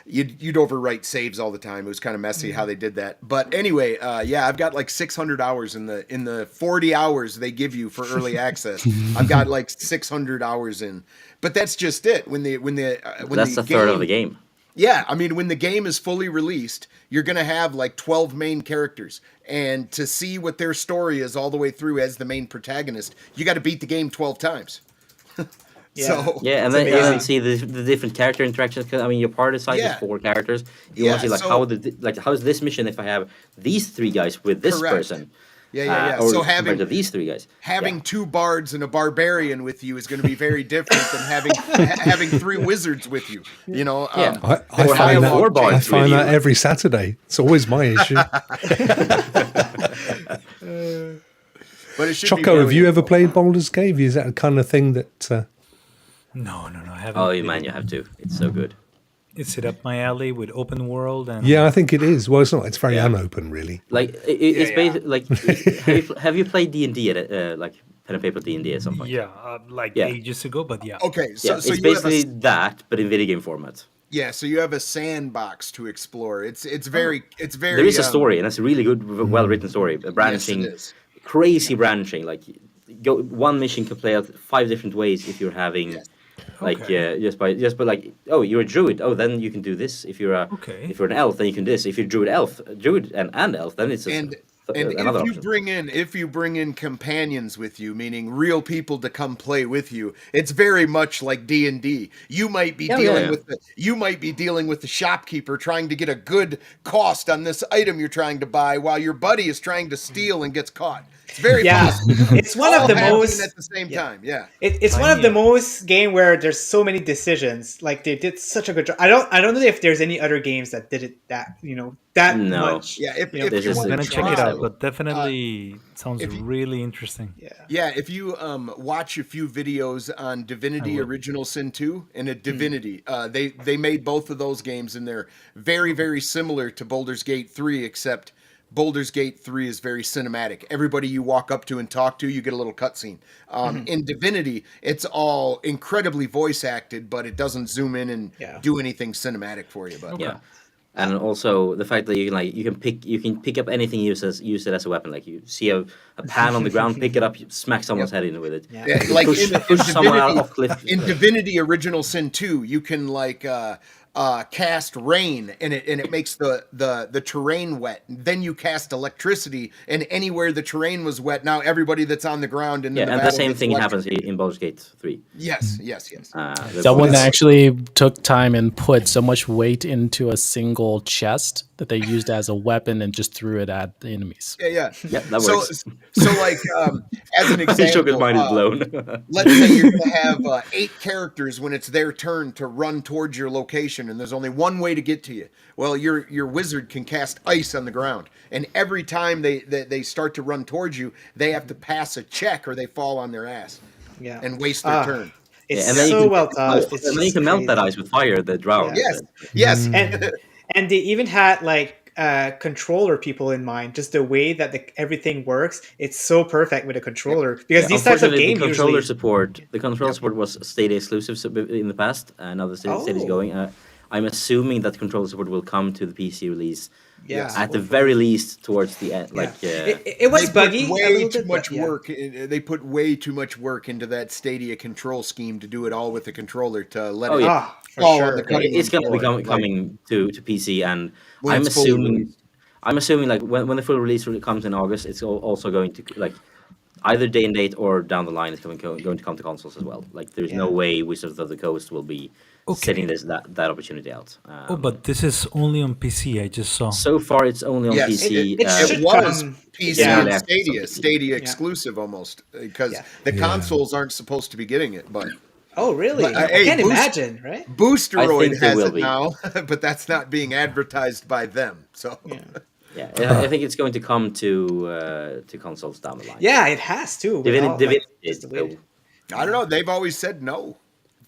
you'd overwrite saves all the time. It was kind of messy how they did that. But anyway, I've got like 600 hours in the 40 hours they give you for early access. I've got like 600 hours in. But that's just it. That's a third of the game. Yeah, I mean, when the game is fully released, you're going to have like 12 main characters. And to see what their story is all the way through as the main protagonist, you got to beat the game 12 times. So, yeah, and then you can see the different character interactions. 'Cause, I mean, your party size is 4 characters. You want to see like how's this mission if I have these 3 guys with this person? Or So compared to these 3 guys, having 2 bards and a barbarian with you is going to be very different than having 3 wizards with you. You know, I Or find having 4 bars I with find you. that every Saturday. It's always my issue. but it should be Choco, have you ever brilliant. played Baldur's Gate? Is that the kind of thing that? No, I haven't. oh man, you have to. It's so good. Is it up my alley with open world and Yeah, I think it is. Well, it's not. It's very unopen, really. Like it's basically like have you played D&D at like pen and paper D&D at some point? ages ago? But yeah. Okay, so Yeah, so it's you have basically that, but in video game format. so you have a sandbox to explore. It's very There is a story, and it's a really good, well written story. Branching, Yes, it is. crazy branching. Like one mission can play out 5 different ways if you're having. Like just by like you're a druid, then you can do this. If you're if you're an elf, then you can do this. If you're druid and elf, then it's And another option. if you bring in companions with you, meaning real people to come play with you, it's very much like D&D. You might be dealing with the shopkeeper trying to get a good cost on this item you're trying to buy while your buddy is trying to steal and gets caught. It's very possible. It's one of the most at the same time. Yeah. It's one of the most game where there's so many decisions. Like they did such a good job. I don't know if there's any other games that did it that much. Yeah, if There's you just want I'm to gonna check it try, out, but definitely sounds if you- really interesting. Yeah, if you watch a few videos on Divinity Original Sin 2 and a Divinity, they made both of those games, and they're very, very similar to Baldur's Gate 3, except Baldur's Gate 3 is very cinematic. Everybody you walk up to and talk to, you get a little cutscene. In Divinity, it's all incredibly voice acted, but it doesn't zoom in and do anything cinematic for you. But Yeah. And also the fact that you can pick up anything, use it as a weapon. Like you see a pan on the ground, pick it up, you smack someone's head in with it. Yeah. Yeah, like push someone out off cliff. in Divinity Original Sin 2, you can like cast rain, and it makes the terrain wet. Then you cast electricity, and anywhere the terrain was wet, now everybody that's on the ground and and the same thing happens in Baldur's Gate 3. Yes. Someone actually took time and put so much weight into a single chest that they used as a weapon and just threw it at the enemies. Yeah, that works. So like, as an example, Shogun's mind is blown. let's say you're going to have 8 characters when it's their turn to run towards your location, and there's only one way to get to you. Well, your wizard can cast ice on the ground, and every time they start to run towards you, they have to pass a check or they fall on their ass and waste their turn. It's and then so well thought. And then you can melt that ice with fire that drown. Yes. And they even had like controller people in mind. Just the way that everything works, it's so perfect with a controller because these types of games the controller support was Stadia exclusive in the past, and now the Stadia is going. I'm assuming that controller support will come to the PC release. At the very least towards the end. It was buggy. Way too much work. They put way too much work into that Stadia control scheme to do it all with the controller to let it fall on the cutting room It's going to be coming to PC, and I'm assuming like when the full release comes in August, it's also going to like either day and date or down the line, it's going to come to consoles as well. Like there's no way Wizards of the Coast will be setting that opportunity out. But this is only on PC. I just saw. So far, it's only on PC. It was PC and Stadia exclusive almost, because the consoles aren't supposed to be getting it. But really? I can't imagine, right? Boosteroid has it now, but that's not being advertised by them. So. I think it's going to come to consoles down the line. Yeah, it has to. Divinity I don't know. They've always said no.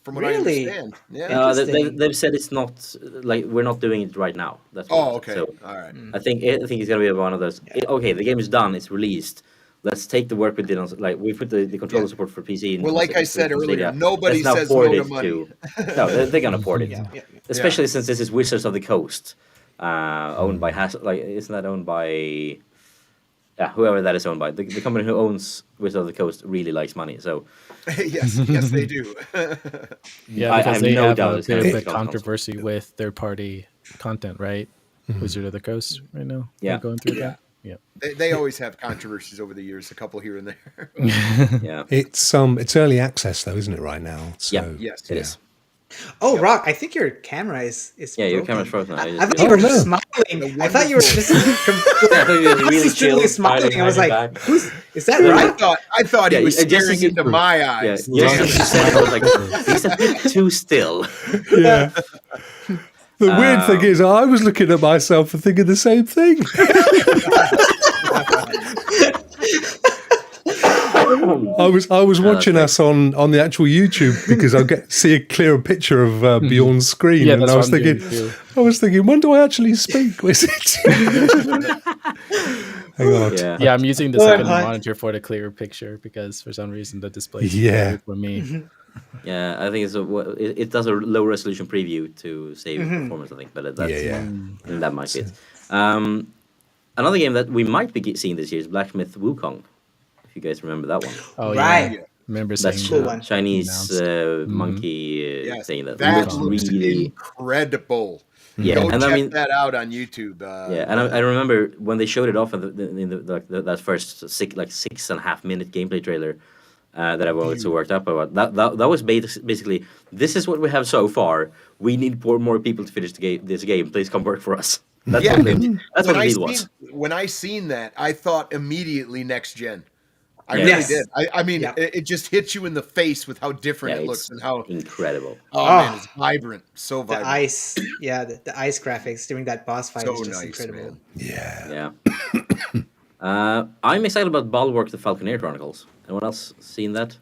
From what I understand, they've said it's not like we're not doing it right now. That's okay. So all right. I think it's gonna be one of those. Okay, the game is done. It's released. Let's take the work we did on. Like we put the controller support for PC. Well, like I said earlier, nobody says no to money. No, they're gonna port it. Especially since this is Wizards of the Coast, owned by isn't that owned by? Yeah, whoever that is owned by. The company who owns Wizards of the Coast really likes money. So. yes, they do. Because they have a bit of a controversy with third-party content, right? Wizard of the Coast right now. Yeah, going through that. Yeah, they always have controversies over the years. A couple here and there. It's early access though, isn't it? Right now. So, yes, it is. Oh, Rokk! I think your camera is broken. Your camera's frozen. I thought you were smiling. I thought you were just really smiling. I was like, "Is that Rokk?" I thought he was staring into my eyes. I was like, he's a bit too still. Yeah. The weird thing is, I was looking at myself and thinking the same thing. I was watching us on the actual YouTube because I see a clearer picture of Bjorn's screen, and I was thinking, when do I actually speak? Was it? Hang on. Yeah, I'm using the second monitor for the clearer picture because for some reason the display is for me. Yeah, I think it does a low resolution preview to save performance. I think, but that might be it. Another game that we might be seeing this year is Blacksmith Wukong. If you guys remember that one. Oh, right. Yeah. Remember that's saying that. Chinese monkey saying that. That looks really incredible. Yeah, Go and check that out on YouTube. And I remember when they showed it off in that first 6.5 minute gameplay trailer that everyone was so worked up about. That was basically, this is what we have so far. We need more people to finish this game. Please come work for us. That's what the deal was. When I seen that, I thought immediately next gen. I really did. I mean, it just hits you in the face with how different it looks and how incredible. Oh man, it's vibrant, so vibrant. The ice, the ice graphics during that boss fight is just incredible. Man. Yeah. I'm excited about Bulwark: The Falconeer Chronicles. Anyone else seen that?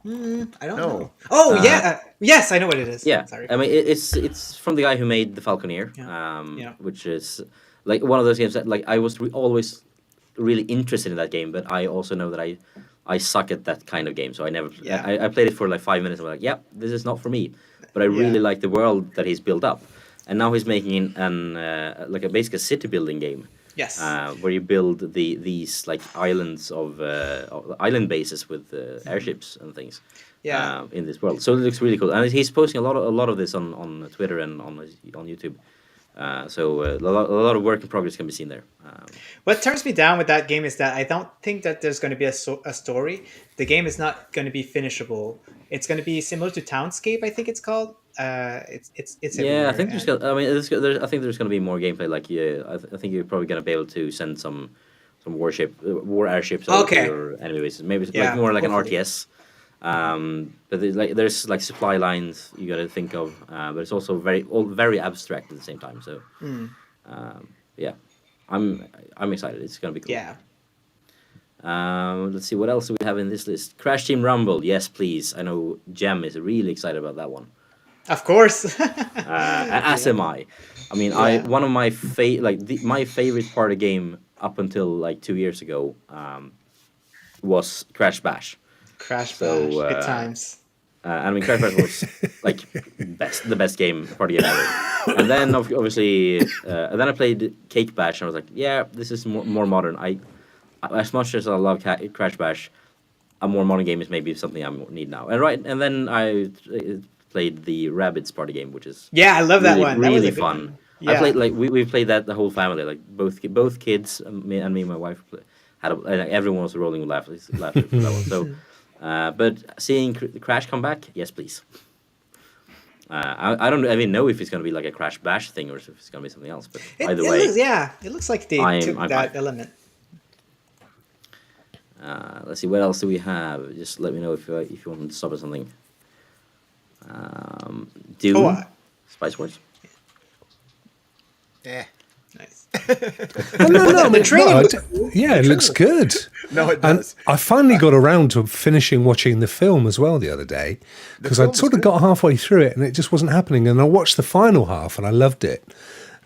I don't know. Oh yes, I know what it is. Yeah, sorry. I mean it's from the guy who made The Falconeer, which is like one of those games that like I was always really interested in that game, but I also know that I suck at that kind of game, so I never. I played it for like 5 minutes. And I'm like, this is not for me. But I really like the world that he's built up. and now he's making like a basic city building game. Yes. Where you build these like islands of island bases with airships and things. Yeah. In this world, so it looks really cool, and he's posting a lot of this on Twitter and on YouTube. So a lot of work in progress can be seen there. What turns me down with that game is that I don't think that there's going to be a story. The game is not going to be finishable. It's going to be similar to Townscape, I think it's called. It's Yeah, I think everywhere, I mean, I think there's going to be more gameplay. Like, I think you're probably going to be able to send some war airships over to your enemy bases. Maybe Yeah, like more like hopefully. an RTS. But there's like supply lines you got to think of, but it's also very abstract at the same time. So, yeah, I'm excited. It's gonna be cool. Yeah. Let's see what else do we have in this list. Crash Team Rumble, yes, please. I know Jem is really excited about that one. Of course. As am I. I mean, one of my my favorite party game up until like 2 years ago was Crash Bash. Crash Bash, good times. I mean, Crash Bash was like the best party game ever. And then obviously, and then I played Cake Bash, and I was like, yeah, this is more modern. As much as I love Crash Bash, a more modern game is maybe something I need now. And then I played the Rabbids party game, which is I love that one. That was really a good fun. one. Yeah. I played we played that the whole family, like both kids, me and my wife everyone was rolling with laughter for that one. So, but seeing Crash come back, yes, please. I don't even know if it's going to be like a Crash Bash thing or if it's going to be something else. But either way, it looks like they took that element. Let's see, what else do we have? Just let me know if you want to stop at something. Doom, Spice Wars. Nice. No, the trailer. It looks good. No, it does. And I finally got around to finishing watching the film as well the other day, because I'd sort of got halfway through it and it just wasn't happening. And I watched the final half and I loved it.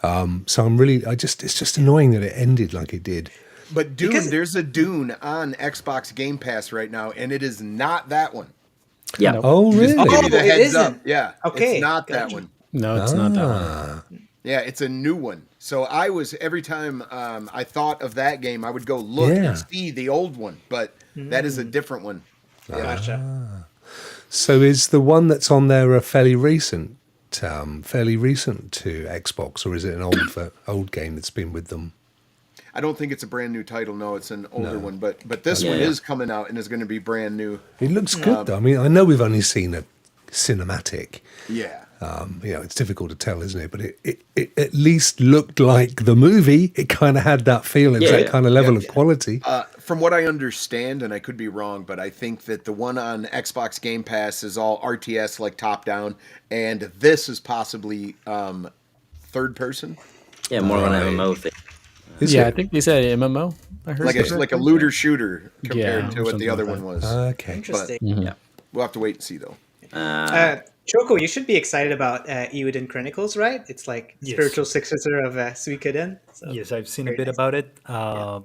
So it's just annoying that it ended like it did. But Dune, there's a Dune on Xbox Game Pass right now, and it is not that one. Yeah. Nope. Oh, really? Just to give you the it heads isn't. up. Yeah. Okay, It's not that gotcha. one. No, it's not that one. Yeah, it's a new one. So every time I thought of that game, I would go look and see the old one, but that is a different one. Yeah. Gotcha. So is the one that's on there fairly recent to Xbox, or is it an old game that's been with them? I don't think it's a brand new title. No, it's an older one, but this one is coming out and is going to be brand new. It looks good, though. I mean, I know we've only seen a cinematic. Yeah. It's difficult to tell, isn't it? But it at least looked like the movie. It kind of had that feel. It was that kind of level of quality. From what I understand, and I could be wrong, but I think that the one on Xbox Game Pass is all RTS, like top down, and this is possibly third person. Yeah, more of an MMO thing. I think they said MMO. I heard like a looter shooter compared to what something the other like one was. Okay. Interesting. Yeah. We'll have to wait and see, though. Choco, you should be excited about Eowyn Chronicles, right? It's like spiritual successor of Suikoden. So. Yes, I've seen a bit about it. I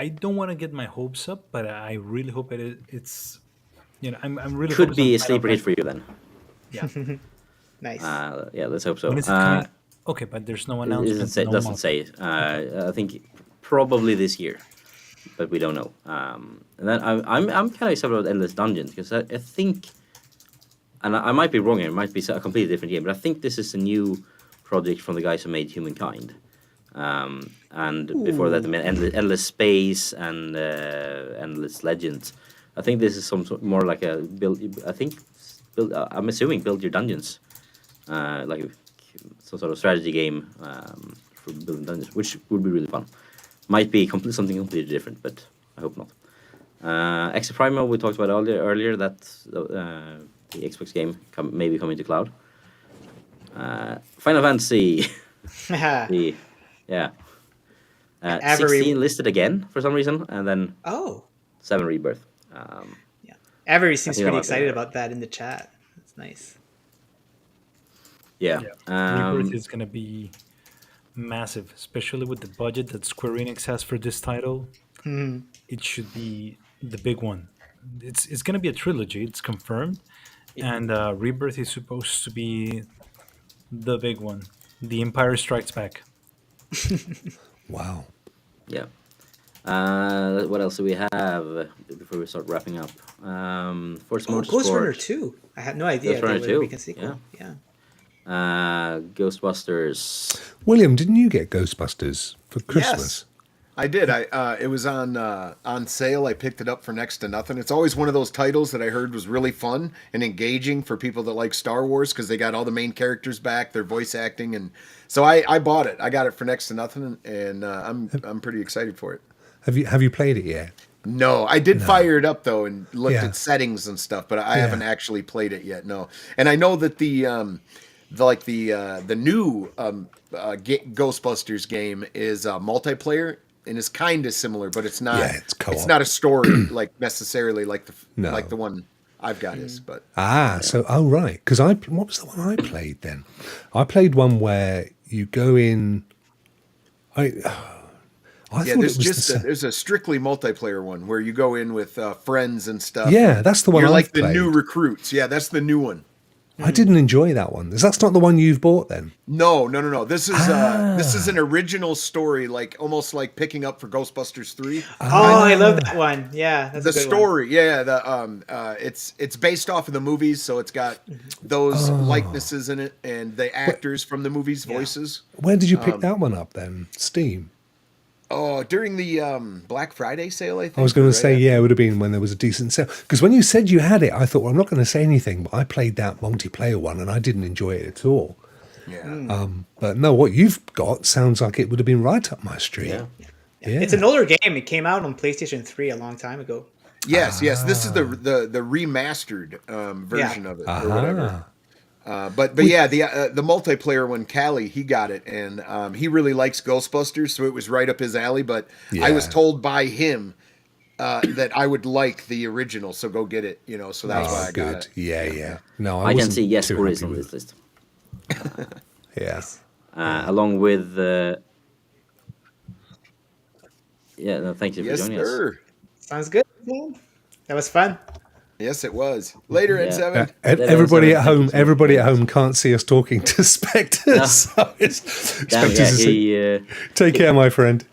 don't want to get my hopes up, but I really hope it's. I'm really Could be a focused on sleeper hit for you then. Yeah. Nice. Let's hope so. When is it coming? Okay, but there's no announcement. It doesn't say. I think probably this year, but we don't know. And then I'm kind of excited about Endless Dungeons because I think, and I might be wrong here. It might be a completely different game, but I think this is a new project from the guys who made Humankind. And before that, they made Endless Space and Endless Legends. I think this is some more like a build. I'm assuming build your dungeons, like some sort of strategy game for building dungeons, which would be really fun. Might be something completely different, but I hope not. Exa Primal we talked about earlier. That the Xbox game maybe coming to cloud. Final Fantasy. 16 listed again for some reason, and then 7 Rebirth. Avery seems pretty excited about that in the chat. That's nice. Yeah. Rebirth is going to be massive, especially with the budget that Square Enix has for this title. It should be the big one. It's going to be a trilogy. It's confirmed, and Rebirth is supposed to be the big one, The Empire Strikes Back. Wow. Yeah. What else do we have before we start wrapping up? Forza Motorsport. Ghost Runner 2. I had no idea Ghost Runner that would 2, be a sequel. Yeah. Ghostbusters. William, didn't you get Ghostbusters for Christmas? I did. It was on sale. I picked it up for next to nothing. It's always one of those titles that I heard was really fun and engaging for people that like Star Wars because they got all the main characters back, their voice acting, and so I bought it. I got it for next to nothing, and I'm pretty excited for it. Have you played it yet? No, I did fire it up though and looked Yeah. at settings and stuff, but I haven't actually played it yet. No, and I know that the new Ghostbusters game is multiplayer and is kind of similar, but it's not. Yeah, it's co-op. It's not a story like necessarily like the one I've got is. But Right, because what was the one I played then? I played one where you go in. I thought it was there's a strictly multiplayer one where you go in with friends and stuff. Yeah, that's the one You're I've like the played. new recruits. Yeah, that's the new one. I didn't enjoy that one. That's not the one you've bought then? No. This is an original story, like almost like picking up for Ghostbusters 3. I love that one. Yeah, that's The a good story, it's based off of the movies, so it's got those likenesses in it and the actors from the movies' voices. Where did you pick that one up then? Steam? Oh, during the Black Friday sale, I think. I was going to say, it would have been when there was a decent sale. Because when you said you had it, I thought, well, I'm not going to say anything, but I played that multiplayer one and I didn't enjoy it at all. Yeah. But no, what you've got sounds like it would have been right up my street. Yeah. Yeah. It's an older game. It came out on PlayStation 3 a long time ago. Yes. This is the remastered version of it or whatever. But yeah, the multiplayer one, Callie, he got it, and he really likes Ghostbusters, so it was right up his alley. But I was told by him that I would like the original, so go get it. So that's why I got it. Yeah. No, I can wasn't see yes too or is happy on with this list. Yeah. Along with thank you for Yes, joining us. sir. Sounds good. Man. That was fun. Yes, it was. Later, Yeah. N7. Everybody at home, Thank you so much. can't see us talking to Spectre. No. So it's Damn, Spectre's a he, take care, my friend.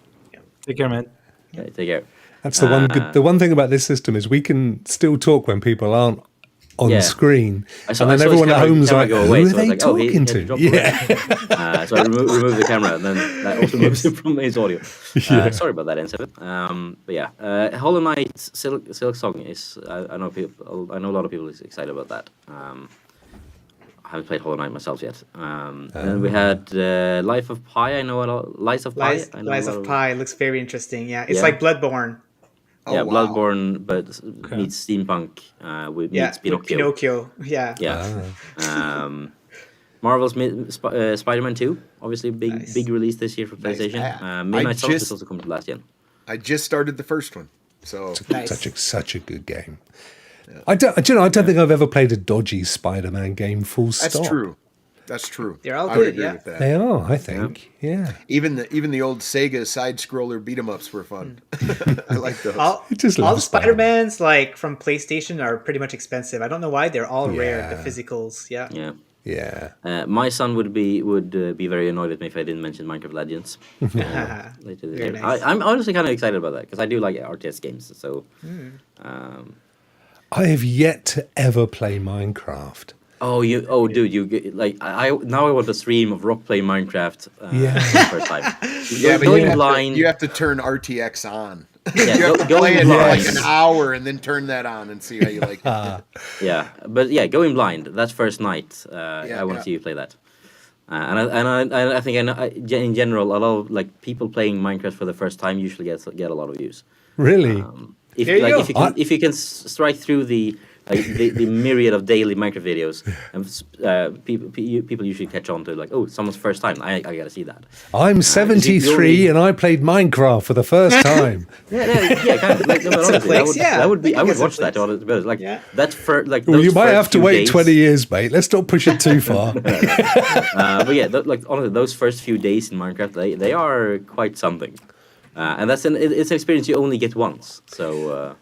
Take care, man. take care. That's the one good. The one thing about this system is we can still talk when people aren't on Yeah. screen, I saw and then his everyone at camera- home's camera like, go "Who away, are so I was they like, oh, he talking had to?" to drop Yeah, So I removed the camera, and then that also moves him from his audio. Sorry about that, N7. But yeah, Hollow Knight Silk Song is. I know a lot of people is excited about that. I haven't played Hollow Knight myself yet. Then we had Life of Pi. I know a lot. Lies of Pi. I know Lies a lot of Pi looks very interesting. Yeah, it's Yeah. like Bloodborne. Yeah, Oh, wow. Bloodborne, but meets steampunk. Meets Pinocchio. Pinocchio. Yeah. Yeah. Marvel's Spider-Man 2, obviously big release this year for PlayStation. Midnight Suns is also coming to last gen. I just started the first one, so Nice. such a good game. I don't think I've ever played a dodgy Spider-Man game. Full stop. that's true. That's true. They're all I would good, agree yeah. with that. They are, I think. Yeah. Even the old Sega side scroller beat 'em ups were fun. I like those. All just the love Spider-Mans like from PlayStation are pretty much expensive. I don't know why they're all rare. Yeah. The physicals. Yeah. Yeah. Yeah. My son would be very annoyed with me if I didn't mention Minecraft Legends later this Very year. nice. I'm honestly kind of excited about that because I do like RTS games. So, I have yet to ever play Minecraft. dude, you get, like I want to stream of Rokk play Minecraft for the first time. Yeah, but Going blind. you have to turn RTX on. Yeah, You have to going play it for like blind. an hour and then turn that on and see how you like it. Yeah, but yeah, going blind. That's first night. I want to see you play that. I think in general, a lot of like people playing Minecraft for the first time usually get a lot of views. Really? If you can strike through the myriad of daily Minecraft videos, and people usually catch on to like, oh, someone's first time. I gotta see that. I'm 73 and I played Minecraft for the first time. Yeah, kind of. Like, no, but honestly, clicks, yeah. I would Making watch some that. clicks. To be honest. Like Yeah. that's for like. Well, those you might first have to few wait days, 20 years, mate. Let's not push it too far. But yeah, like honestly, those first few days in Minecraft, they are quite something, and it's an experience you only get once. So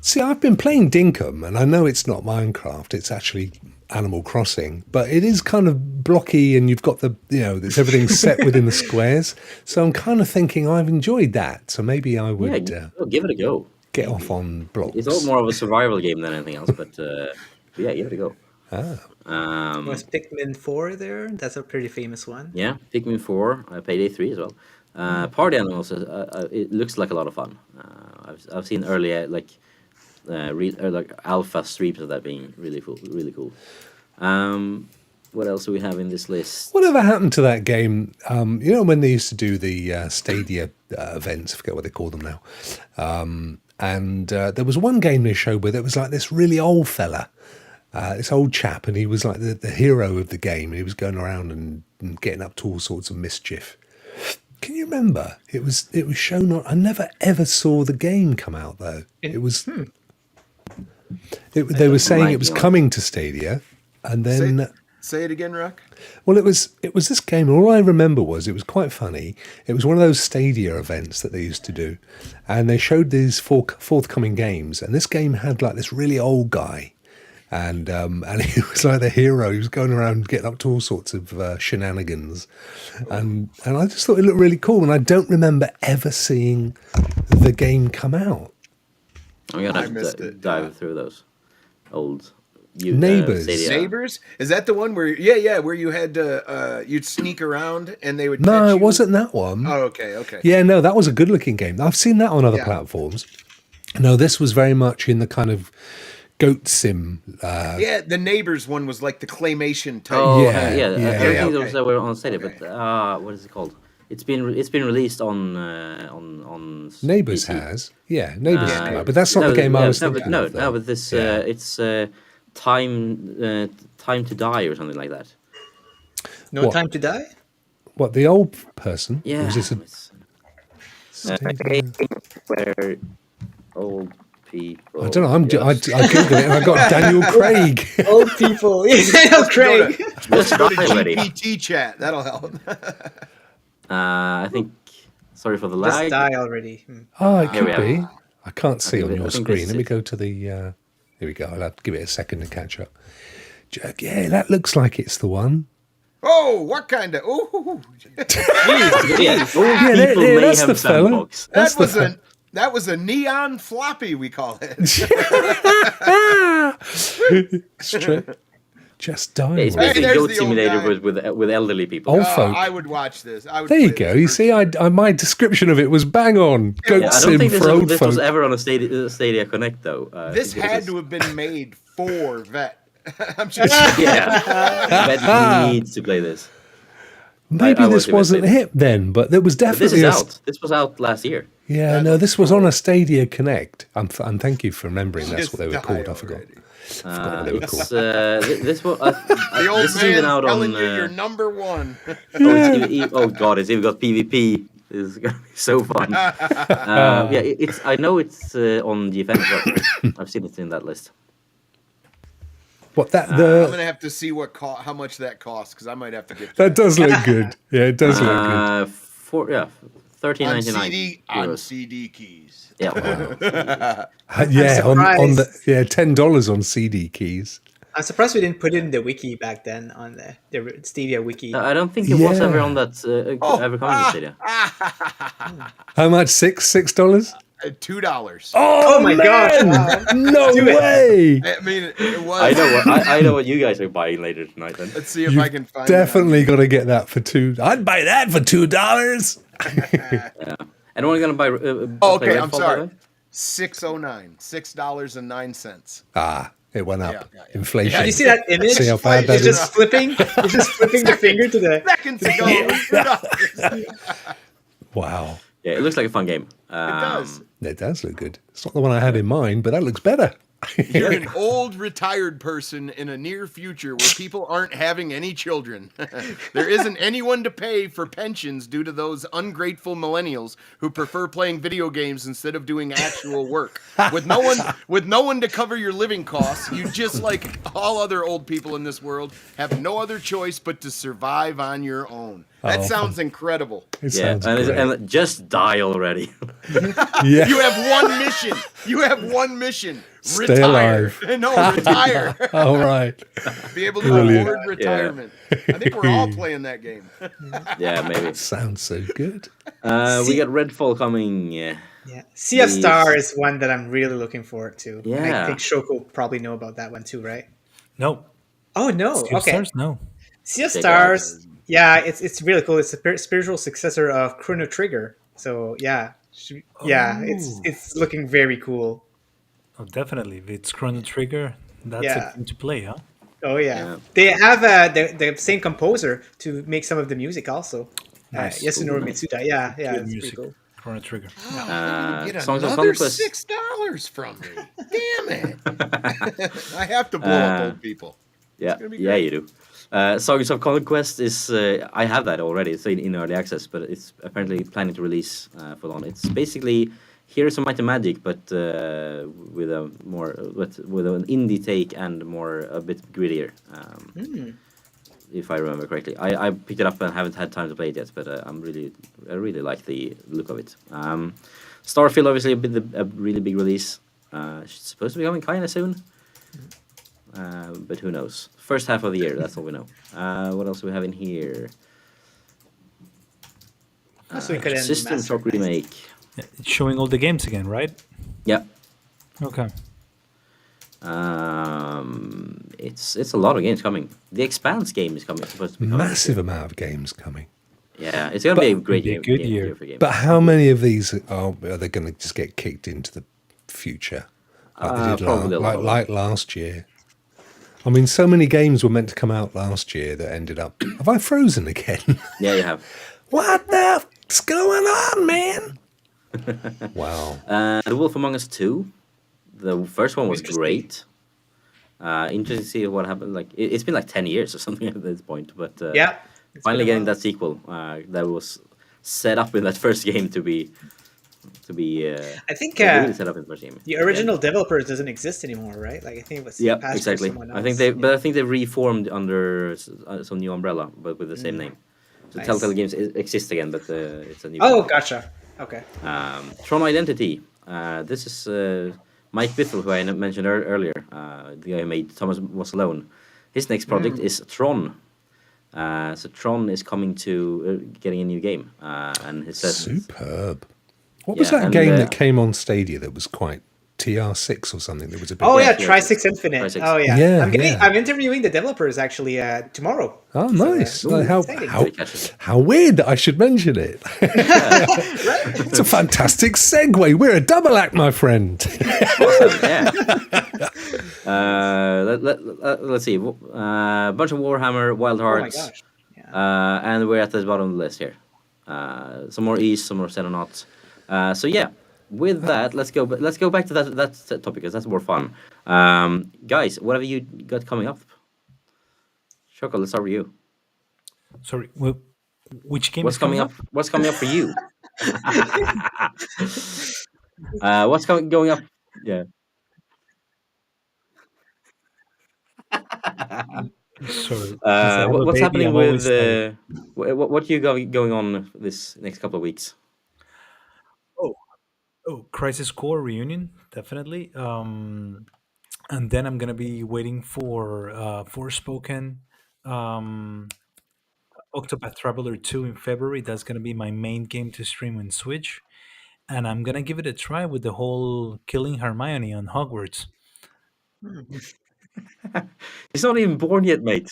See, I've been playing Dinkum, and I know it's not Minecraft. It's actually Animal Crossing, but it is kind of blocky, and you've got there's everything set within the squares. So I'm kind of thinking I've enjoyed that. So maybe I would give it a go. Get off on blocks. It's all more of a survival game than anything else, but yeah, give it a go. Was Pikmin 4 there? That's a pretty famous one. Yeah, Pikmin 4, Payday 3 as well. Party Animals, it looks like a lot of fun. I've seen earlier like alpha streams of that being really cool. What else do we have in this list? Whatever happened to that game? When they used to do the Stadia events, I forget what they call them now. And there was one game they showed where it was like this really old fella, this old chap, and he was like the hero of the game. He was going around and getting up to all sorts of mischief. Can you remember? It was shown on. I never ever saw the game come out though. It was. They were saying it was coming to Stadia, and then say it again, Rokk. Well, it was this game. All I remember was it was quite funny. It was one of those Stadia events that they used to do, and they showed these forthcoming games. And this game had like this really old guy, and he was like the hero. He was going around getting up to all sorts of shenanigans, and I just thought it looked really cool. And I don't remember ever seeing the game come out. I'm gonna have to dive through those old Neighbors. Neighbors? Is that the one where where you had to you'd sneak around and they would No, catch it you? wasn't that one. Oh, okay. Yeah, no, that was a good looking game. I've seen that on other platforms. No, this was very much in the kind of goat sim. The Neighbors one was like the claymation type. Oh, Yeah, everything those that were on Stadia, but what is it called? It's been released on Neighbors PC. has. Yeah, Neighbors has come out, but that's not the game I was thinking of. No, but this it's Time to Die or something like that. No Time to Die? What, the old person? Yeah. Or was this where old people. I don't know. I googled it and I got Daniel Craig. Old people. Daniel Craig. Let's go to GPT chat. That'll help. I think. Sorry for the lag. Just die already. Oh, it could be. I can't see on your I think screen. Let me go to the. Here we go. I'll have to give it a second to catch up. Yeah, that looks like it's the one. Oh, what kind of? Ooh. That's the fella. That was a neon floppy, we call it. It's true. Just dying. It's basically Goat Simulator with elderly people. Old folk. I would watch this. There you go. You see, my description of it was bang on. Goat sim for old folk. This was ever on a Stadia Connect, though. This had to have been made for Vet. I'm just Vet needs to play this. Maybe this wasn't hip then, but there was definitely. This is out. This was out last year. Yeah, no, this was on a Stadia Connect. And thank you for remembering that's what they were called. I forgot. This one, the old this man is even out telling on, you you're number one. Oh god, it's even got PvP. This is gonna be so fun. I know it's on GFN as well. I've seen it in that list. What that I'm gonna have to see how much that costs because I might have to get that. Does look good. Yeah, it does look good. $13.99 on CD keys. Yeah, on the $10 on CD keys. I'm surprised we didn't put it in the wiki back then on the Stadia wiki. I don't think it was ever on that ever coming to Stadia. How much? $6? $2. Oh my god! No way! I mean, it was. I know what you guys are buying later tonight. Then let's see if I can find. Definitely got to get that for $2. I'd buy that for $2. Yeah. Anyone gonna buy? Okay, I'm sorry. $6.09. $6.09. Ah, it went up. Inflation. Did you see that image? See how bad that is? You're just flipping the finger to the seconds ago. Wow. Yeah, it looks like a fun game. It does. It does look good. It's not the one I had in mind, but that looks better. You're an old retired person in a near future where people aren't having any children. There isn't anyone to pay for pensions due to those ungrateful millennials who prefer playing video games instead of doing actual work. With no one to cover your living costs, you just like all other old people in this world have no other choice but to survive on your own. That sounds incredible. It sounds great. And just die already. Yeah. You have one mission. You have one mission. Stay Retire. alive. No, retire. All right. Be able to Brilliant. afford retirement. I think we're all playing that game. Yeah, maybe. Sounds so good. We got Redfall coming. Yeah. Sea of Star is one that I'm really looking forward to. Yeah. I think Shoko will probably know about that one too, right? No. Oh no. Sea of Okay. Stars? No. Sea of Check it Stars. Yeah, it's really cool. It's a spiritual successor of Chrono Trigger. So yeah, it's looking very cool. Oh, definitely. If it's Chrono Trigger, that's Yeah. a game to play, huh? Oh yeah, Yeah. they have the same composer to make some of the music also. Nice. Yasunori Mitsuda. Yeah, Good it's pretty music. cool. Chrono Trigger. Get Songs of another Conquest. $6 from me. Damn it. I have to blow up old people. Yeah, gonna be yeah, great. you do. Songs of Conquest is I have that already. It's in early access, but it's apparently planning to release full on. It's basically Heroes of Might and Magic, but with a more with an indie take and a bit grittier. If I remember correctly, I picked it up and haven't had time to play it yet, but I really like the look of it. Starfield, obviously, a really big release. It's supposed to be coming kind of soon. But who knows? First half of the year, that's all we know. What else do we have in here? System Shock Remake. Yeah, it's showing all the games again, right? Yeah. Okay. It's a lot of games coming. The Expanse game is coming. Supposed to be coming. Massive amount of games coming. Yeah, it's gonna be a great be a game. good game year. for games. But how many of these are they going to just get kicked into the future? Like they did probably a lot of them. like last year. I mean, so many games were meant to come out last year that ended up. Have I frozen again? Yeah, you have. What the f***'s going on, man? Wow. The Wolf Among Us 2. The first one was great. Interesting to see what happened. Like it's been like 10 years or something at this point, but Yeah. it's finally been a getting while. that sequel that was set up in that first game to be. I think really set up in the first game. the original developer doesn't exist anymore, right? Like I think it was Yeah, passed to exactly. someone I think else. but I think they reformed under some new umbrella, but with the same name. So Nice. Telltale Games exist again, but it's a new. Oh, gotcha. Okay. Tron Identity. This is Mike Bithell, who I mentioned earlier, the guy who made Thomas Was Alone. His next project is Tron. So Tron is coming to getting a new game, and he says Superb. What was Yeah, that and, game that came on Stadia that was quite TR6 or something? That was a bit. Oh yeah, yeah, Tri-Six Infinite. Tri-Six. Oh yeah. Yeah, I'm yeah. I'm interviewing the developers actually tomorrow. Oh, nice. So, How, exciting. how weird that I should mention it. It's a fantastic segue. We're a double act, my friend. yeah. Let's see. A bunch of Warhammer, Wild Oh my Hearts, gosh. Yeah. and we're at the bottom of the list here. Some more East, some more Xenonauts. So yeah, with that, let's go back to that topic because that's more fun. Guys, what have you got coming up? Shoko, let's start with you. Sorry, which game What's is coming up? What's coming up for you? What's going up? Yeah. Sorry. Since I have a What's baby, happening I'm with always tired. what you going on this next couple of weeks? Oh, Crisis Core reunion, definitely. And then I'm gonna be waiting for Forspoken, um, Octopath Traveler 2 in February. That's gonna be my main game to stream on Switch, and I'm gonna give it a try with the whole killing Hermione on Hogwarts. He's not even born yet, mate.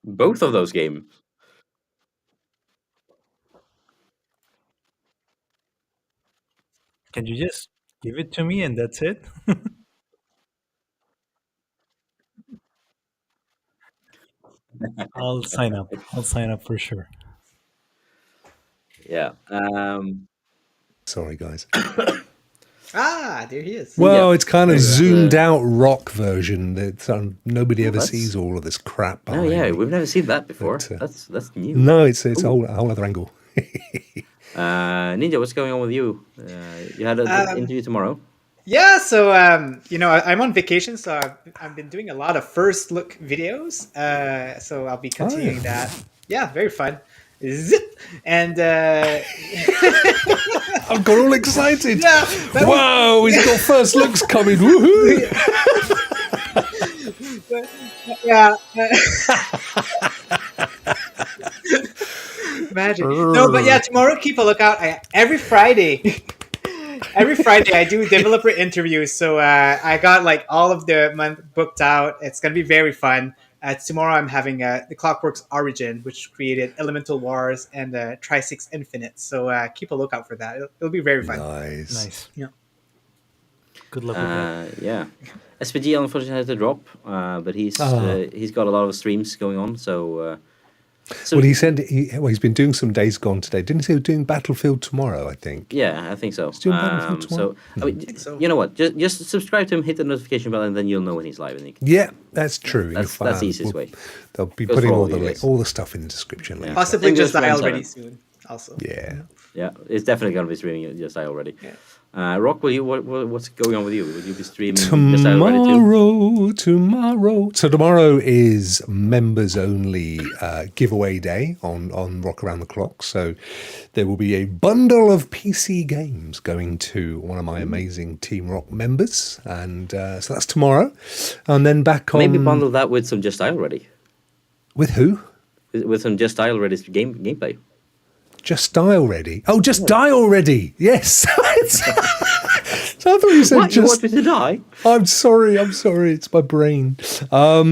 Both of those games. Can you just give it to me and that's it? I'll sign up. I'll sign up for sure. Yeah. Sorry, guys. There he is. Well, Yeah. it's kind of There's, zoomed out rock version. That nobody ever that's- sees all of this crap. Oh behind yeah, me. we've never seen that before. But, That's new. No, it's a whole other angle. Ninja, what's going on with you? You had an interview tomorrow. Yeah, so I'm on vacation, so I've been doing a lot of first look videos. So I'll be Oh, continuing yeah. that. Yeah, very fun. Zip. And I've got all excited. yeah, that was Whoa, he's got first looks coming. Woohoo! yeah. Magic. No, but yeah, tomorrow keep a lookout. Every Friday. Every Friday I do developer interviews, so I got like all of the month booked out. It's gonna be very fun. Tomorrow I'm having the Clockworks Origin, which created Elemental Wars and Tri-6 Infinite. So keep a lookout for that. It'll be very fun. Nice. Nice. Yeah. Good luck with that. Yeah. SPG unfortunately had to drop, but he's got a lot of streams going on. So Well, he said he's been doing some Days Gone today. Didn't he say he was doing Battlefield tomorrow, I think? yeah, I think so. doing Battlefield tomorrow? So I mean, think so. you know what? Just subscribe to him, hit the notification bell, and then you'll know when he's live. And you can, Yeah, that's true. that's the easiest way. They'll be Goes putting for all all you the guys. all the stuff in the description later. Possibly English just dial 1-7. ready soon. Also. Yeah. Yeah, it's definitely gonna be streaming Just I already. Yeah. Rock, what's going on with you? Will you be streaming Just I already too? Tomorrow. So tomorrow is members only giveaway day on Rock Around the Clock. So there will be a bundle of PC games going to one of my amazing Team Rokk members, and so that's tomorrow. And then back on Maybe bundle that with some Just I already. with who? With some Just I already gameplay. Just Die Already. Oh, Just Die Already. Yes. So I thought you said What? You just. want me to die? I'm sorry. It's my brain. Yeah,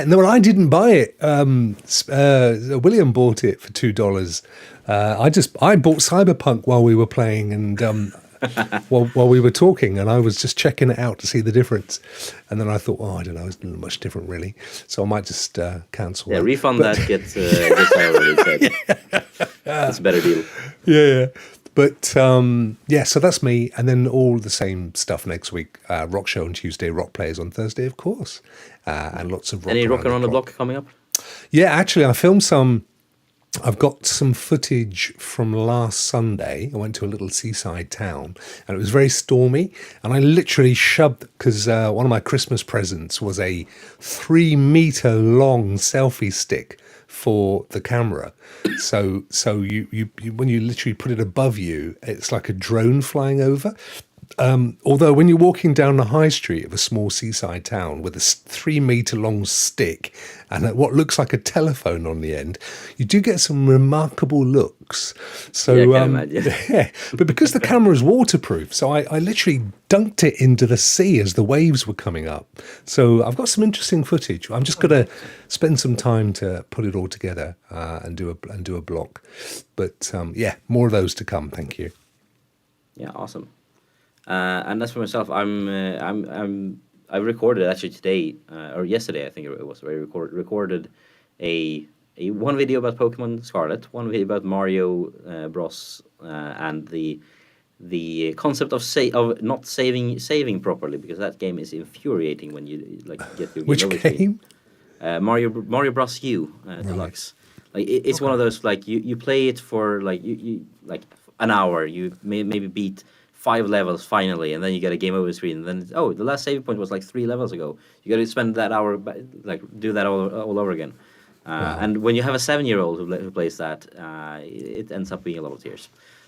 no, well, I didn't buy it. William bought it for $2. I bought Cyberpunk while we were playing and while we were talking, and I was just checking it out to see the difference. And then I thought, I don't know, it's not much different really. So I might just cancel. Yeah, that. refund that. Get Just I already said. That's a better deal. Yeah. But yeah, so that's me, and then all the same stuff next week. Rock Show on Tuesday, Rock Players on Thursday, of course, and lots of rock. Any around Rock Around the clock. Block coming up? Yeah, actually, I filmed some. I've got some footage from last Sunday. I went to a little seaside town, and it was very stormy. And I literally shoved because one of my Christmas presents was a 3-meter long selfie stick for the camera. So you when you literally put it above you, it's like a drone flying over. Although when you're walking down the high street of a small seaside town with a 3-meter long stick and what looks like a telephone on the end, you do get some remarkable looks. So, Yeah, I can imagine. yeah, but because the camera is waterproof, so I literally dunked it into the sea as the waves were coming up. So I've got some interesting footage. I'm just going to spend some time to put it all together and do a block. But yeah, more of those to come. Thank you. Yeah, awesome. And as for myself, I recorded actually today or yesterday, I think it was. I recorded a one video about Pokemon Scarlet, one video about Mario Bros, and the concept of not saving properly, because that game is infuriating when you like get your Which game over game? Mario Bros U Deluxe. Like it's one of those like you play it for like you like an hour. You maybe beat 5 levels finally, and then you get a game over screen. And then the last save point was like 3 levels ago. You got to spend that hour like do that all over again. And when you have a 7-year-old who plays that, it ends up being a lot of tears.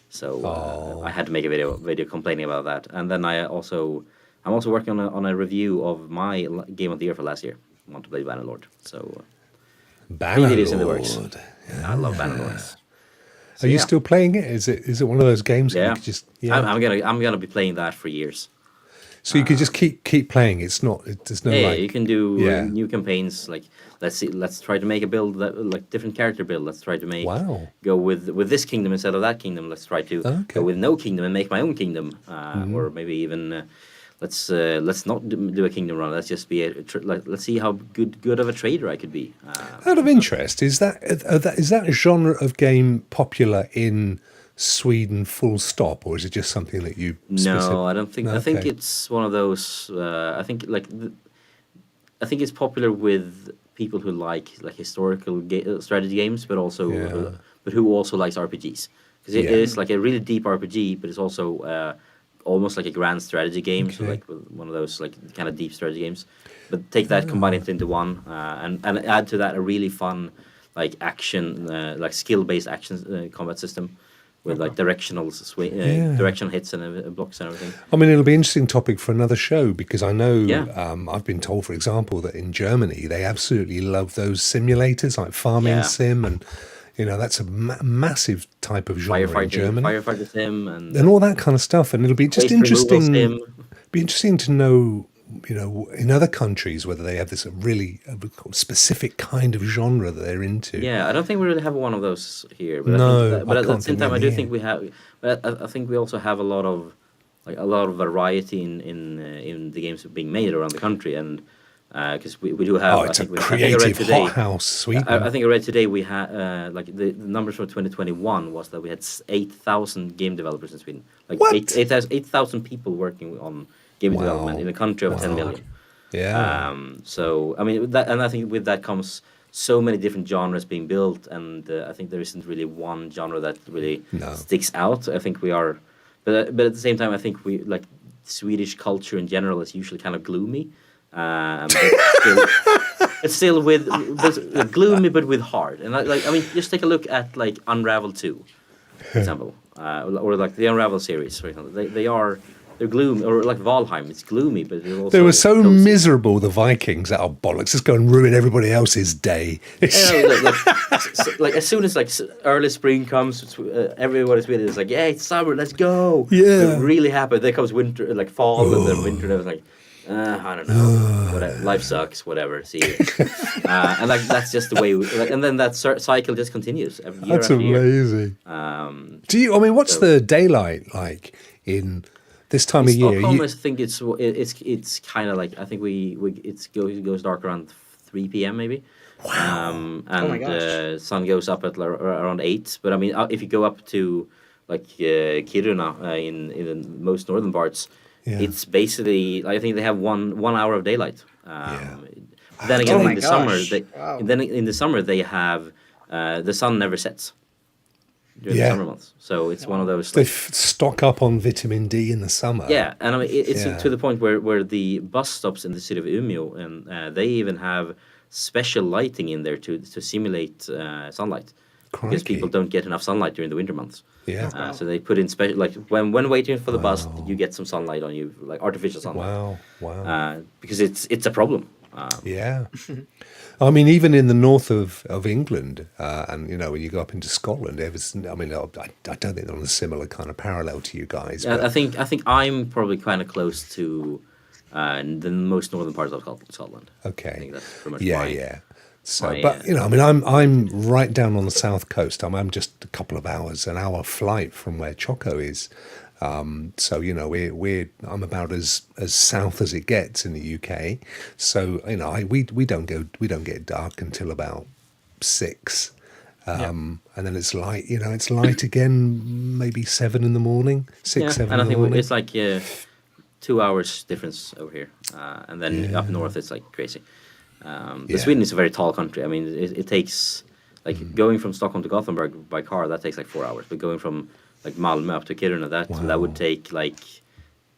So I had to make a video complaining about that. And then I'm also working on a review of my game of the year for last year. I want to play Bannerlord. So videos in the works. Yeah. I love Bannerlord. Are you still playing it? Is it one of those games that Yeah. you could just I'm gonna be playing that for years. So you could just keep playing. There's no You can do Yeah. new campaigns. Like let's try to make a build that like different character build. Let's try to make go with this kingdom instead of that kingdom. Let's try to go with no kingdom and make my own kingdom, or maybe even let's not do a kingdom run. Let's just be let's see how good of a trader I could be. Out of interest, is that a genre of game popular in Sweden full stop, or is it just something that you No, I don't think. No, I think okay. it's one of those. I think I think it's popular with people who like historical strategy games, but also but who also likes RPGs, because it Yeah. is like a really deep RPG, but it's also almost like a grand strategy game, so like one of those like kind of deep strategy games. But take that, combine it into one, and add to that a really fun like action, like skill-based action combat system with like directional directional hits and blocks and everything. I mean, it'll be an interesting topic for another show because I know I've been told, for example, that in Germany they absolutely love those simulators like farming sim, and that's a massive type of genre in Germany. Firefighter sim and all that kind of stuff, and it'll be just interesting. Be interesting to know, in other countries whether they have this really specific kind of genre that they're into. Yeah, I don't think we really have one of those here. But No, at the same time, I do think we have. But I think we also have a lot of variety in the games being made around the country, and because we do have. It's a creative hothouse, Sweden. I think I read today we had like the numbers for 2021 was that we had 8,000 game developers in Sweden. Like What? 8,000 people working on game development in a country of 10 million. Yeah. So I mean I think with that comes so many different genres being built, and I think there isn't really one genre that really sticks out. I think we are, but at the same time, I think we like Swedish culture in general is usually kind of gloomy. But it's still with gloomy, but with heart. And I mean, just take a look at like Unravel 2, for example, or like the Unravel series, for example. They're gloomy, or like Valheim. It's gloomy, but it also they were so cozy. Miserable, the Vikings. Oh bollocks! Just go and ruin everybody else's day. Like as soon as like early spring comes, everybody's with it. It's like, yeah, it's summer. Let's go. Yeah. They're really happy. Then comes winter, like fall, and then winter. And I was like, I don't know. Whatever. Life sucks. Whatever. See you. And like that's just the way. And then that cycle just continues every year. That's amazing. Year. I mean, what's the daylight like in this time of year? Stockholm, I think it's kind of like I think it goes dark around 3 p.m. maybe. Wow. And sun goes up at around 8. But I mean, if you go up to like Kiruna in the most northern parts, it's basically I think they have one hour of daylight. Then again, in the summer they have the sun never sets during the summer months. So it's one of those. They stock up on vitamin D in the summer. Yeah, and I mean it's to the point where the bus stops in the city of Umeå, and they even have special lighting in there to simulate sunlight. Crikey. Because people don't get enough sunlight during the winter months. Yeah. So they put in special, like when waiting for the bus, you get some sunlight on you, like artificial sunlight. Wow. Because it's a problem. Yeah. I mean, even in the north of England, and when you go up into Scotland, I don't think they're on a similar kind of parallel to you guys. I think I'm probably kind of close to the most northern parts of Scotland. Okay. I think that's pretty much Yeah. So, I'm right down on the south coast. I'm just a couple of hours, an hour flight from where Choco is. So I'm about as south as it gets in the UK. So we don't get dark until about 6, and then it's light. It's light again, maybe 7 in the morning, 7 and I in the think morning. it's like 2 hours difference over here, and then up north it's like crazy. Sweden is a very tall country. I mean, it takes like going from Stockholm to Gothenburg by car that takes like 4 hours, but going from like Malmö up to Kiruna that would take like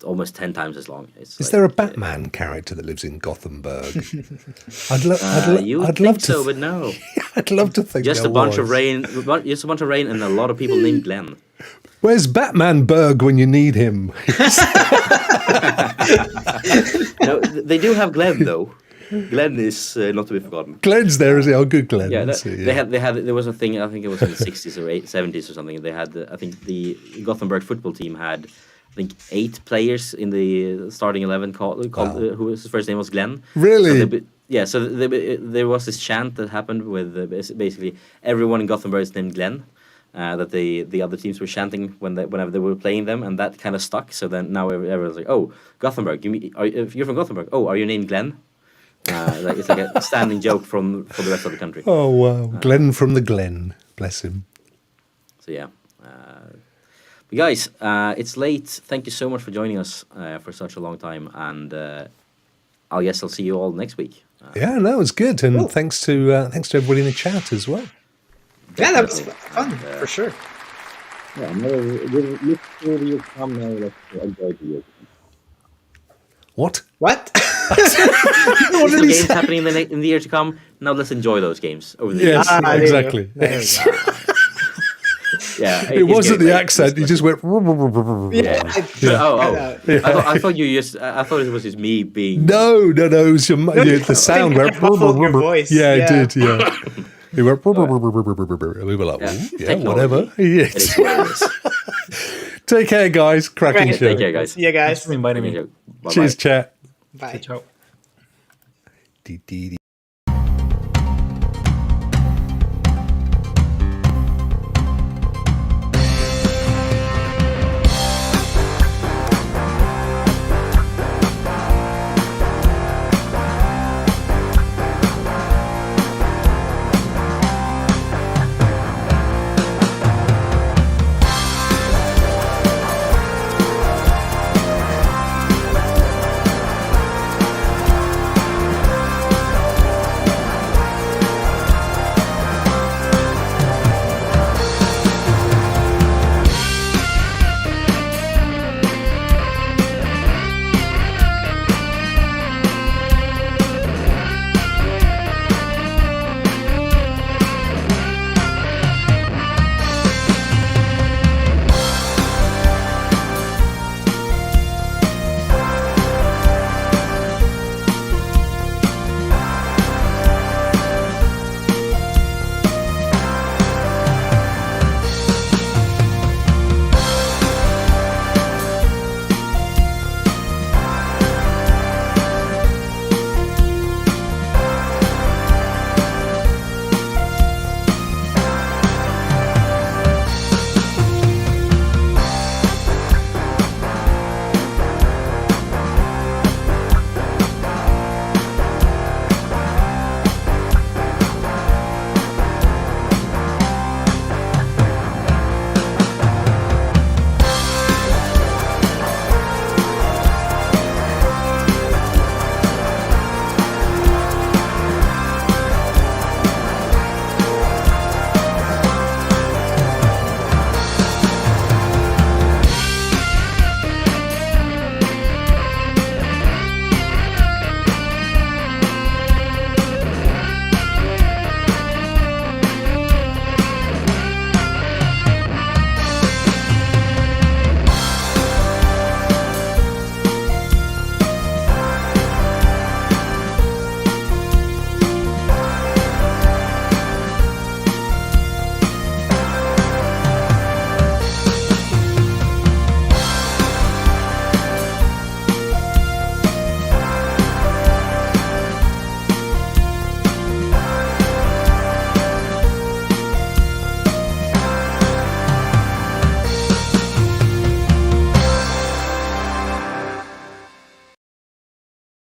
almost 10 times as long. Is there a Batman character that lives in Gothenburg? I'd love to. But no. I'd love to think just a bunch of rain, and a lot of people named Glenn. Where's Batmanburg when you need him? No, they do have Glenn though. Glenn is not to be forgotten. Glenn's there, is he? Oh, good Glenn. Yeah, they had. There was a thing. I think it was in the 60s or 70s or something. They had. I think the Gothenburg football team had. I think 8 players in the starting 11 called whose first name was Glenn. Really? So there was this chant that happened with basically everyone in Gothenburg is named Glenn. That the other teams were chanting whenever they were playing them, and that kind of stuck. So then now everyone's like, "Oh, Gothenburg! If you're from Gothenburg, oh, are you named Glenn?" It's like a standing joke for the rest of the country. Oh wow, Glenn from the Glen, bless him. So yeah, but guys, it's late. Thank you so much for joining us for such a long time, and I guess I'll see you all next week. No, it's good, and thanks to everybody in the chat as well. Yeah, that was fun for sure. Yeah, no, look through the years to come now. Let's enjoy the years. What? What? What There's did he games say? happening in the year to come. Now let's enjoy those games over the years. Yes, there you go. exactly. There we go. Yeah, It wasn't the getting late. accent. He just went. Yeah. I thought you just. I thought it was just me being. No. It was the sound where. muffled your voice. Yeah, Yeah. it did. Yeah. He went. We were like, yeah, whatever. It is Yes. what it is. Take care, guys. Cracking Okay, show. Take care, guys. See you guys. Thanks for inviting me. Bye-bye. Cheers, chat. Bye. Ciao.